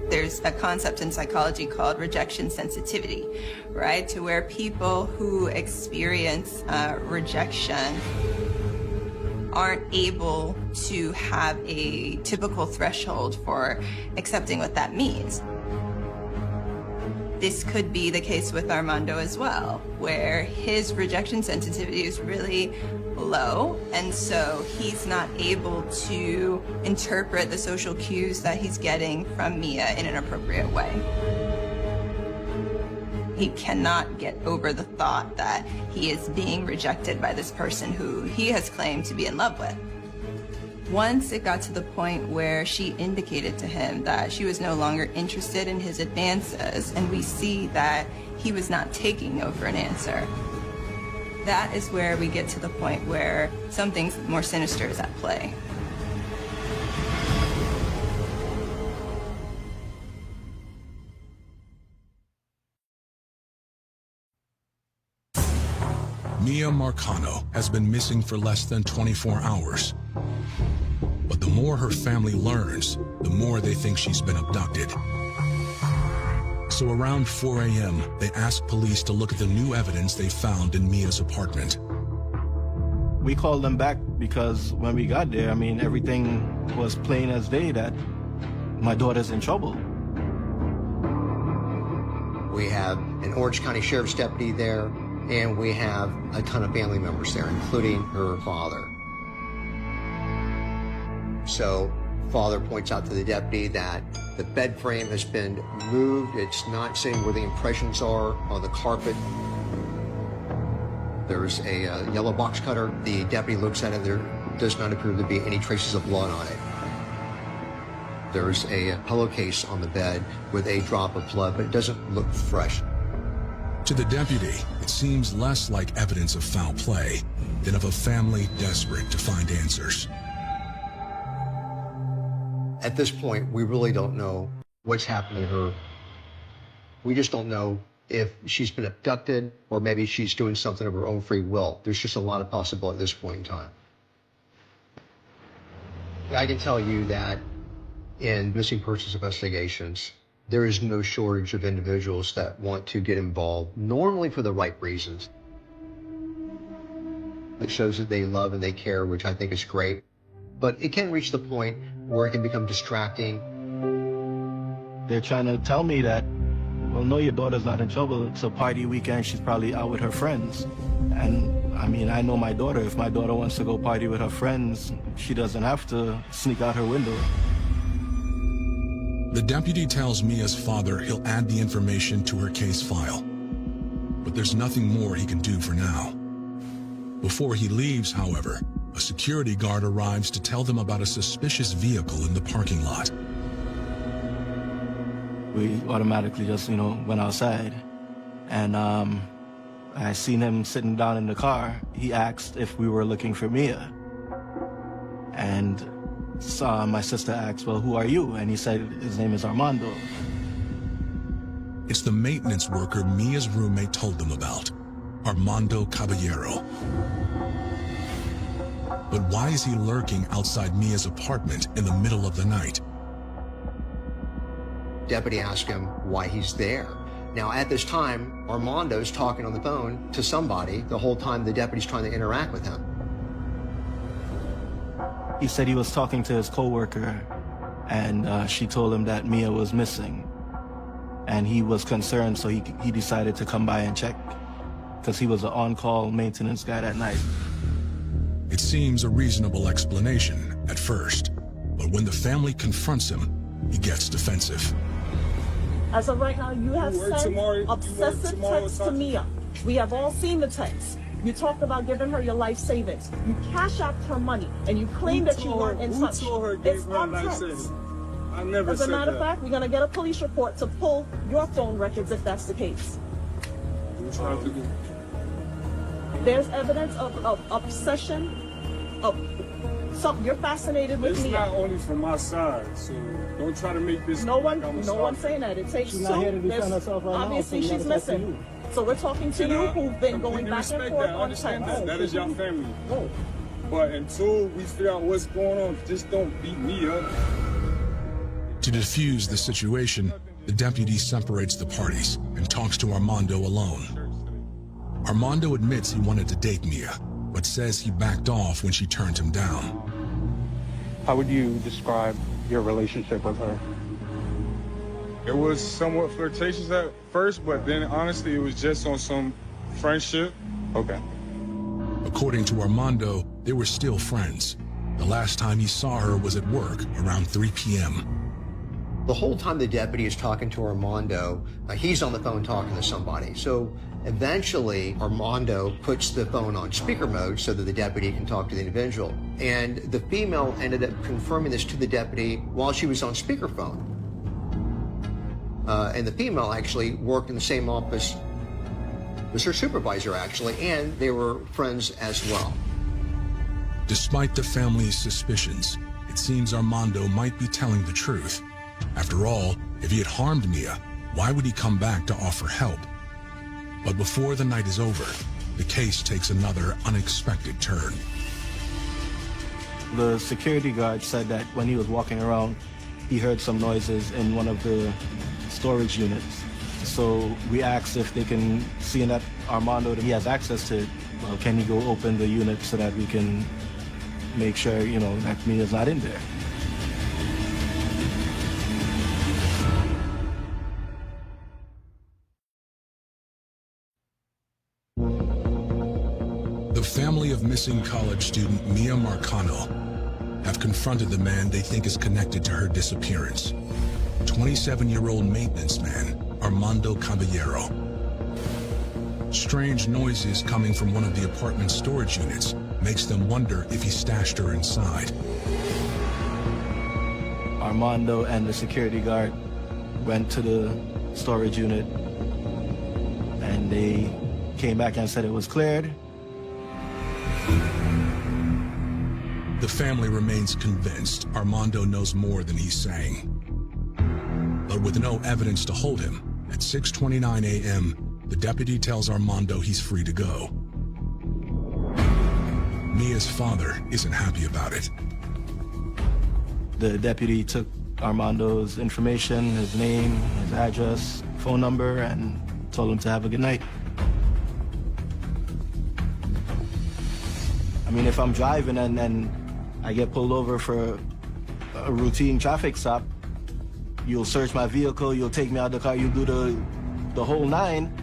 There's a concept in psychology called rejection sensitivity, right? To where people who experience rejection aren't able to have a typical threshold for accepting what that means. This could be the case with Armando as well, where his rejection sensitivity is really low, and so he's not able to interpret the social cues that he's getting from Mia in an appropriate way. He cannot get over the thought that he is being rejected by this person who he has claimed to be in love with. Once it got to the point where she indicated to him that she was no longer interested in his advances, and we see that he was not taking no for an answer, that is where we get to the point where something more sinister is at play. Mia Marcano has been missing for less than 24 hours. But the more her family learns, the more they think she's been abducted. So around 4 a.m., they ask police to look at the new evidence they found in Mia's apartment. We called them back because when we got there, I mean, everything was plain as day that my daughter's in trouble. We have an Orange County Sheriff's deputy there, and we have a ton of family members there, including her father. So, father points out to the deputy that the bed frame has been moved. It's not sitting where the impressions are on the carpet. There's a yellow box cutter. The deputy looks at it. There does not appear to be any traces of blood on it. There's a pillowcase on the bed with a drop of blood, but it doesn't look fresh. To the deputy, it seems less like evidence of foul play than of a family desperate to find answers. At this point, we really don't know what's happened to her. We just don't know if she's been abducted or maybe she's doing something of her own free will. There's just a lot of possibility at this point in time. I can tell you that in missing persons investigations, there is no shortage of individuals that want to get involved, normally for the right reasons. It shows that they love and they care, which I think is great. But it can reach the point where it can become distracting. They're trying to tell me that, well, no, your daughter's not in trouble. It's a party weekend. She's probably out with her friends. And I mean, I know my daughter. If my daughter wants to go party with her friends, she doesn't have to sneak out her window. The deputy tells Mia's father he'll add the information to her case file. But there's nothing more he can do for now. Before he leaves, however, a security guard arrives to tell them about a suspicious vehicle in the parking lot. We automatically just, went outside. And I seen him sitting down in the car. He asked if we were looking for Mia. And my sister asked, well, who are you? And he said his name is Armando. It's the maintenance worker Mia's roommate told them about, Armando Caballero. But why is he lurking outside Mia's apartment in the middle of the night? Deputy asked him why he's there. Now, at this time, Armando's talking on the phone to somebody the whole time the deputy's trying to interact with him. He said he was talking to his coworker, and she told him that Mia was missing. And he was concerned, so he decided to come by and check, because he was an on-call maintenance guy that night. It seems a reasonable explanation at first, but when the family confronts him, he gets defensive. As of right now, you have sent obsessive texts to Mia. We have all seen the texts. You talked about giving her your life savings. You cash out her money, and you claim that you weren't in touch. It's on text. I never As a matter of fact, we're going to get a police report to pull your phone records if that's the case. There's evidence of obsession, of So you're fascinated with It's me. not only from my side, so don't try to make this. No one's saying that. It takes She's two. not here to defend There's- herself right now, obviously, so we she's gotta talk to missing. you. So we're talking to And you I who've been going completely back and respect forth that. I on understand text. that. That is your family. But until we figure out what's going on, just don't beat me up. To defuse the situation, the deputy separates the parties and talks to Armando alone. Armando admits he wanted to date Mia, but says he backed off when she turned him down. How would you describe your relationship with her? It was somewhat flirtatious at first, but then honestly, it was just on some friendship. Okay. According to Armando, they were still friends. The last time he saw her was at work around 3 p.m. The whole time the deputy is talking to Armando, he's on the phone talking to somebody. So eventually, Armando puts the phone on speaker mode so that the deputy can talk to the individual. And the female ended up confirming this to the deputy while she was on speakerphone. And the female actually worked in the same office as her supervisor, actually, and they were friends as well. Despite the family's suspicions, it seems Armando might be telling the truth. After all, if he had harmed Mia, why would he come back to offer help? But before the night is over, the case takes another unexpected turn. The security guard said that when he was walking around, he heard some noises in one of the storage units. So we asked if they can, seeing that Armando, he has access to it, well, can he go open the unit so that we can make sure, you know, that Mia's not in there. The family of missing college student Mia Marcano have confronted the man they think is connected to her disappearance. 27-year-old maintenance man, Armando Caballero. Strange noises coming from one of the apartment storage units makes them wonder if he stashed her inside. Armando and the security guard went to the storage unit and they came back and said it was cleared. The family remains convinced Armando knows more than he's saying. But with no evidence to hold him, at 6:29 a.m., the deputy tells Armando he's free to go. Mia's father isn't happy about it. The deputy took Armando's information, his name, his address, phone number, and told him to have a good night. I mean, if I'm driving and I get pulled over for a routine traffic stop, you'll search my vehicle, you'll take me out of the car, you'll do the whole nine,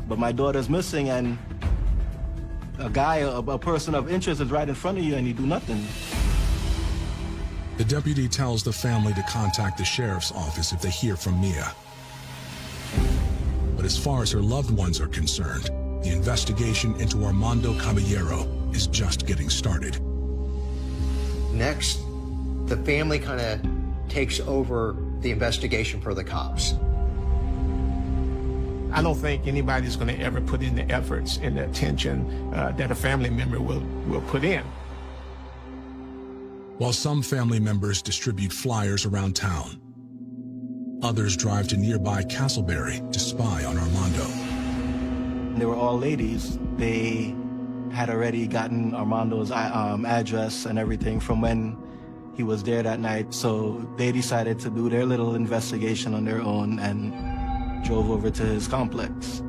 but my daughter's missing and a guy, a person of interest is right in front of you and you do nothing. The deputy tells the family to contact the sheriff's office if they hear from Mia. But as far as her loved ones are concerned, the investigation into Armando Caballero is just getting started. Next, the family kind of takes over the investigation for the cops. I don't think anybody's going to ever put in the efforts and the attention that a family member will put in. While some family members distribute flyers around town, others drive to nearby Castleberry to spy on Armando. They were all ladies. They had already gotten Armando's address and everything from when he was there that night, so they decided to do their little investigation on their own and drove over to his complex.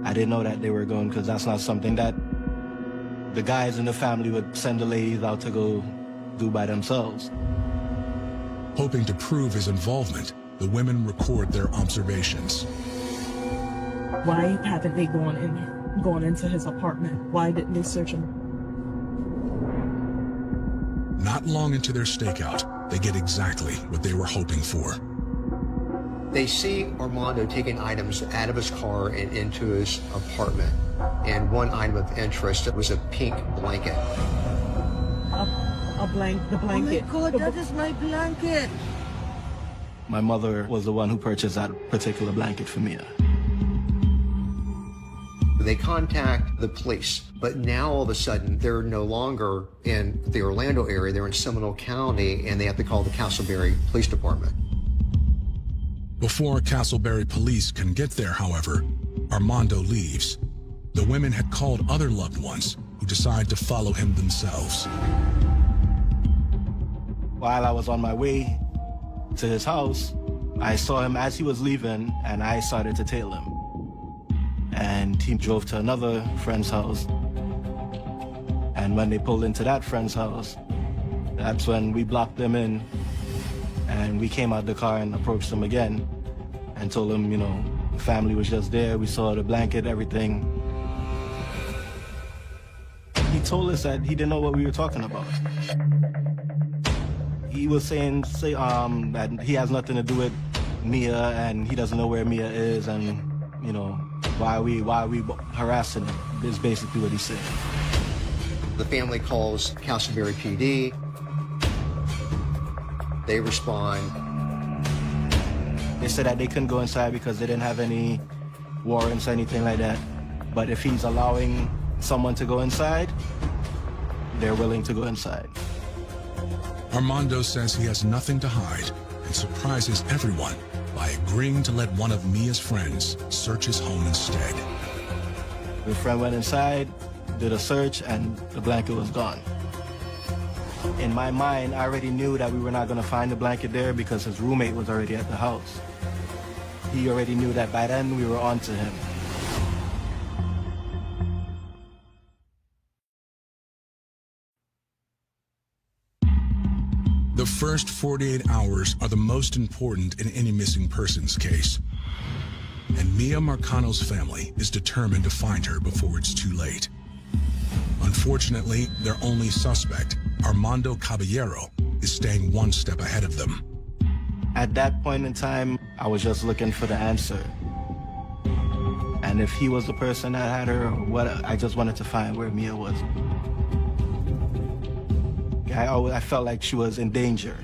I didn't know that they were going because that's not something that the guys in the family would send the ladies out to go do by themselves. Hoping to prove his involvement, the women record their observations. Why haven't they gone into his apartment? Why didn't they search him? Not long into their stakeout, they get exactly what they were hoping for. They see Armando taking items out of his car and into his apartment. And one item of interest was a pink blanket. The blanket. Oh my God, that is my blanket. My mother was the one who purchased that particular blanket for Mia. They contact the police, but now all of a sudden they're no longer in the Orlando area, they're in Seminole County, and they have to call the Castleberry Police Department. Before Castleberry police can get there, however, Armando leaves. The women had called other loved ones who decide to follow him themselves. While I was on my way to his house, I saw him as he was leaving, and I started to tail him. And he drove to another friend's house. And when they pulled into that friend's house, that's when we blocked them in. And we came out the car and approached them again and told them, you know, the family was just there. We saw the blanket, everything. He told us that he didn't know what we were talking about. He was saying that he has nothing to do with Mia and he doesn't know where Mia is and, you know, why are we harassing him, is basically what he said. The family calls Castleberry PD. They respond. They said that they couldn't go inside because they didn't have any warrants or anything like that. But if he's allowing someone to go inside, they're willing to go inside. Armando says he has nothing to hide and surprises everyone by agreeing to let one of Mia's friends search his home instead. The friend went inside, did a search, and the blanket was gone. In my mind, I already knew that we were not going to find the blanket there because his roommate was already at the house. He already knew that by then we were on to him. The first 48 hours are the most important in any missing persons case. And Mia Marcano's family is determined to find her before it's too late. Unfortunately, their only suspect, Armando Caballero, is staying one step ahead of them. At that point in time, I was just looking for the answer. And if he was the person that had her, or what, I just wanted to find where Mia was. I felt like she was in danger.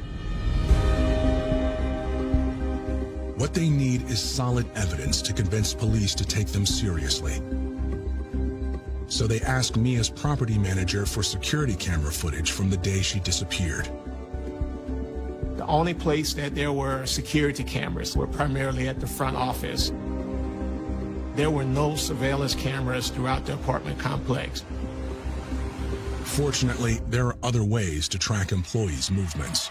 What they need is solid evidence to convince police to take them seriously. So they ask Mia's property manager for security camera footage from the day she disappeared. The only place that there were security cameras were primarily at the front office. There were no surveillance cameras throughout the apartment complex. Fortunately, there are other ways to track employees' movements.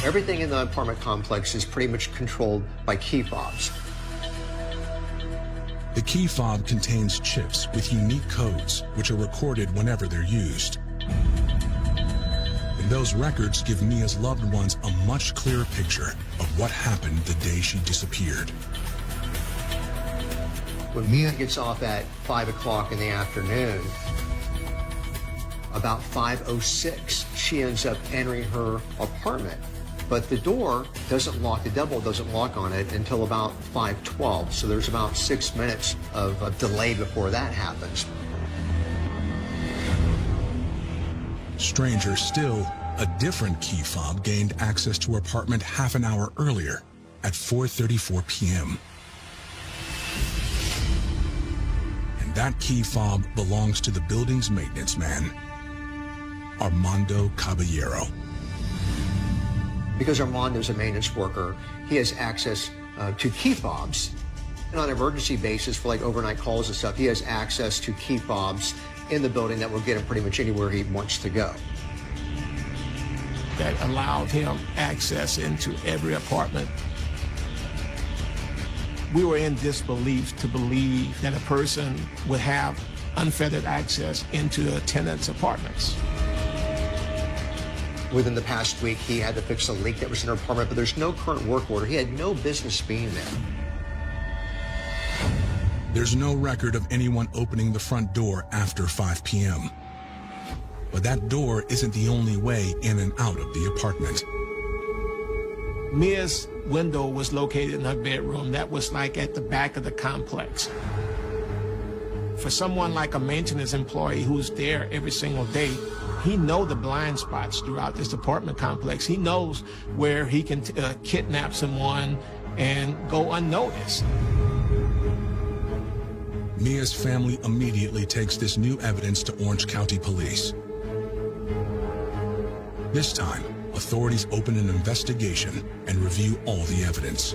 Everything in the apartment complex is pretty much controlled by key fobs. The key fob contains chips with unique codes, which are recorded whenever they're used. And those records give Mia's loved ones a much clearer picture of what happened the day she disappeared. When Mia gets off at 5 o'clock in the afternoon, about 5:06, she ends up entering her apartment. But the door doesn't lock, the double doesn't lock on it until about 5:12. So there's about 6 minutes of delay before that happens. Stranger still, a different key fob gained access to her apartment half an hour earlier at 4:34 p.m. And that key fob belongs to the building's maintenance man, Armando Caballero. Because Armando's a maintenance worker, he has access to key fobs. And on an emergency basis for like overnight calls and stuff, he has access to key fobs in the building that will get him pretty much anywhere he wants to go. That allowed him access into every apartment. We were in disbelief to believe that a person would have unfettered access into a tenant's apartments. Within the past week, he had to fix a leak that was in her apartment, but there's no current work order. He had no business being there. There's no record of anyone opening the front door after 5 p.m. But that door isn't the only way in and out of the apartment. Mia's window was located in her bedroom. That was like at the back of the complex. For someone like a maintenance employee who's there every single day, he knows the blind spots throughout this apartment complex. He knows where he can kidnap someone and go unnoticed. Mia's family immediately takes this new evidence to Orange County Police. This time, authorities open an investigation and review all the evidence.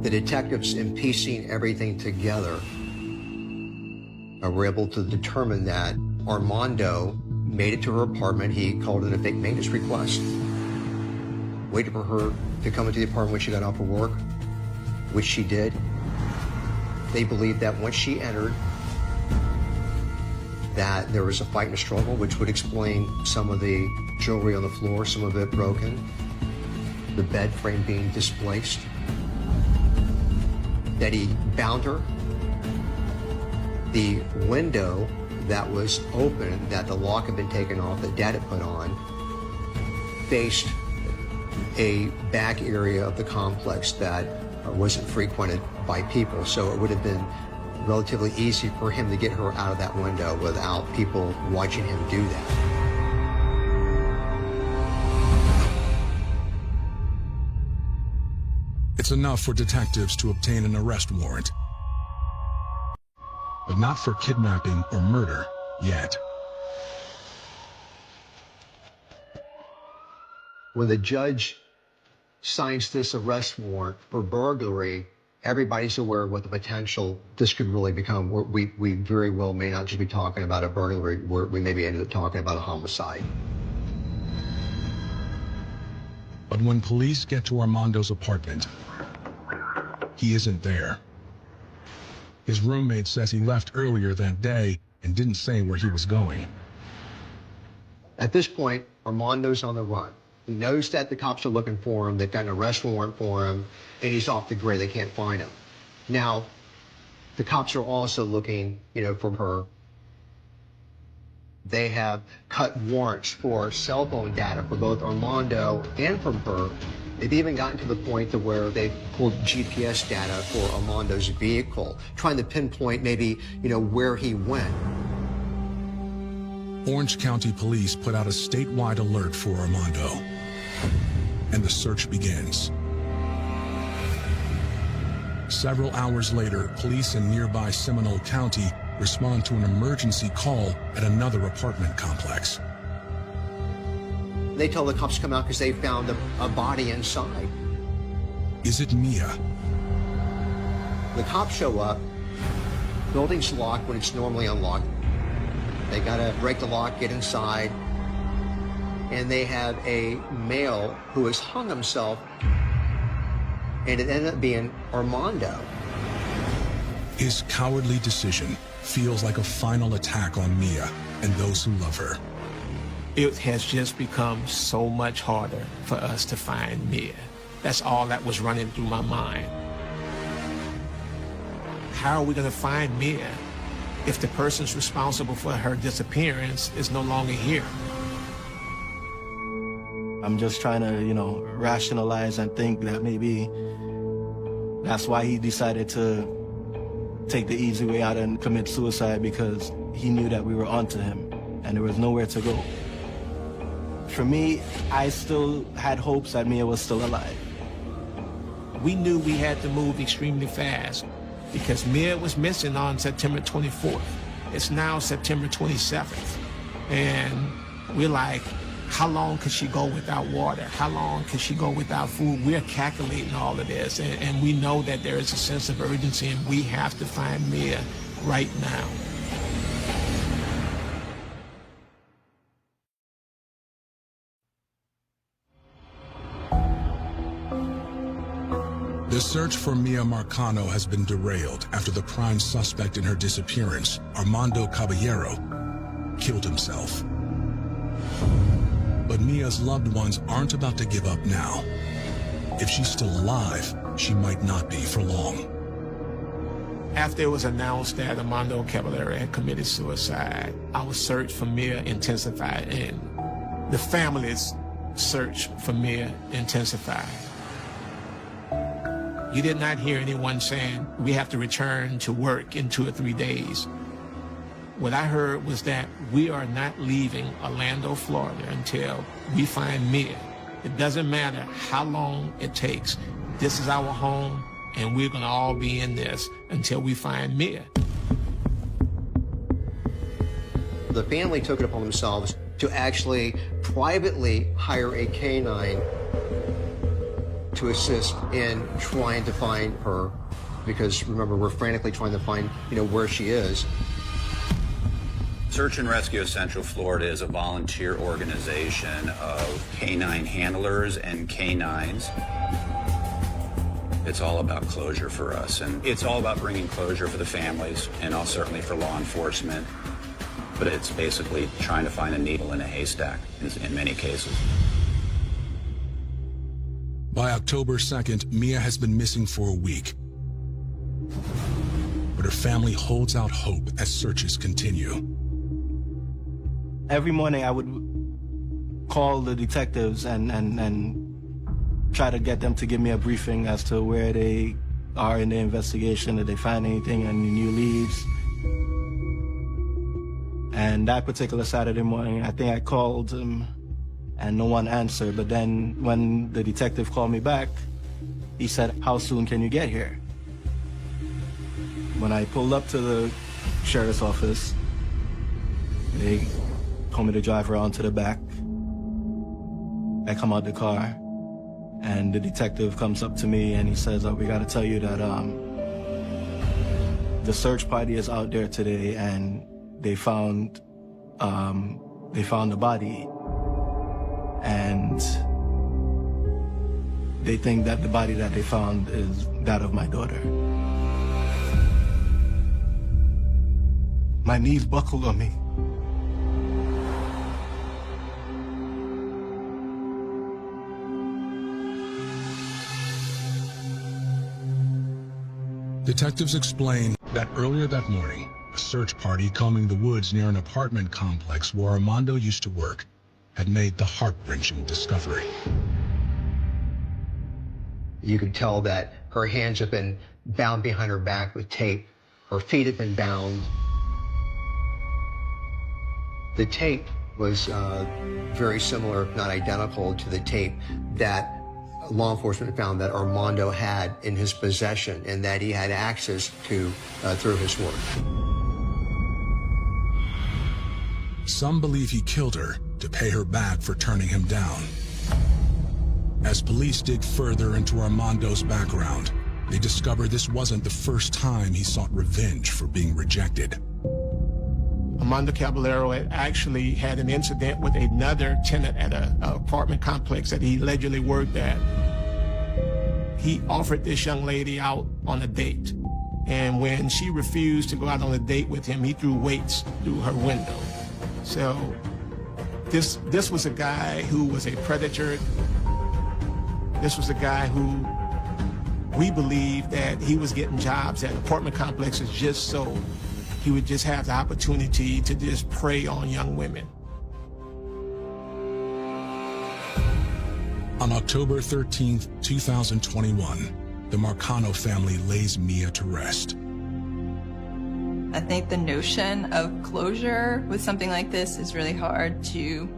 The detectives, in piecing everything together, were able to determine that Armando made it to her apartment. He called in a fake maintenance request, waited for her to come into the apartment when she got off of work, which she did. They believed that once she entered, that there was a fight and a struggle, which would explain some of the jewelry on the floor, some of it broken, the bed frame being displaced, that he bound her, the window that was open, that the lock had been taken off, that Dad had put on, faced a back area of the complex that wasn't frequented by people. So it would have been relatively easy for him to get her out of that window without people watching him do that. It's enough for detectives to obtain an arrest warrant, but not for kidnapping or murder yet. When the judge signs this arrest warrant for burglary, everybody's aware of what the potential this could really become. We very well may not just be talking about a burglary, we maybe ended up talking about a homicide. But when police get to Armando's apartment, he isn't there. His roommate says he left earlier that day and didn't say where he was going. At this point, Armando's on the run. He knows that the cops are looking for him, they've got an arrest warrant for him, and he's off the grid, they can't find him. Now, the cops are also looking, for her. They have cut warrants for cell phone data for both Armando and from her. They've even gotten to the point to where they've pulled GPS data for Armando's vehicle, trying to pinpoint maybe, where he went. Orange County Police put out a statewide alert for Armando, and the search begins. Several hours later, police in nearby Seminole County respond to an emergency call at another apartment complex. They tell the cops to come out because they found a body inside. Is it Mia? The cops show up, building's locked when it's normally unlocked. They gotta break the lock, get inside, and they have a male who has hung himself, and it ended up being Armando. His cowardly decision feels like a final attack on Mia and those who love her. It has just become so much harder for us to find Mia. That's all that was running through my mind. How are we gonna find Mia if the person's responsible for her disappearance is no longer here? I'm just trying to, rationalize and think that maybe that's why he decided to take the easy way out and commit suicide, because he knew that we were onto him and there was nowhere to go. For me, I still had hopes that Mia was still alive. We knew we had to move extremely fast because Mia was missing on September 24th. It's now September 27th. And we're like, how long could she go without water? How long could she go without food? We're calculating all of this, and we know that there is a sense of urgency, and we have to find Mia right now. The search for Mia Marcano has been derailed after the prime suspect in her disappearance, Armando Caballero, killed himself. But Mia's loved ones aren't about to give up now. If she's still alive, she might not be for long. After it was announced that Armando Caballero had committed suicide, our search for Mia intensified, and the family's search for Mia intensified. You did not hear anyone saying, we have to return to work in 2 or 3 days. What I heard was that we are not leaving Orlando, Florida until we find Mia. It doesn't matter how long it takes. This is our home, and we're gonna all be in this until we find Mia. The family took it upon themselves to actually privately hire a canine to assist in trying to find her, because remember, we're frantically trying to find, where she is. Search and Rescue of Central Florida is a volunteer organization of canine handlers and canines. It's all about closure for us, and it's all about bringing closure for the families and certainly for law enforcement. But it's basically trying to find a needle in a haystack in many cases. By October 2nd, Mia has been missing for a week. But her family holds out hope as searches continue. Every morning I would call the detectives and try to get them to give me a briefing as to where they are in the investigation, did they find anything, any new leads. And that particular Saturday morning, I think I called him and no one answered. But then when the detective called me back, he said, "How soon can you get here?" When I pulled up to the sheriff's office, they told me to drive around to the back. I come out the car, and the detective comes up to me and he says, "We got to tell you that the search party is out there today, and they found the body, and they think that the body that they found is that of my daughter." My knees buckled on me. Detectives explain that earlier that morning, a search party combing the woods near an apartment complex where Armando used to work had made the heart-wrenching discovery. You could tell that her hands have been bound behind her back with tape. Her feet have been bound. The tape was very similar, if not identical, to the tape that law enforcement found that Armando had in his possession and that he had access to through his work. Some believe he killed her to pay her back for turning him down. As police dig further into Armando's background, they discover this wasn't the first time he sought revenge for being rejected. Armando Caballero had actually had an incident with another tenant at an apartment complex that he allegedly worked at. He offered this young lady out on a date. And when she refused to go out on a date with him, he threw weights through her window. So this was a guy who was a predator. This was a guy who we believe that he was getting jobs at apartment complexes just so he would just have the opportunity to just prey on young women. On October 13th, 2021, the Marcano family lays Mia to rest. I think the notion of closure with something like this is really hard to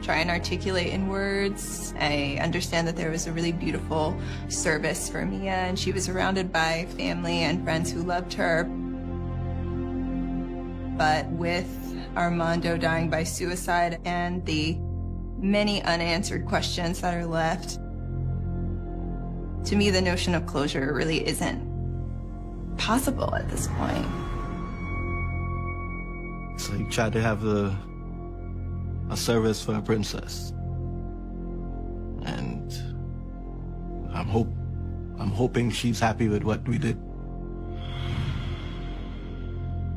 try and articulate in words. I understand that there was a really beautiful service for Mia, and she was surrounded by family and friends who loved her. But with Armando dying by suicide and the many unanswered questions that are left, to me, the notion of closure really isn't possible at this point. So you tried to have a service for a princess. And I'm hoping she's happy with what we did.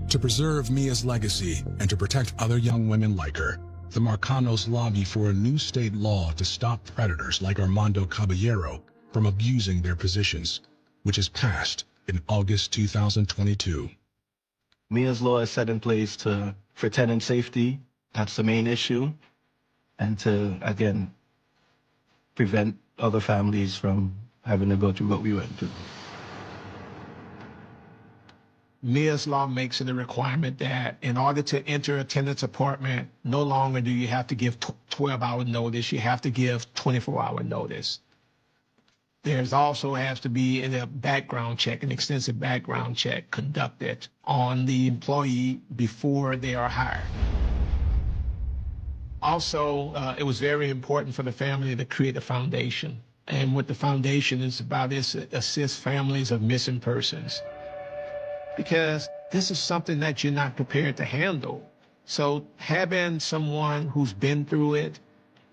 To preserve Mia's legacy and to protect other young women like her, the Marcanos lobby for a new state law to stop predators like Armando Caballero from abusing their positions, which is passed in August 2022. Mia's law is set in place for tenant safety. That's the main issue. And to, again, prevent other families from having to go through what we went through. Mia's law makes it a requirement that in order to enter a tenant's apartment, no longer do you have to give 12-hour notice. You have to give 24-hour notice. There's also has to be a background check, an extensive background check conducted on the employee before they are hired. Also, it was very important for the family to create a foundation. And what the foundation is about is to assist families of missing persons. Because this is something that you're not prepared to handle. So having someone who's been through it,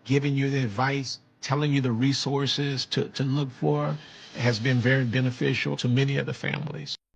giving you the advice, telling you the resources to look for has been very beneficial to many of the families.